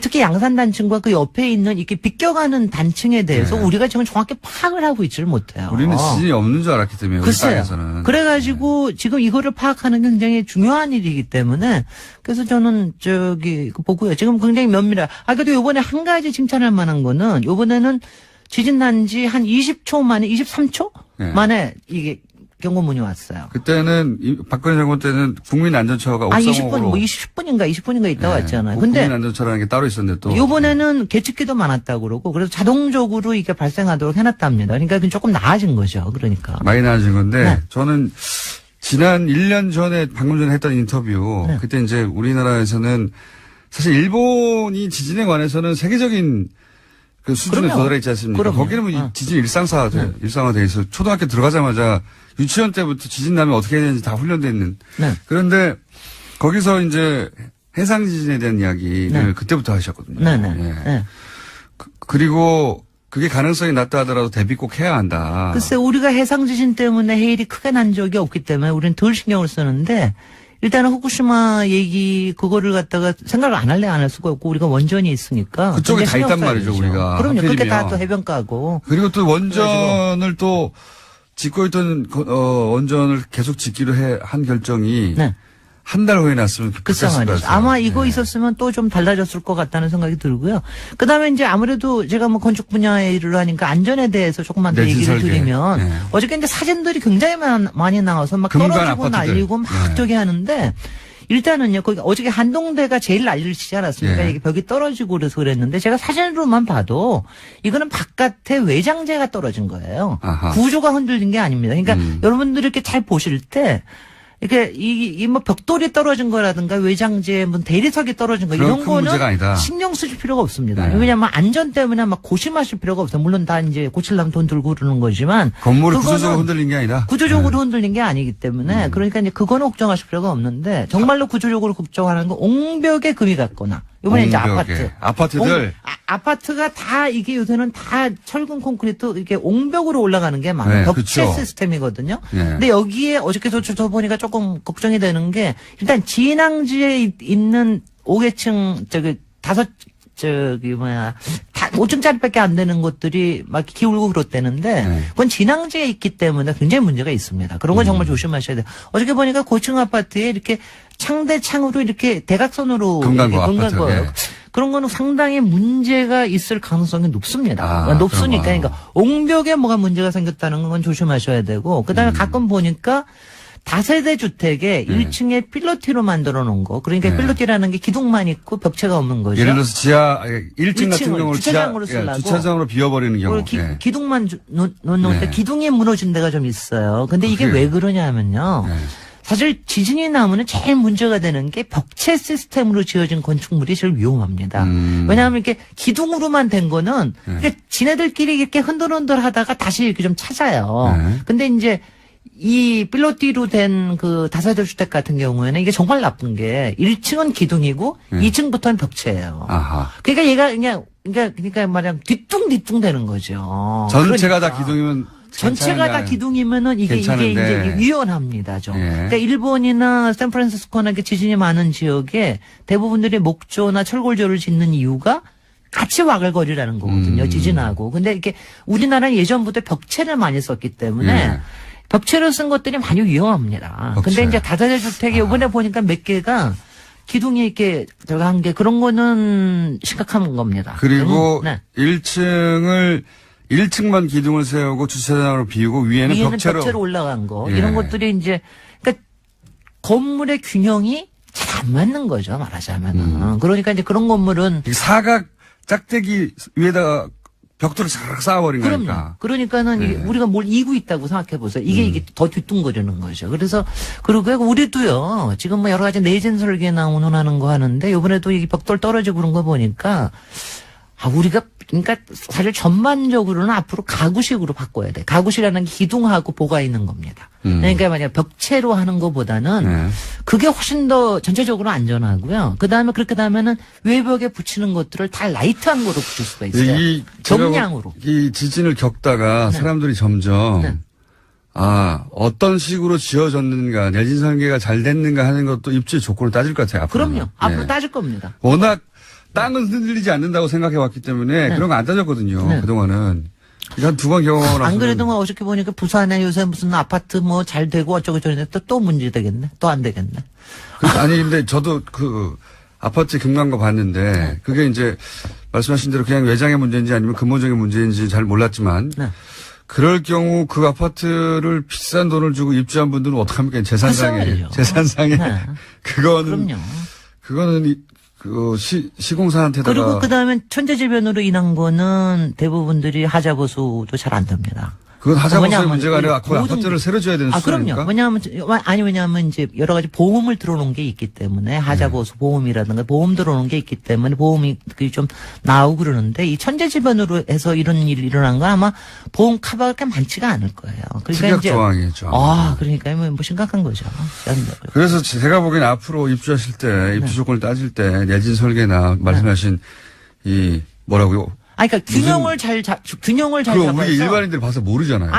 [SPEAKER 11] 특히 양산 단층과 그 옆에 있는 이렇게 비껴가는 단층에 대해서 우리가 지금 정확히 파악을 하고 있지를 못해요.
[SPEAKER 1] 우리는 지진이 없는 줄 알았기 때문에.
[SPEAKER 11] 글쎄요. 그래가지고 지금 이거를 파악하는 게 굉장히 중요한 일이기 때문에 그래서 저는 보고요. 지금 굉장히 면밀해. 그래도 요번에 한 가지 칭찬할 만한 거는 요번에는 지진 난 지 한 20초 만에 23초 만에 이게 경고문이 왔어요.
[SPEAKER 1] 그때는 박근혜 정권 때는 국민안전처가 옥상으로
[SPEAKER 11] 20분인가 있다 왔잖아요. 근데
[SPEAKER 1] 국민안전처라는 게 따로 있었는데 또
[SPEAKER 11] 이번에는 계측기도 많았다고 그러고 그래서 자동적으로 이게 발생하도록 해놨답니다. 그러니까 좀 나아진 거죠. 그러니까
[SPEAKER 1] 많이 나아진 건데 저는 지난 1년 전에 방금 전에 했던 인터뷰 그때 이제 우리나라에서는 사실 일본이 지진에 관해서는 세계적인 그 수준에 도달해 있지 않습니까? 거기는 뭐 지진 일상화돼 있어. 초등학교 들어가자마자 유치원 때부터 지진 나면 어떻게 해야 되는지 다 훈련돼 있는. 그런데 거기서 이제 해상 지진에 대한 이야기를 그때부터 하셨거든요. 그리고 그게 가능성이 낮다 하더라도 대비 꼭 해야 한다.
[SPEAKER 11] 글쎄 우리가 해상 지진 때문에 해일이 크게 난 적이 없기 때문에 우리는 덜 신경을 쓰는데 일단은 후쿠시마 얘기 그거를 갖다가 생각을 안 할 수가 없고 우리가 원전이 있으니까
[SPEAKER 1] 그쪽에 다 있단 말이죠 우리가.
[SPEAKER 11] 그럼요. 그렇게 다 또 해변가고.
[SPEAKER 1] 그리고 또 원전을 또 짓고 있던 원전을 계속 짓기로 한 결정이 한 달 후에 났으면
[SPEAKER 11] 글쎄 말이죠. 아마 이거 있었으면 또 좀 달라졌을 것 같다는 생각이 들고요. 그다음에 이제 아무래도 제가 뭐 건축 분야에 일을 하니까 안전에 대해서 조금만 더 얘기를 드리면 어저께 이제 사진들이 굉장히 많이 나와서 막 떨어지고 날리고 막 저기 하는데 일단은요, 거기 어저께 한동대가 제일 난리를 치지 않았습니까? 이게 벽이 떨어지고 그래서 그랬는데 제가 사진으로만 봐도 이거는 바깥에 외장재가 떨어진 거예요. 구조가 흔들린 게 아닙니다. 그러니까 여러분들이 이렇게 잘 보실 때 이렇게 뭐 벽돌이 떨어진 거라든가 외장재 뭐 대리석이 떨어진 거 이런 거는 신경 쓰실 필요가 없습니다. 왜냐하면 안전 때문에 막 고심하실 필요가 없어요. 물론 다 이제 고치려면 돈 들고 그러는 거지만
[SPEAKER 1] 건물이 구조적으로 흔들린 게 아니라
[SPEAKER 11] 구조적으로 흔들린 게 아니기 때문에 그러니까 이제 그거는 걱정하실 필요가 없는데 정말로 구조적으로 걱정하는 건 옹벽에 금이 갔거나 이번에 이제
[SPEAKER 1] 아파트들
[SPEAKER 11] 아파트가 다 이게 요새는 다 철근 콘크리트 이렇게 옹벽으로 올라가는 게 많아요. 벽체 시스템이거든요. 근데 여기에 어저께도 저 보니까 조금 걱정이 되는 게 일단 진앙지에 있는 5계층 5층 다 5층짜리밖에 안 되는 것들이 막 기울고 그렇다는데 그건 진앙지에 있기 때문에 굉장히 문제가 있습니다. 그런 건 정말 조심하셔야 돼요. 어저께 보니까 고층 아파트에 이렇게 창대창으로 이렇게 대각선으로
[SPEAKER 1] 금강고
[SPEAKER 11] 거예요. 그런 거는 상당히 문제가 있을 가능성이 높습니다. 높으니까 그러니까 옹벽에 뭐가 문제가 생겼다는 건 조심하셔야 되고 그다음에 가끔 보니까 다세대 주택에 1층에 필로티로 만들어 놓은 거. 그러니까 필로티라는 게 기둥만 있고 벽체가 없는 거죠.
[SPEAKER 1] 예를 들어서 지하 1층 같은 경우는
[SPEAKER 11] 주차장으로 쓰려고
[SPEAKER 1] 주차장으로 비워버리는 경우.
[SPEAKER 11] 기둥만 놓을 때 기둥이 무너진 데가 좀 있어요. 근데 이게 왜 그러냐면요. 사실 지진이 나면은 제일 문제가 되는 게 벽체 시스템으로 지어진 건축물이 제일 위험합니다. 왜냐하면 이렇게 기둥으로만 된 거는 지네들끼리 이렇게 흔들흔들 하다가 다시 이렇게 좀 찾아요. 근데 이제 이 필로티로 된 그 다세대 주택 같은 경우에는 이게 정말 나쁜 게 1층은 기둥이고 2층부터는 벽체예요. 그러니까 얘가 그러니까 말하면 뒤뚱뒤뚱 되는 거죠.
[SPEAKER 1] 전체가 다 기둥이면
[SPEAKER 11] 전체가 다 기둥이면은 이게 이제 위험합니다, 좀. 그러니까 일본이나 샌프란시스코나 이렇게 지진이 많은 지역에 대부분들이 목조나 철골조를 짓는 이유가 같이 와글거리라는 거거든요, 지진하고. 근데 이게 우리나라는 예전부터 벽체를 많이 썼기 때문에 벽체로 쓴 것들이 많이 위험합니다. 근데 이제 다세대 주택이 이번에 보니까 몇 개가 기둥이 이렇게 들어간 게 그런 거는 심각한 겁니다.
[SPEAKER 1] 그리고 1층만 기둥을 세우고 주차장으로 비우고 위에는 벽체로
[SPEAKER 11] 올라간 거. 이런 것들이 이제 그러니까 건물의 균형이 잘 안 맞는 거죠, 말하자면은. 그러니까 이제 그런 건물은
[SPEAKER 1] 사각 짝대기 위에다가 벽돌을 싹 쌓아버린 거니까.
[SPEAKER 11] 그러니까는 우리가 뭘 이고 있다고 생각해 보세요. 이게 더 뒤뚱거리는 거죠. 그래서 그리고 우리도요. 지금 뭐 여러 가지 내진 설계 나오는 하는 거 하는데 이번에도 이 벽돌 떨어지고 그런 거 보니까 우리가 그러니까 사실 전반적으로는 앞으로 가구식으로 바꿔야 돼. 가구식이라는 게 기둥하고 보가 있는 겁니다. 그러니까 만약 벽체로 하는 것보다는 그게 훨씬 더 전체적으로 안전하고요. 그다음에 그렇게 되면은 외벽에 붙이는 것들을 다 라이트한 거로 붙일 수가 있어요. 경량으로.
[SPEAKER 1] 이 지진을 겪다가 사람들이 점점 어떤 식으로 지어졌는가, 내진 설계가 잘 됐는가 하는 것도 입지 조건을 따질 것 같아요. 앞으로는.
[SPEAKER 11] 그럼요. 앞으로 따질 겁니다.
[SPEAKER 1] 워낙 땅은 흔들리지 않는다고 생각해 왔기 때문에 그런 거 안 따졌거든요. 그동안은. 한 두 번 경험을
[SPEAKER 11] 안 그래도 뭐 어저께 보니까 부산에 요새 무슨 아파트 뭐 잘 되고 어쩌고 저쩌고 또 문제 되겠네. 또 안 되겠네.
[SPEAKER 1] 아니 근데 저도 그 아파트 금강거 봤는데 그게 이제 말씀하신 대로 그냥 외장의 문제인지 아니면 근본적인 문제인지 잘 몰랐지만 그럴 경우 그 아파트를 비싼 돈을 주고 입주한 분들은 어떡합니까? 재산상에. 그거는 그 시공사한테다가.
[SPEAKER 11] 그리고 그 다음에 천재지변으로 인한 거는 대부분들이 하자보수도 잘 안 됩니다.
[SPEAKER 1] 그건 하자보수의 문제가 아니라 그 아파트를 새로 지어야 되는 수준입니까?
[SPEAKER 11] 그럼요. 왜냐하면 이제 여러 가지 보험을 들어놓은 게 있기 때문에 하자보수 보험이라든가 보험 들어놓은 게 있기 때문에 보험이 좀 나오고 그러는데 이 천재지변으로 해서 이런 일이 일어난 건 아마 보험 커버가 그렇게 많지가 않을 거예요. 그러니까
[SPEAKER 1] 특약 조항이죠.
[SPEAKER 11] 그러니까 뭐 심각한 거죠.
[SPEAKER 1] 그래서 제가 보기엔 앞으로 입주하실 때 입주 조건을 따질 때 내진 설계나 말씀하신 이 뭐라고요?
[SPEAKER 11] 그러니까 균형을 잘
[SPEAKER 1] 그럼 우리 일반인들이 봐서 모르잖아요.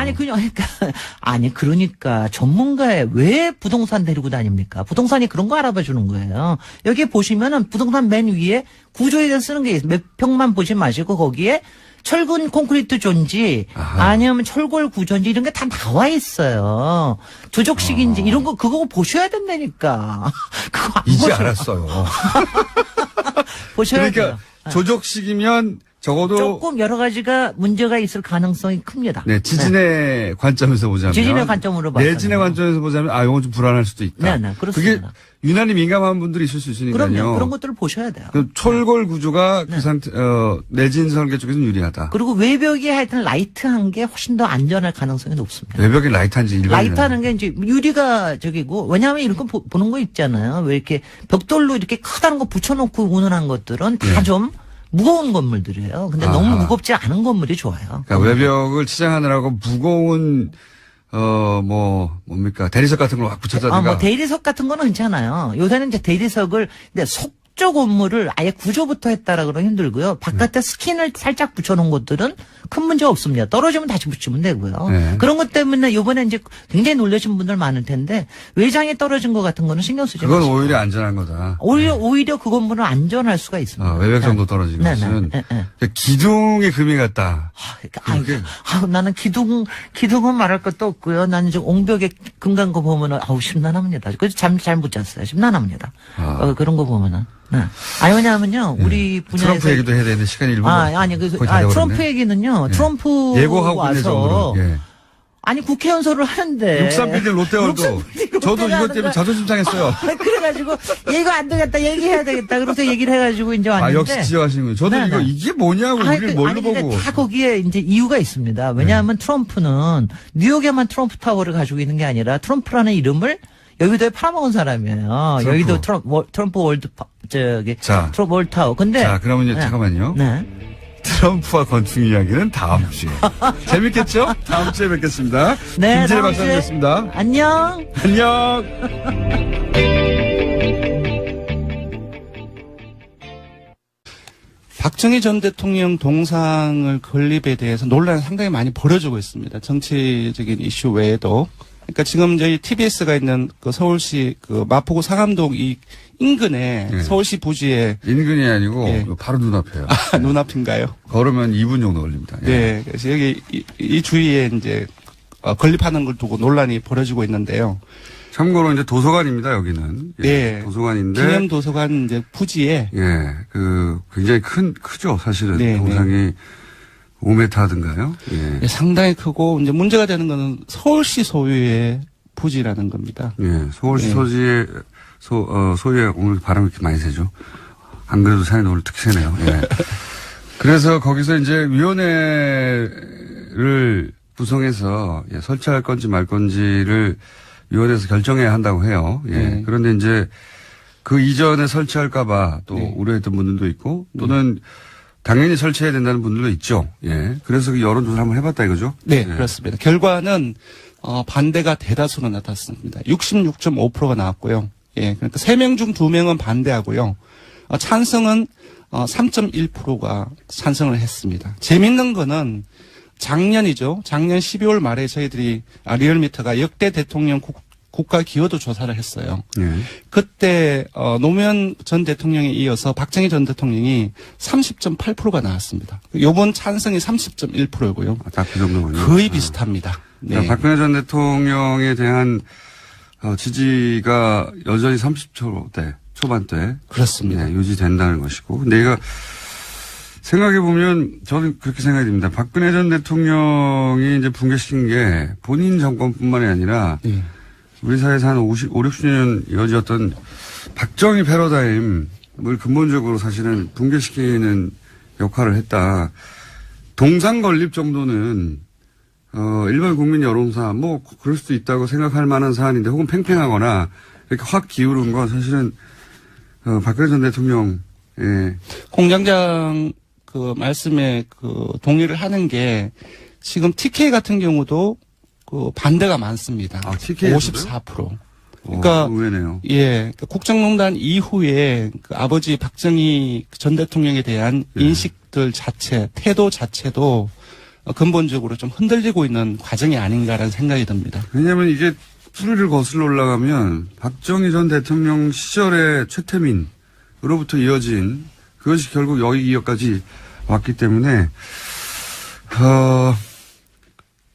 [SPEAKER 11] 그러니까 전문가에 왜 부동산 데리고 다닙니까? 부동산이 그런 거 알아봐 주는 거예요. 여기 보시면은 부동산 맨 위에 구조에 대해서 쓰는 게 있어요. 몇 평만 보지 마시고 거기에 철근 콘크리트 존지 아니면 철골 구조인지 이런 게 다 나와 있어요. 조적식인지 이런 거 그거 보셔야 된다니까. 그거 안
[SPEAKER 1] 이제
[SPEAKER 11] 보셔요.
[SPEAKER 1] 알았어요.
[SPEAKER 11] 보셔야 돼요.
[SPEAKER 1] 그러니까 조적식이면 적어도
[SPEAKER 11] 조금 여러 가지가 문제가 있을 가능성이 큽니다.
[SPEAKER 1] 네, 지진의 관점에서 보자면
[SPEAKER 11] 지진의 관점으로 봐서
[SPEAKER 1] 내진의 관점에서 보자면 이건 좀 불안할 수도 있다.
[SPEAKER 11] 네, 그렇습니다.
[SPEAKER 1] 그게 유난히 민감한 분들이 있을 수 있으니까요.
[SPEAKER 11] 그럼요. 그런 것들을 보셔야 돼요.
[SPEAKER 1] 그 철골 구조가 그 상태 내진 설계 쪽에서는 유리하다.
[SPEAKER 11] 그리고 외벽이 하여튼 라이트한 게 훨씬 더 안전할 가능성이 높습니다.
[SPEAKER 1] 외벽이 라이트한지 일반인
[SPEAKER 11] 라이트하는 게 이제 유리가 저기고 왜냐하면 이런 거 보는 거 있잖아요. 왜 이렇게 벽돌로 이렇게 크다는 거 붙여놓고 운운한 것들은 다 좀 무거운 건물들이에요. 근데 너무 무겁지 않은 건물이 좋아요.
[SPEAKER 1] 그러니까 외벽을 치장하느라고 무거운 뭡니까 대리석 같은 걸 확 붙여다가
[SPEAKER 11] 대리석 같은 거는 괜찮아요. 요새는 이제 대리석을 근데 앞쪽 업무를 아예 구조부터 했다라 그러면 힘들고요. 바깥에 스킨을 살짝 붙여놓은 것들은 큰 문제 없습니다. 떨어지면 다시 붙이면 되고요.
[SPEAKER 1] 네.
[SPEAKER 11] 그런 것 때문에 이번에 이제 굉장히 놀라신 분들 많을 텐데 외장에 떨어진 것 같은 거는 신경 쓰지 마시고.
[SPEAKER 1] 그건 오히려 안전한 거다.
[SPEAKER 11] 오히려 그 건물은 안전할 수가 있습니다.
[SPEAKER 1] 외벽 정도 떨어진 것은 기둥에 금이 갔다.
[SPEAKER 11] 나는 기둥은 말할 것도 없고요. 나는 지금 옹벽에 금 간 거 보면은 심란합니다. 그래서 잠 잘 못 잤어요. 심란합니다. 그런 거 보면은. 네. 아니 왜냐하면요 우리 분야에서
[SPEAKER 1] 트럼프 얘기도 해야 되는데 시간이 1분.
[SPEAKER 11] 트럼프 얘기는요. 트럼프
[SPEAKER 1] 예고하고
[SPEAKER 11] 와서 아니 국회의원소를 하는데
[SPEAKER 1] 63빌딩 롯데월드 저도 이것 때문에 자존심 상했어요.
[SPEAKER 11] 그래가지고 이거 안 되겠다 얘기해야 되겠다 그래서 얘기를 해가지고 이제 왔는데
[SPEAKER 1] 역시 지적하시는 거예요. 저도 이게 뭐냐고 우리를 뭘로 보고
[SPEAKER 11] 다 거기에 이제 이유가 있습니다. 왜냐하면 트럼프는 뉴욕에만 트럼프 타워를 가지고 있는 게 아니라 트럼프라는 이름을 여의도에 팔아먹은 사람이에요. 여의도 트럼프 월드 트럼프 월드 타워. 근데
[SPEAKER 1] 그러면 잠깐만요. 네. 트럼프와 건축 이야기는 다음 주에. 재밌겠죠? 다음 주에 뵙겠습니다.
[SPEAKER 11] 네,
[SPEAKER 1] 김재일 박사님이었습니다.
[SPEAKER 11] 안녕.
[SPEAKER 1] 안녕.
[SPEAKER 4] 박정희 전 대통령 동상을 건립에 대해서 논란이 상당히 많이 벌어지고 있습니다. 정치적인 이슈 외에도. 그러니까 지금 저희 TBS가 있는 그 서울시 그 마포구 상암동 이 인근에 서울시 부지에
[SPEAKER 1] 인근이 아니고 바로 눈앞이에요.
[SPEAKER 4] 눈앞인가요?
[SPEAKER 1] 걸으면 2분 정도 걸립니다.
[SPEAKER 4] 네. 그래서 여기 이 주위에 이제 건립하는 걸 두고 논란이 벌어지고 있는데요.
[SPEAKER 1] 참고로 이제 도서관입니다, 여기는.
[SPEAKER 4] 네.
[SPEAKER 1] 도서관인데.
[SPEAKER 4] 기념 도서관 이제 부지에.
[SPEAKER 1] 굉장히 크죠, 사실은. 동상이 5m 하던가요?
[SPEAKER 4] 상당히 크고, 이제 문제가 되는 거는 서울시 소유의 부지라는 겁니다.
[SPEAKER 1] 서울시 소유의 오늘 바람이 이렇게 많이 새죠. 안 그래도 산이 오늘 특히 새네요. 그래서 거기서 이제 위원회를 구성해서 설치할 건지 말 건지를 위원회에서 결정해야 한다고 해요. 그런데 이제 그 이전에 설치할까봐 또 우려했던 분들도 있고 또는 당연히 설치해야 된다는 분들도 있죠. 그래서 그 여론조사를 한번 해봤다 이거죠?
[SPEAKER 4] 네, 그렇습니다. 결과는, 반대가 대다수로 나타났습니다. 66.5%가 나왔고요. 그러니까 3명 중 2명은 반대하고요. 찬성은, 3.1%가 찬성을 했습니다. 재밌는 거는 작년이죠. 작년 12월 말에 저희들이 리얼미터가 역대 대통령 국가 기여도 조사를 했어요. 그때 노무현 전 대통령에 이어서 박정희 전 대통령이 30.8%가 나왔습니다. 이번 찬성이 30.1%고요.
[SPEAKER 1] 딱 그 정도군요.
[SPEAKER 4] 거의 비슷합니다.
[SPEAKER 1] 네. 박근혜 전 대통령에 대한 지지가 여전히 30%대 초반대
[SPEAKER 4] 그렇습니다.
[SPEAKER 1] 유지된다는 것이고, 근데 이거 생각해 보면 저는 그렇게 생각이 듭니다. 박근혜 전 대통령이 이제 붕괴시킨 게 본인 정권뿐만이 아니라. 우리 사회에서 한 60년 이어졌던 박정희 패러다임을 근본적으로 사실은 붕괴시키는 역할을 했다. 동상 건립 정도는, 일반 국민 여론사, 그럴 수도 있다고 생각할 만한 사안인데, 혹은 팽팽하거나, 이렇게 확 기울은 건 사실은, 박근혜 전 대통령,
[SPEAKER 4] 공장장 그 말씀에 동의를 하는 게, 지금 TK 같은 경우도 반대가 많습니다.
[SPEAKER 1] TK
[SPEAKER 4] 54%. 그러니까
[SPEAKER 1] 의외네요.
[SPEAKER 4] 국정농단 이후에 아버지 박정희 전 대통령에 대한 인식들 자체, 태도 자체도 근본적으로 좀 흔들리고 있는 과정이 아닌가라는 생각이 듭니다.
[SPEAKER 1] 왜냐하면 이게 뿌리를 거슬러 올라가면 박정희 전 대통령 시절의 최태민으로부터 이어진 그것이 결국 여기까지 왔기 때문에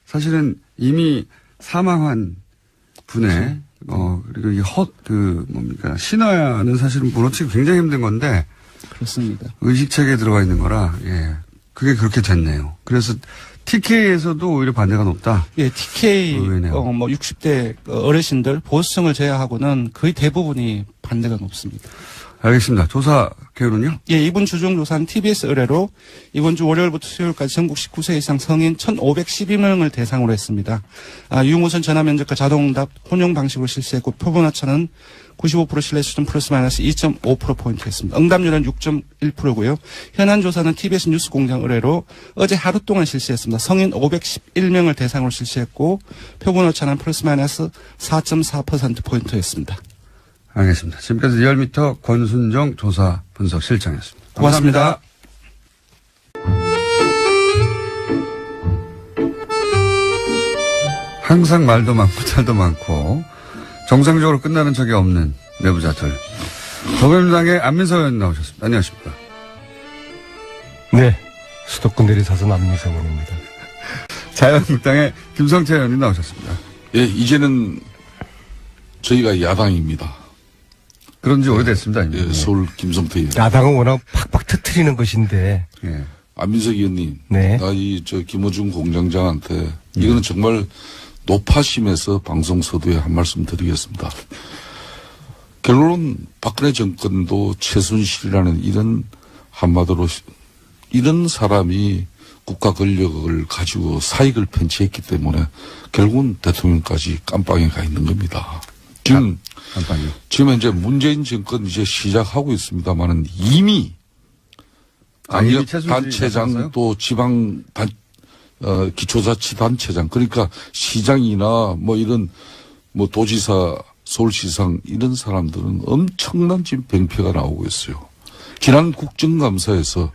[SPEAKER 1] 사실은 이미 사망한 분의, 그리고 이 신화는 사실은 무너뜨리기 굉장히 힘든 건데.
[SPEAKER 4] 그렇습니다.
[SPEAKER 1] 의식체계에 들어가 있는 거라, 그게 그렇게 됐네요. 그래서 TK에서도 오히려 반대가 높다?
[SPEAKER 4] TK, 60대 어르신들, 보수층을 제외하고는 거의 대부분이 반대가 높습니다.
[SPEAKER 1] 알겠습니다. 조사 결론은요?
[SPEAKER 4] 이번 주중조사는 TBS 의뢰로 이번 주 월요일부터 수요일까지 전국 19세 이상 성인 1,512명을 대상으로 했습니다. 유무선 전화면접과 자동응답 혼용 방식으로 실시했고 표본오차는 95% 신뢰 수준 플러스 마이너스 2.5%포인트였습니다. 응답률은 6.1%고요. 현안 조사는 TBS 뉴스공장 의뢰로 어제 하루 동안 실시했습니다. 성인 511명을 대상으로 실시했고 표본오차는 플러스 마이너스 4.4%포인트였습니다.
[SPEAKER 1] 알겠습니다. 지금까지 리얼미터 권순정 조사 분석 실장이었습니다.
[SPEAKER 4] 고맙습니다.
[SPEAKER 1] 항상 말도 많고 탈도 많고 정상적으로 끝나는 적이 없는 내부자들. 더불어민주당의 안민석 의원 나오셨습니다. 안녕하십니까.
[SPEAKER 12] 네. 수도권 내리사선 안민석 의원입니다.
[SPEAKER 1] 자유한국당의 김성태 의원님 나오셨습니다.
[SPEAKER 6] 예, 이제는 저희가 야당입니다.
[SPEAKER 1] 그런 지 오래됐습니다. 이미.
[SPEAKER 6] 예, 서울 김성태 의원.
[SPEAKER 12] 야당은 워낙 팍팍 터트리는 것인데.
[SPEAKER 1] 예.
[SPEAKER 6] 안민석 의원님.
[SPEAKER 12] 네.
[SPEAKER 6] 나 김어준 공장장한테 이거는 정말 높아심에서 방송 서두에 한 말씀 드리겠습니다. 결론은 박근혜 정권도 최순실이라는 이런 한마디로 이런 사람이 국가 권력을 가지고 사익을 편취했기 때문에 결국은 대통령까지 깜빵에 가 있는 겁니다. 지금 현재 문재인 정권 이제 시작하고 있습니다만은 이미 단체장 또 지방 기초자치단체장 그러니까 시장이나 뭐 이런 뭐 도지사 서울시장 이런 사람들은 엄청난 지금 병폐가 나오고 있어요. 지난 국정감사에서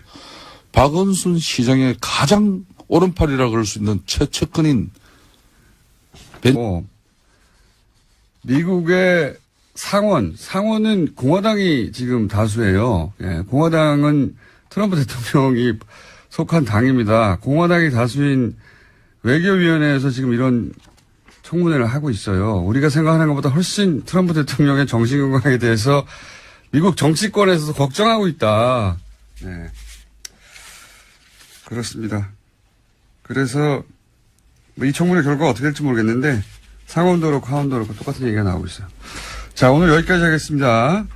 [SPEAKER 6] 박원순 시장의 가장 오른팔이라고 할 수 있는 최측근인
[SPEAKER 1] 미국의 상원은 공화당이 지금 다수예요. 예, 공화당은 트럼프 대통령이 속한 당입니다. 공화당이 다수인 외교위원회에서 지금 이런 청문회를 하고 있어요. 우리가 생각하는 것보다 훨씬 트럼프 대통령의 정신건강에 대해서 미국 정치권에서도 걱정하고 있다. 네. 그렇습니다. 그래서 이 청문회 결과가 어떻게 될지 모르겠는데 상원도 그렇고 하원도 그렇고 똑같은 얘기가 나오고 있어요. 자, 오늘 여기까지 하겠습니다.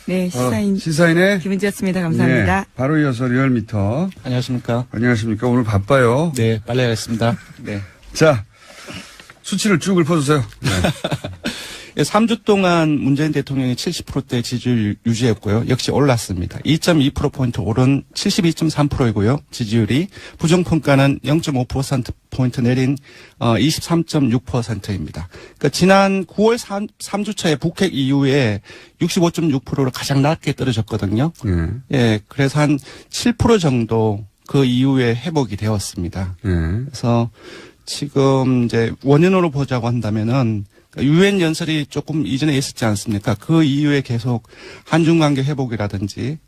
[SPEAKER 2] 네,
[SPEAKER 1] 시사인의
[SPEAKER 2] 김은지였습니다. 감사합니다.
[SPEAKER 1] 네, 바로 이어서 리얼미터.
[SPEAKER 4] 안녕하십니까.
[SPEAKER 1] 안녕하십니까. 오늘 바빠요.
[SPEAKER 4] 네, 빨리 하겠습니다. 네.
[SPEAKER 1] 자, 수치를 쭉 읊어주세요. 네.
[SPEAKER 4] 3주 동안 문재인 대통령이 70%대 지지율 유지했고요. 역시 올랐습니다. 2.2%포인트 오른 72.3%이고요. 지지율이 부정평가는 0.5%포인트 내린 23.6%입니다. 그러니까 지난 9월 3주차에 북핵 이후에 65.6%로 가장 낮게 떨어졌거든요. 예, 그래서 한 7% 정도 그 이후에 회복이 되었습니다. 그래서 지금 이제 원인으로 보자고 한다면은 유엔 연설이 조금 이전에 있었지 않습니까? 그 이후에 계속 한중 관계 회복이라든지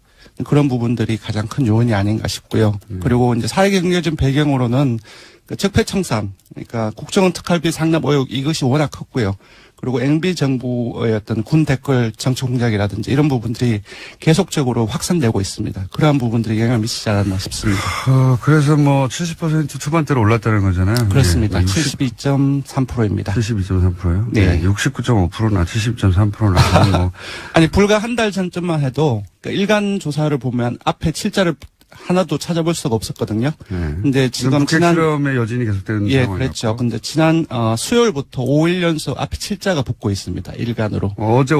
[SPEAKER 4] 그런 부분들이 가장 큰 요인이 아닌가 싶고요. 그리고 이제 사회경제적 배경으로는 적폐청산, 그러니까 국정원 특활비 상납 의혹 이것이 워낙 컸고요. 그리고 MB 정부의 어떤 군 댓글 정치 공작이라든지 이런 부분들이 계속적으로 확산되고 있습니다. 그러한 부분들이 영향을 미치지 않았나 싶습니다.
[SPEAKER 1] 그래서 뭐 70% 초반대로 올랐다는 거잖아요.
[SPEAKER 4] 그렇습니다. 72.3%입니다.
[SPEAKER 1] 72.3%요?
[SPEAKER 4] 네.
[SPEAKER 1] 69.5%나 70.3%나 뭐.
[SPEAKER 4] 아니 불과 한 달 전쯤만 해도 그러니까 일간 조사를 보면 앞에 7자를 하나도 찾아볼 수가 없었거든요. 근데 지금
[SPEAKER 1] 지난 실험의 여진이 계속되는 상황이었고.
[SPEAKER 4] 그렇죠. 근데 지난 수요일부터 5일 연속 앞에 7자가 붙고 있습니다. 일간으로.
[SPEAKER 1] 어제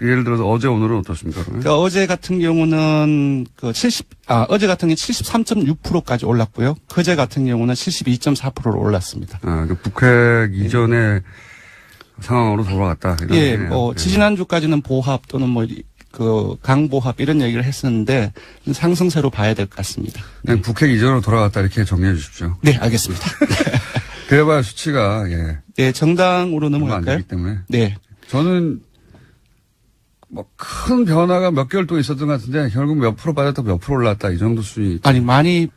[SPEAKER 1] 예를 들어서 어제 오늘은 어떻습니까?
[SPEAKER 4] 그러니까 어제 같은 경우는 어제 같은 경우 73.6%까지 올랐고요. 그제 같은 경우는 72.4%로 올랐습니다.
[SPEAKER 1] 북핵 이전의 상황으로 돌아갔다.
[SPEAKER 4] 예, 지지난주까지는 보합 또는 강보합 이런 얘기를 했었는데 상승세로 봐야 될 것 같습니다.
[SPEAKER 1] 그냥 북핵 이전으로 돌아갔다 이렇게 정리해 주십시오.
[SPEAKER 4] 네, 알겠습니다.
[SPEAKER 1] 그래봐야 수치가
[SPEAKER 4] 네, 정당으로 넘어갈까요?
[SPEAKER 1] 안 되기 때문에.
[SPEAKER 4] 네.
[SPEAKER 1] 저는 큰 변화가 몇 개월 동안 있었던 것 같은데 결국 몇 프로 빠졌다 몇 프로 올랐다 이 정도 수준이.
[SPEAKER 4] 아니 많이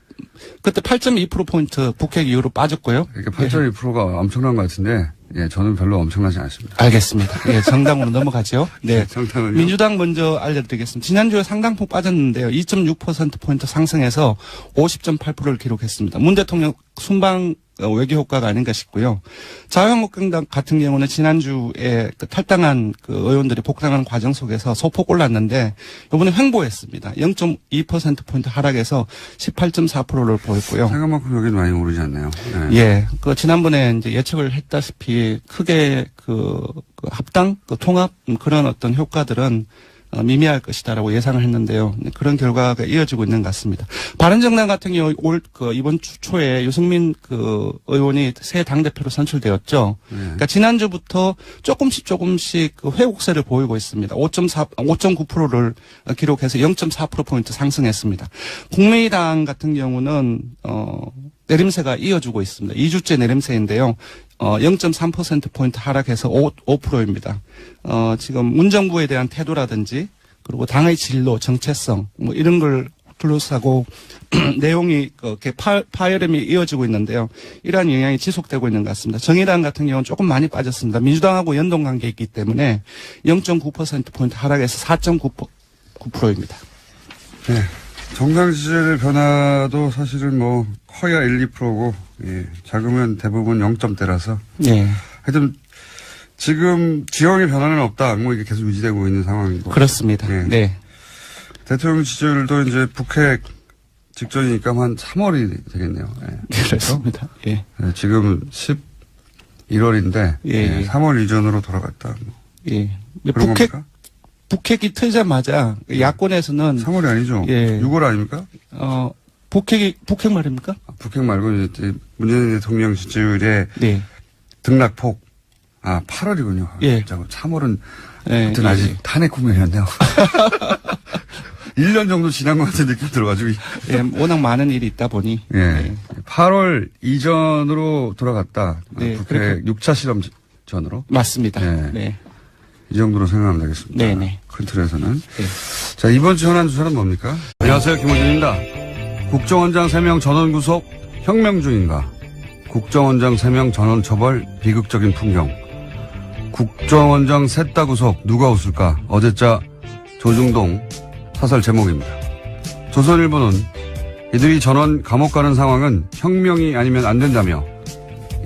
[SPEAKER 4] 그때 8.2%포인트 북핵 이후로 빠졌고요.
[SPEAKER 1] 그러니까 8.2%가 엄청난 것 같은데 저는 별로 엄청나지 않습니다.
[SPEAKER 4] 알겠습니다. 예, 정당으로 넘어가죠. 네.
[SPEAKER 1] 정당은요?
[SPEAKER 4] 민주당 먼저 알려드리겠습니다. 지난주에 상당폭 빠졌는데요. 2.6%포인트 상승해서 50.8%를 기록했습니다. 문 대통령 순방 외교 효과가 아닌가 싶고요. 자유한국당 같은 경우는 지난주에 탈당한 의원들이 복당하는 과정 속에서 소폭 올랐는데 이번에 횡보했습니다. 0.2%포인트 하락해서 18.4%를 보였고요.
[SPEAKER 1] 생각만큼 여기는 많이 오르지 않네요. 네.
[SPEAKER 4] 예. 지난번에 이제 예측을 했다시피 크게 합당, 통합 그런 어떤 효과들은 미미할 것이다라고 예상을 했는데요. 그런 결과가 이어지고 있는 것 같습니다. 바른정당 같은 경우 이번 주 초에 유승민 의원이 새 당대표로 선출되었죠. 그러니까 지난주부터 조금씩 회복세를 보이고 있습니다. 5.9%를 기록해서 0.4%포인트 상승했습니다. 국민의당 같은 경우는 내림세가 이어지고 있습니다. 2주째 내림세인데요. 0.3%포인트 하락해서 5%입니다. 지금 문정부에 대한 태도라든지, 그리고 당의 진로, 정체성, 이런 걸 둘러싸고, 내용이, 이렇게 파열음이 이어지고 있는데요. 이러한 영향이 지속되고 있는 것 같습니다. 정의당 같은 경우는 조금 많이 빠졌습니다. 민주당하고 연동관계 있기 때문에 0.9%포인트 하락해서 4.9%입니다.
[SPEAKER 1] 네. 정당 지지율의 변화도 사실은 커야 1~2%고, 예, 작으면 대부분 0점대라서.
[SPEAKER 4] 예.
[SPEAKER 1] 하여튼, 지금 지형의 변화는 없다. 이게 계속 유지되고 있는 상황이고.
[SPEAKER 4] 그렇습니다.
[SPEAKER 1] 예.
[SPEAKER 4] 네.
[SPEAKER 1] 대통령 지지율도 이제 북핵 직전이니까 한 3월이 되겠네요. 예.
[SPEAKER 4] 그렇습니다. 예.
[SPEAKER 1] 예, 지금 11월인데,
[SPEAKER 4] 예.
[SPEAKER 1] 3월 이전으로 돌아갔다.
[SPEAKER 4] 예.
[SPEAKER 1] 그런 겁니까?
[SPEAKER 4] 북핵이 터지자마자 야권에서는
[SPEAKER 1] 3월이 아니죠.
[SPEAKER 4] 예.
[SPEAKER 1] 6월 아닙니까?
[SPEAKER 4] 북핵 말입니까?
[SPEAKER 1] 북핵 말고 이제 문재인 대통령 지지율의
[SPEAKER 4] 네.
[SPEAKER 1] 등락폭. 8월이군요.
[SPEAKER 4] 예.
[SPEAKER 1] 3월은
[SPEAKER 4] 예.
[SPEAKER 1] 하여튼 아직 탄핵 국면이었네요. 1년 정도 지난 것 같은 느낌이 들어가지고.
[SPEAKER 4] 예, 워낙 많은 일이 있다 보니.
[SPEAKER 1] 예.
[SPEAKER 4] 예.
[SPEAKER 1] 8월 이전으로 돌아갔다.
[SPEAKER 4] 네,
[SPEAKER 1] 북핵 6차 실험 전으로.
[SPEAKER 4] 맞습니다.
[SPEAKER 1] 네.
[SPEAKER 4] 네.
[SPEAKER 1] 이 정도로 생각하면 되겠습니다.
[SPEAKER 4] 네네.
[SPEAKER 1] 큰 틀에서는.
[SPEAKER 4] 네.
[SPEAKER 1] 자, 이번 주 현안 주사는 뭡니까? 안녕하세요. 김호준입니다. 국정원장 3명 전원 구속, 혁명 중인가? 국정원장 3명 전원 처벌, 비극적인 풍경. 국정원장 셋 다 구속, 누가 웃을까? 어제자 조중동 사설 제목입니다. 조선일보는 이들이 전원 감옥 가는 상황은 혁명이 아니면 안 된다며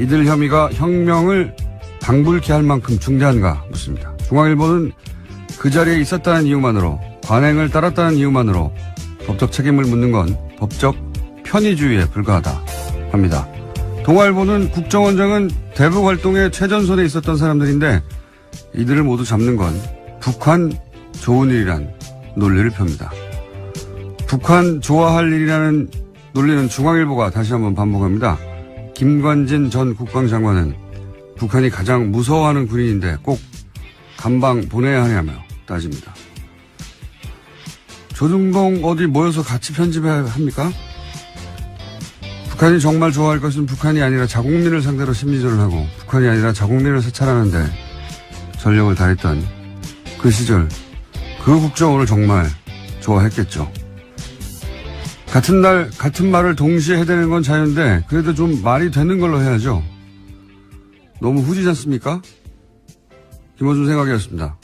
[SPEAKER 1] 이들 혐의가 혁명을 방불케 할 만큼 중대한가 묻습니다. 중앙일보는 그 자리에 있었다는 이유만으로, 관행을 따랐다는 이유만으로 법적 책임을 묻는 건 법적 편의주의에 불과하다 합니다. 동아일보는 국정원장은 대북 활동의 최전선에 있었던 사람들인데 이들을 모두 잡는 건 북한 좋은 일이란 논리를 펴니다. 북한 좋아할 일이라는 논리는 중앙일보가 다시 한번 반복합니다. 김관진 전 국방장관은 북한이 가장 무서워하는 군인인데 꼭 감방 보내야 하냐며 따집니다. 조중동 어디 모여서 같이 편집해야 합니까? 북한이 정말 좋아할 것은 북한이 아니라 자국민을 상대로 심리전을 하고 북한이 아니라 자국민을 세찰하는데 전력을 다했던 그 시절 그 국정원을 정말 좋아했겠죠. 같은 날 같은 말을 동시에 해대는 건 자유인데 그래도 좀 말이 되는 걸로 해야죠. 너무 후지지 않습니까? 김어준 생각이었습니다.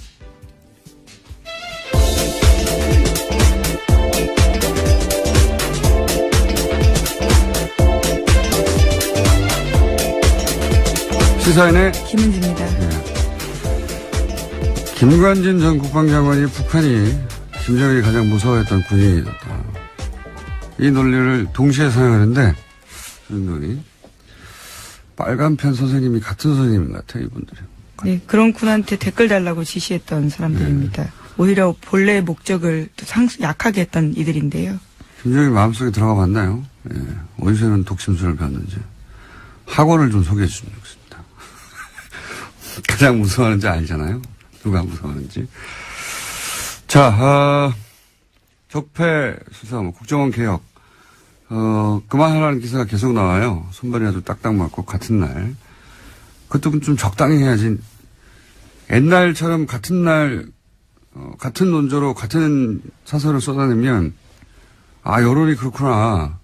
[SPEAKER 1] 시사인의
[SPEAKER 2] 김은지입니다.
[SPEAKER 1] 네. 김관진 전 국방장관이 북한이 김정일이 가장 무서워했던 군인이었다. 이 논리를 동시에 사용하는데 조중동이 빨간펜 선생님이 같은 선생님 같아요, 이분들이.
[SPEAKER 2] 네, 그런 군한테 댓글 달라고 지시했던 사람들입니다. 네. 오히려 본래의 목적을 약하게 했던 이들인데요.
[SPEAKER 1] 김정일 마음속에 들어가 봤나요? 예. 어디서는 독심술을 배웠는지. 학원을 좀 소개해 주시면 좋겠습니다. 가장 무서워하는지 알잖아요. 누가 무서워하는지. 자, 적폐 수사, 국정원 개혁. 그만하라는 기사가 계속 나와요. 손발이 아주 딱딱 맞고 같은 날. 그것도 좀 적당히 해야지. 옛날처럼 같은 날, 같은 논조로 같은 사설을 쏟아내면, 여론이 그렇구나.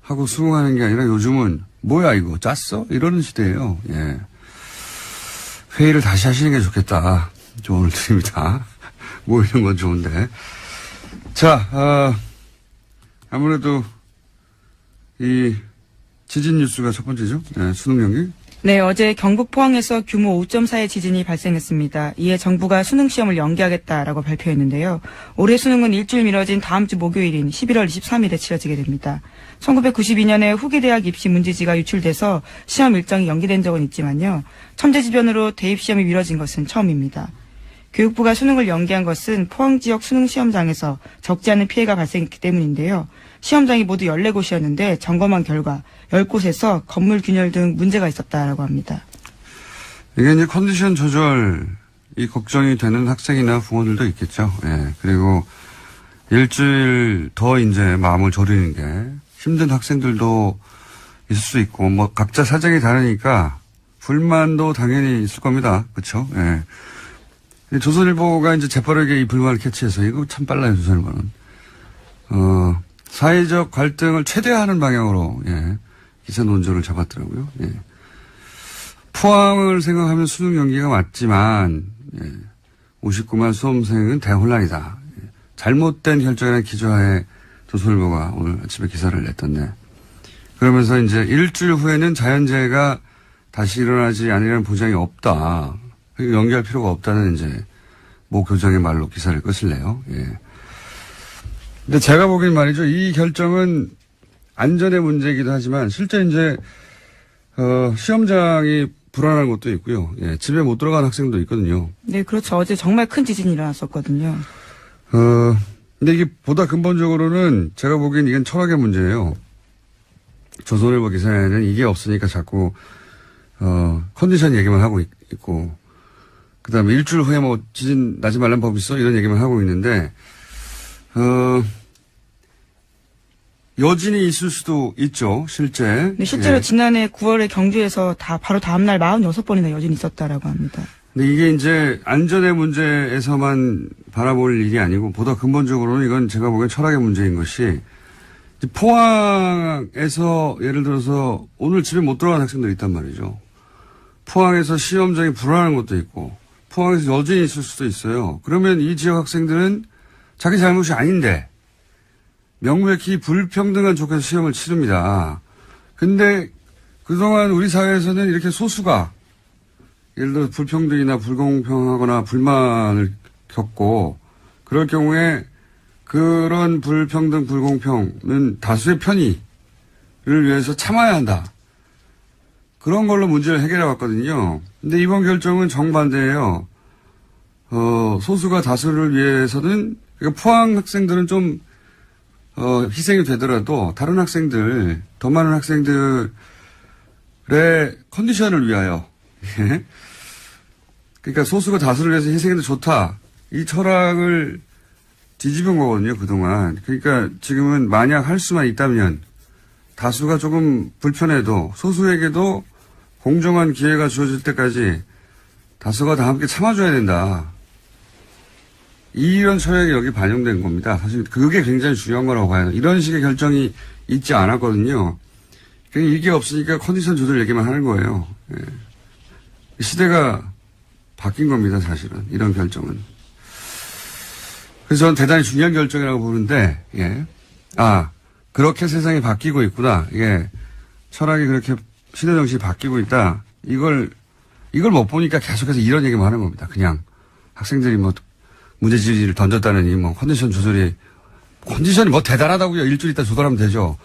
[SPEAKER 1] 하고 수긍하는 게 아니라 요즘은, 뭐야, 이거, 짰어? 이러는 시대예요. 예. 회의를 다시 하시는 게 좋겠다. 조언을 드립니다. 모이는 건 좋은데. 자, 아무래도, 이, 지진 뉴스가 첫 번째죠. 네, 수능 연기.
[SPEAKER 2] 네, 어제 경북 포항에서 규모 5.4의 지진이 발생했습니다. 이에 정부가 수능 시험을 연기하겠다라고 발표했는데요. 올해 수능은 일주일 미뤄진 다음 주 목요일인 11월 23일에 치러지게 됩니다. 1992년에 후기대학 입시 문제지가 유출돼서 시험 일정이 연기된 적은 있지만요. 천재지변으로 대입시험이 미뤄진 것은 처음입니다. 교육부가 수능을 연기한 것은 포항 지역 수능 시험장에서 적지 않은 피해가 발생했기 때문인데요. 시험장이 모두 14곳이었는데 점검한 결과 10곳에서 건물 균열 등 문제가 있었다라고 합니다.
[SPEAKER 1] 이게 이제 컨디션 조절이 걱정이 되는 학생이나 부모들도 있겠죠. 예. 그리고 일주일 더 이제 마음을 졸이는 게 힘든 학생들도 있을 수 있고, 뭐 각자 사정이 다르니까 불만도 당연히 있을 겁니다. 그렇죠? 예. 조선일보가 이제 재빠르게 이 불만을 캐치해서 이거 참 빨라요, 조선일보는. 사회적 갈등을 최대화하는 방향으로, 예. 기사 논조를 잡았더라고요. 예. 포항을 생각하면 수능 연기가 맞지만, 예. 59만 수험생은 대혼란이다. 예. 잘못된 결정이라는 기조하에 조선일보가 오늘 아침에 기사를 냈던데. 그러면서 이제 일주일 후에는 자연재해가 다시 일어나지 않으려는 보장이 없다. 연기할 필요가 없다는 이제 모 교장의 말로 기사를 끝을내요. 예. 근데 제가 보기엔 말이죠. 이 결정은 안전의 문제이기도 하지만 실제 이제 시험장이 불안한 것도 있고요. 예. 집에 못 들어간 학생도 있거든요.
[SPEAKER 2] 네, 그렇죠. 어제 정말 큰 지진이 일어났었거든요.
[SPEAKER 1] 근데 이게 보다 근본적으로는 제가 보기엔 이건 철학의 문제예요. 조선일보 기사에는 이게 없으니까 자꾸 컨디션 얘기만 하고 있고, 그 다음에 일주일 후에 뭐 지진 나지 말란 법 있어? 이런 얘기만 하고 있는데, 여진이 있을 수도 있죠, 실제.
[SPEAKER 2] 네, 실제로
[SPEAKER 1] 예.
[SPEAKER 2] 지난해 9월에 경주에서 바로 다음날 46번이나 여진이 있었다라고 합니다.
[SPEAKER 1] 근데 이게 이제 안전의 문제에서만 바라볼 일이 아니고, 보다 근본적으로는 이건 제가 보기엔 철학의 문제인 것이, 포항에서 예를 들어서 오늘 집에 못 들어간 학생들이 있단 말이죠. 포항에서 시험장이 불안한 것도 있고, 포항에서 여진이 있을 수도 있어요. 그러면 이 지역 학생들은 자기 잘못이 아닌데 명백히 불평등한 조건에서 시험을 치릅니다. 근데 그동안 우리 사회에서는 이렇게 소수가 예를 들어 불평등이나 불공평하거나 불만을 겪고, 그럴 경우에 그런 불평등, 불공평은 다수의 편의를 위해서 참아야 한다. 그런 걸로 문제를 해결해 왔거든요. 근데 이번 결정은 정반대예요. 소수가 다수를 위해서는, 그러니까 포항 학생들은 좀, 희생이 되더라도 다른 학생들, 더 많은 학생들의 컨디션을 위하여. 예. 그러니까 소수가 다수를 위해서 희생해도 좋다. 이 철학을 뒤집은 거거든요, 그동안. 그러니까 지금은 만약 할 수만 있다면 다수가 조금 불편해도 소수에게도 공정한 기회가 주어질 때까지 다수가 다 함께 참아줘야 된다. 이런 철학이 여기 반영된 겁니다. 사실 그게 굉장히 중요한 거라고 봐요. 이런 식의 결정이 있지 않았거든요. 그러니까 이게 없으니까 컨디션 조절 얘기만 하는 거예요. 예. 시대가 바뀐 겁니다, 사실은. 이런 결정은. 그래서 저는 대단히 중요한 결정이라고 보는데, 예. 그렇게 세상이 바뀌고 있구나. 예. 철학이 그렇게 시대 정신이 바뀌고 있다. 이걸 못 보니까 계속해서 이런 얘기만 하는 겁니다. 그냥 학생들이 뭐 문제지를 던졌다느니 뭐 컨디션이 뭐 대단하다고요. 일주일 있다 조절하면 되죠.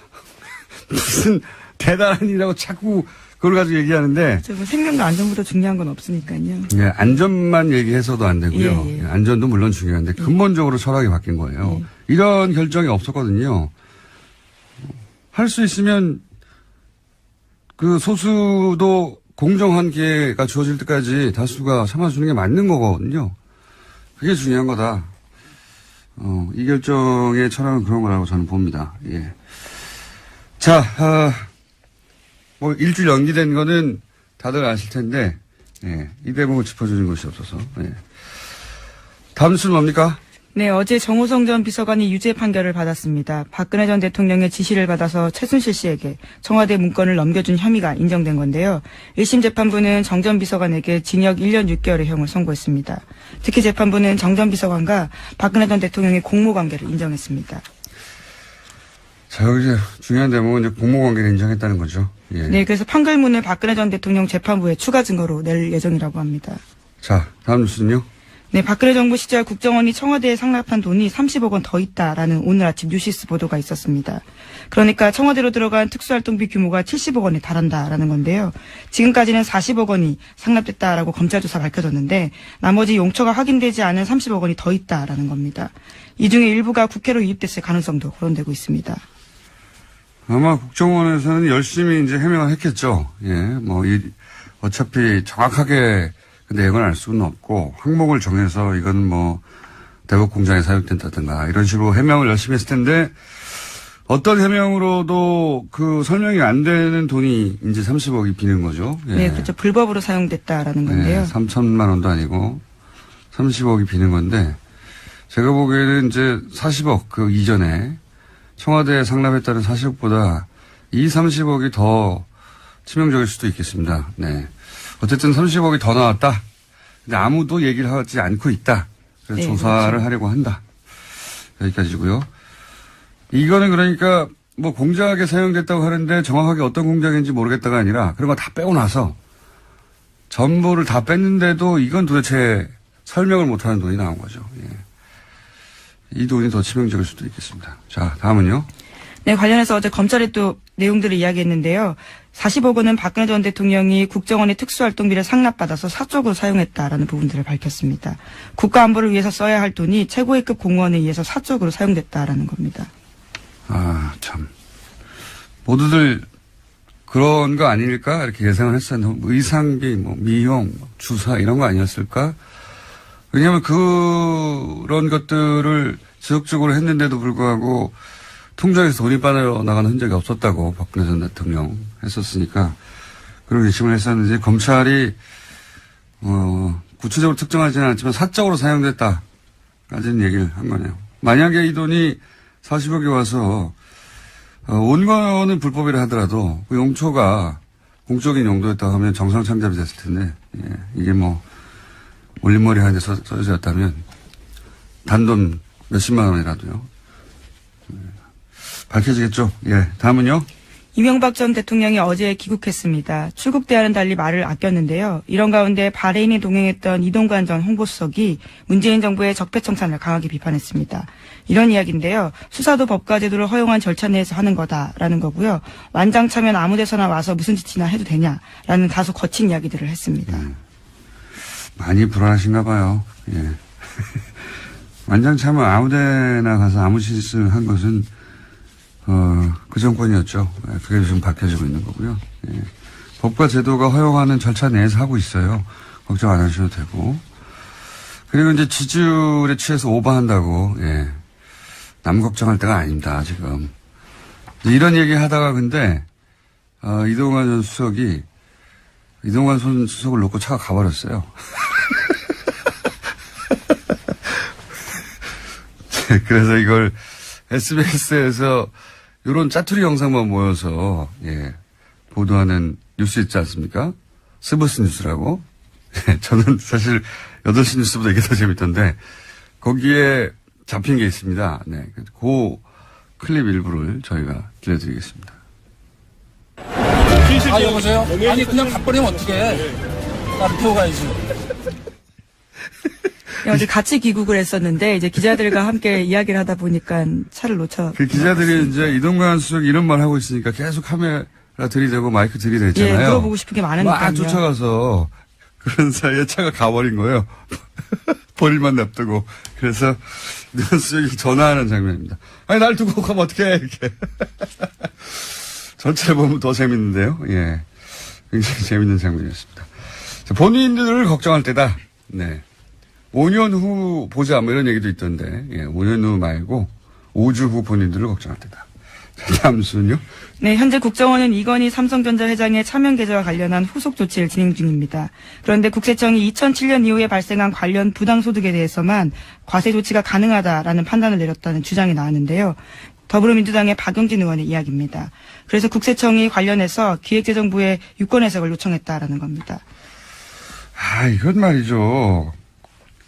[SPEAKER 1] 무슨 대단한 일이라고 자꾸 그걸 가지고 얘기하는데.
[SPEAKER 2] 뭐 생명과 안전보다 중요한 건 없으니까요.
[SPEAKER 1] 예, 안전만 얘기해서도 안 되고요.
[SPEAKER 2] 예.
[SPEAKER 1] 안전도 물론 중요한데 근본적으로 철학이 바뀐 거예요. 이런 결정이 없었거든요. 할 수 있으면 그 소수도 공정한 기회가 주어질 때까지 다수가 참아주는 게 맞는 거거든요. 그게 중요한 거다. 이 결정의 철학은 그런 거라고 저는 봅니다. 예. 자, 뭐 일주일 연기된 거는 다들 아실 텐데, 예. 이 대목을 짚어주는 것이 없어서. 예. 다음 뉴스는 뭡니까?
[SPEAKER 2] 네, 어제 정호성 전 비서관이 유죄 판결을 받았습니다. 박근혜 전 대통령의 지시를 받아서 최순실 씨에게 청와대 문건을 넘겨준 혐의가 인정된 건데요. 1심 재판부는 정 전 비서관에게 징역 1년 6개월의 형을 선고했습니다. 특히 재판부는 정 전 비서관과 박근혜 전 대통령의 공모관계를 인정했습니다.
[SPEAKER 1] 자, 여기 이제 중요한 대목은 이제 공모관계를 인정했다는 거죠. 예.
[SPEAKER 2] 네, 그래서 판결문을 박근혜 전 대통령 재판부에 추가 증거로 낼 예정이라고 합니다.
[SPEAKER 1] 자, 다음 뉴스는요?
[SPEAKER 2] 네, 박근혜 정부 시절 국정원이 청와대에 상납한 돈이 30억 원 더 있다라는 오늘 아침 뉴시스 보도가 있었습니다. 그러니까 청와대로 들어간 특수활동비 규모가 70억 원에 달한다라는 건데요. 지금까지는 40억 원이 상납됐다라고 검찰 조사 밝혀졌는데 나머지 용처가 확인되지 않은 30억 원이 더 있다라는 겁니다. 이 중에 일부가 국회로 유입됐을 가능성도 거론되고 있습니다.
[SPEAKER 1] 아마 국정원에서는 열심히 이제 해명을 했겠죠. 예, 어차피 정확하게 그 내용을 알 수는 없고 항목을 정해서 이건 대북 공장에 사용된다든가 이런 식으로 해명을 열심히 했을 텐데 어떤 해명으로도 그 설명이 안 되는 돈이 이제 30억이 비는 거죠. 예.
[SPEAKER 2] 네, 그렇죠. 불법으로 사용됐다라는 건데요.
[SPEAKER 1] 3천만 원도 아니고 30억이 비는 건데 제가 보기에는 이제 40억 그 이전에 청와대에 상납했다는 40억보다 이 30억이 더 치명적일 수도 있겠습니다. 네. 어쨌든 30억이 더 나왔다. 근데 아무도 얘기를 하지 않고 있다. 그래서
[SPEAKER 2] 네,
[SPEAKER 1] 조사를
[SPEAKER 2] 그렇죠.
[SPEAKER 1] 하려고 한다. 여기까지고요. 이거는 그러니까 공작에 사용됐다고 하는데 정확하게 어떤 공작인지 모르겠다가 아니라 그런 거 다 빼고 나서 전부를 다 뺐는데도 이건 도대체 설명을 못하는 돈이 나온 거죠. 예. 이 돈이 더 치명적일 수도 있겠습니다. 자, 다음은요.
[SPEAKER 2] 네, 관련해서 어제 검찰이 또 내용들을 이야기했는데요. 40억 원은 박근혜 전 대통령이 국정원의 특수활동비를 상납받아서 사적으로 사용했다라는 부분들을 밝혔습니다. 국가안보를 위해서 써야 할 돈이 최고위급 공무원에 의해서 사적으로 사용됐다라는 겁니다.
[SPEAKER 1] 아, 참. 모두들 그런 거 아닐까? 이렇게 예상을 했었는데, 의상비, 미용, 주사 이런 거 아니었을까? 왜냐하면 그런 것들을 지속적으로 했는데도 불구하고 통장에서 돈이 빠져나가는 흔적이 없었다고 박근혜 전 대통령 했었으니까 그런 의심을 했었는데 검찰이 구체적으로 특정하지는 않지만 사적으로 사용됐다까지는 얘기를 한 거네요. 만약에 이 돈이 40억이 와서 온 거는 불법이라 하더라도 그 용처가 공적인 용도였다고 하면 정상창잡이 됐을 텐데 이게 올림머리 하는데 써졌다면 단돈 몇십만 원이라도요. 밝혀지겠죠. 예, 다음은요.
[SPEAKER 2] 이명박 전 대통령이 어제 귀국했습니다. 출국 때와는 달리 말을 아꼈는데요. 이런 가운데 바레인에 동행했던 이동관 전 홍보수석이 문재인 정부의 적폐청산을 강하게 비판했습니다. 이런 이야기인데요. 수사도 법과 제도를 허용한 절차 내에서 하는 거다라는 거고요. 완장 차면 아무 데서나 와서 무슨 짓이나 해도 되냐라는 다소 거친 이야기들을 했습니다.
[SPEAKER 1] 많이 불안하신가 봐요. 예. 완장 차면 아무 데나 가서 아무 짓을 한 것은 그 정권이었죠. 그게 지금 밝혀지고 있는 거고요. 예. 법과 제도가 허용하는 절차 내에서 하고 있어요. 걱정 안 하셔도 되고. 그리고 이제 지지율에 취해서 오버한다고, 예. 남 걱정할 때가 아닙니다, 지금. 이런 얘기 하다가 근데, 이동관 전 수석이, 이동관 전 수석을 놓고 차가 가버렸어요. 그래서 이걸 SBS에서 이런 짜투리 영상만 모여서 보도하는 뉴스 있지 않습니까? 스브스 뉴스라고. 저는 사실 8시 뉴스보다 이게 더 재밌던데 거기에 잡힌 게 있습니다. 네, 그 클립 일부를 저희가 들려드리겠습니다.
[SPEAKER 3] 여보세요? 아니 그냥 가버리면 어떡해. 나를 태워 가야지.
[SPEAKER 2] 어제 같이 귀국을 했었는데 이제 기자들과 함께 이야기를 하다 보니까 차를 놓쳐.
[SPEAKER 1] 그 기자들이 이제 이동관 수석이 이런 말 하고 있으니까 계속 카메라 들이대고 마이크 들이대잖아요.
[SPEAKER 2] 예, 물어보고 싶은 게 많으니까요.
[SPEAKER 1] 막 쫓아가서 그런 사이에 차가 가버린 거예요. 버릴만 냅두고. 그래서 이동관 수석이 전화하는 장면입니다. 아니 날 두고 가면 어떡해 이렇게. 전체를 보면 더 재밌는데요. 예, 굉장히 재밌는 장면이었습니다. 자, 본인들을 걱정할 때다. 네. 5년 후 보자, 이런 얘기도 있던데, 5년 후 말고 5주 후 본인들을 걱정할 때다. 다음 순요?
[SPEAKER 2] 네, 현재 국정원은 이건희 삼성전자 회장의 차명 계좌와 관련한 후속 조치를 진행 중입니다. 그런데 국세청이 2007년 이후에 발생한 관련 부당소득에 대해서만 과세 조치가 가능하다라는 판단을 내렸다는 주장이 나왔는데요. 더불어민주당의 박용진 의원의 이야기입니다. 그래서 국세청이 관련해서 기획재정부에 유권 해석을 요청했다라는 겁니다.
[SPEAKER 1] 이건 말이죠.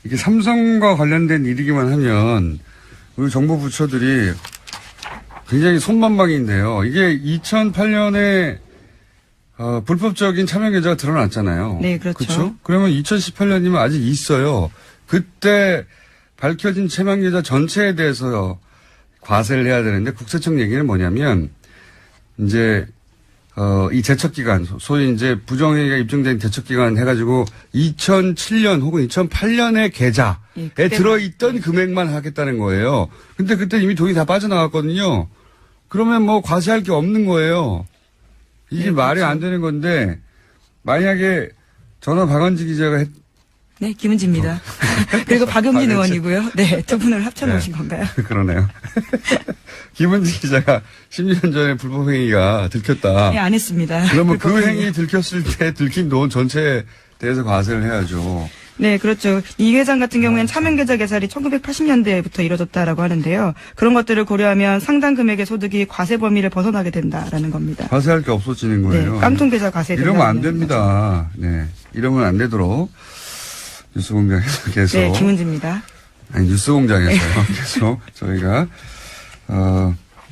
[SPEAKER 1] 이게 삼성과 관련된 일이기만 하면 우리 정부 부처들이 굉장히 손만방인데요. 이게 2008년에 불법적인 차명 계좌가 드러났잖아요.
[SPEAKER 2] 네, 그렇죠.
[SPEAKER 1] 그렇죠? 그러면 2018년이면 아직 있어요. 그때 밝혀진 채명 계좌 전체에 대해서 과세를 해야 되는데 국세청 얘기는 뭐냐면 이제 이 제척기간, 소위 이제 부정행위가 입증된 제척기간 해가지고 2007년 혹은 2008년의 계좌에 들어있던 금액만 하겠다는 거예요. 근데 그때 이미 돈이 다 빠져나갔거든요. 그러면 뭐 과세할 게 없는 거예요. 이게 말이 안 되는 건데, 만약에 전화 박원지 기자가
[SPEAKER 2] 네, 김은지입니다. 그리고 박용진 의원이고요. 네, 두 분을 합쳐놓으신 건가요?
[SPEAKER 1] 그러네요. 김은지 기자가 10년 전에 불법행위가 들켰다.
[SPEAKER 2] 네, 안 했습니다.
[SPEAKER 1] 그러면 그 행위 들켰을 때 들킨 돈 전체에 대해서 과세를 해야죠.
[SPEAKER 2] 네, 그렇죠. 이 회장 같은 경우에는 차명계좌 개설이 1980년대부터 이뤄졌다라고 하는데요. 그런 것들을 고려하면 상당 금액의 소득이 과세 범위를 벗어나게 된다라는 겁니다.
[SPEAKER 1] 과세할 게 없어지는 거예요.
[SPEAKER 2] 네, 깡통계좌 과세.
[SPEAKER 1] 이러면 안 됩니다. 네, 이러면 안 되도록 뉴스공장에서 계속.
[SPEAKER 2] 네, 김은지입니다.
[SPEAKER 1] 아니, 뉴스공장에서요. 계속 저희가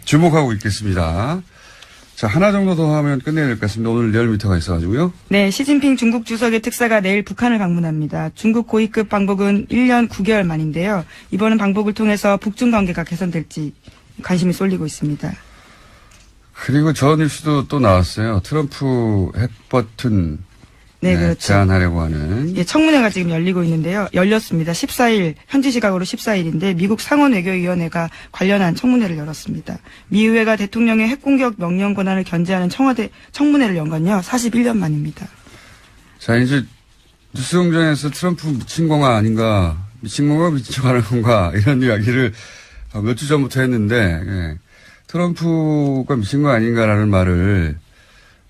[SPEAKER 1] 주목하고 있겠습니다. 자, 하나 정도 더 하면 끝내야 될 것 같습니다. 오늘 리얼미터가 있어가지고요.
[SPEAKER 2] 네, 시진핑 중국 주석의 특사가 내일 북한을 방문합니다. 중국 고위급 방북은 1년 9개월 만인데요. 이번 방북을 통해서 북중 관계가 개선될지 관심이 쏠리고 있습니다.
[SPEAKER 1] 그리고 저 뉴스도 또 나왔어요. 트럼프 핵버튼
[SPEAKER 2] 네, 그렇죠.
[SPEAKER 1] 제한하려고 하는.
[SPEAKER 2] 예, 청문회가 지금 열리고 있는데요. 열렸습니다. 14일, 현지 시각으로 14일인데 미국 상원외교위원회가 관련한 청문회를 열었습니다. 미 의회가 대통령의 핵공격 명령 권한을 견제하는 청와대 청문회를 연 건요. 41년 만입니다.
[SPEAKER 1] 자, 이제 뉴스공장에서 트럼프 미친 건가 아닌가, 미친 건가 미친 척 하는 건가 이런 이야기를 몇 주 전부터 했는데, 예. 트럼프가 미친 거 아닌가라는 말을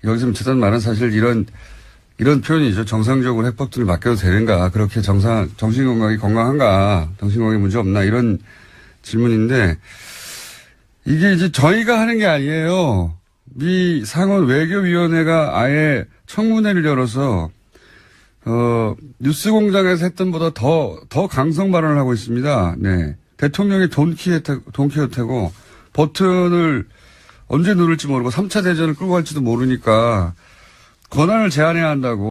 [SPEAKER 1] 여기서 미쳤다는 말은 사실 이런 표현이죠. 정상적으로 핵버튼을 맡겨도 되는가, 그렇게 정신건강이 건강한가, 정신건강에 문제 없나, 이런 질문인데, 이게 이제 저희가 하는 게 아니에요. 미 상원 외교위원회가 아예 청문회를 열어서, 뉴스공장에서 했던 보다 더 강성 발언을 하고 있습니다. 네. 대통령이 돈키호테고, 버튼을 언제 누를지 모르고 3차 대전을 끌고 갈지도 모르니까, 권한을 제한해야 한다고.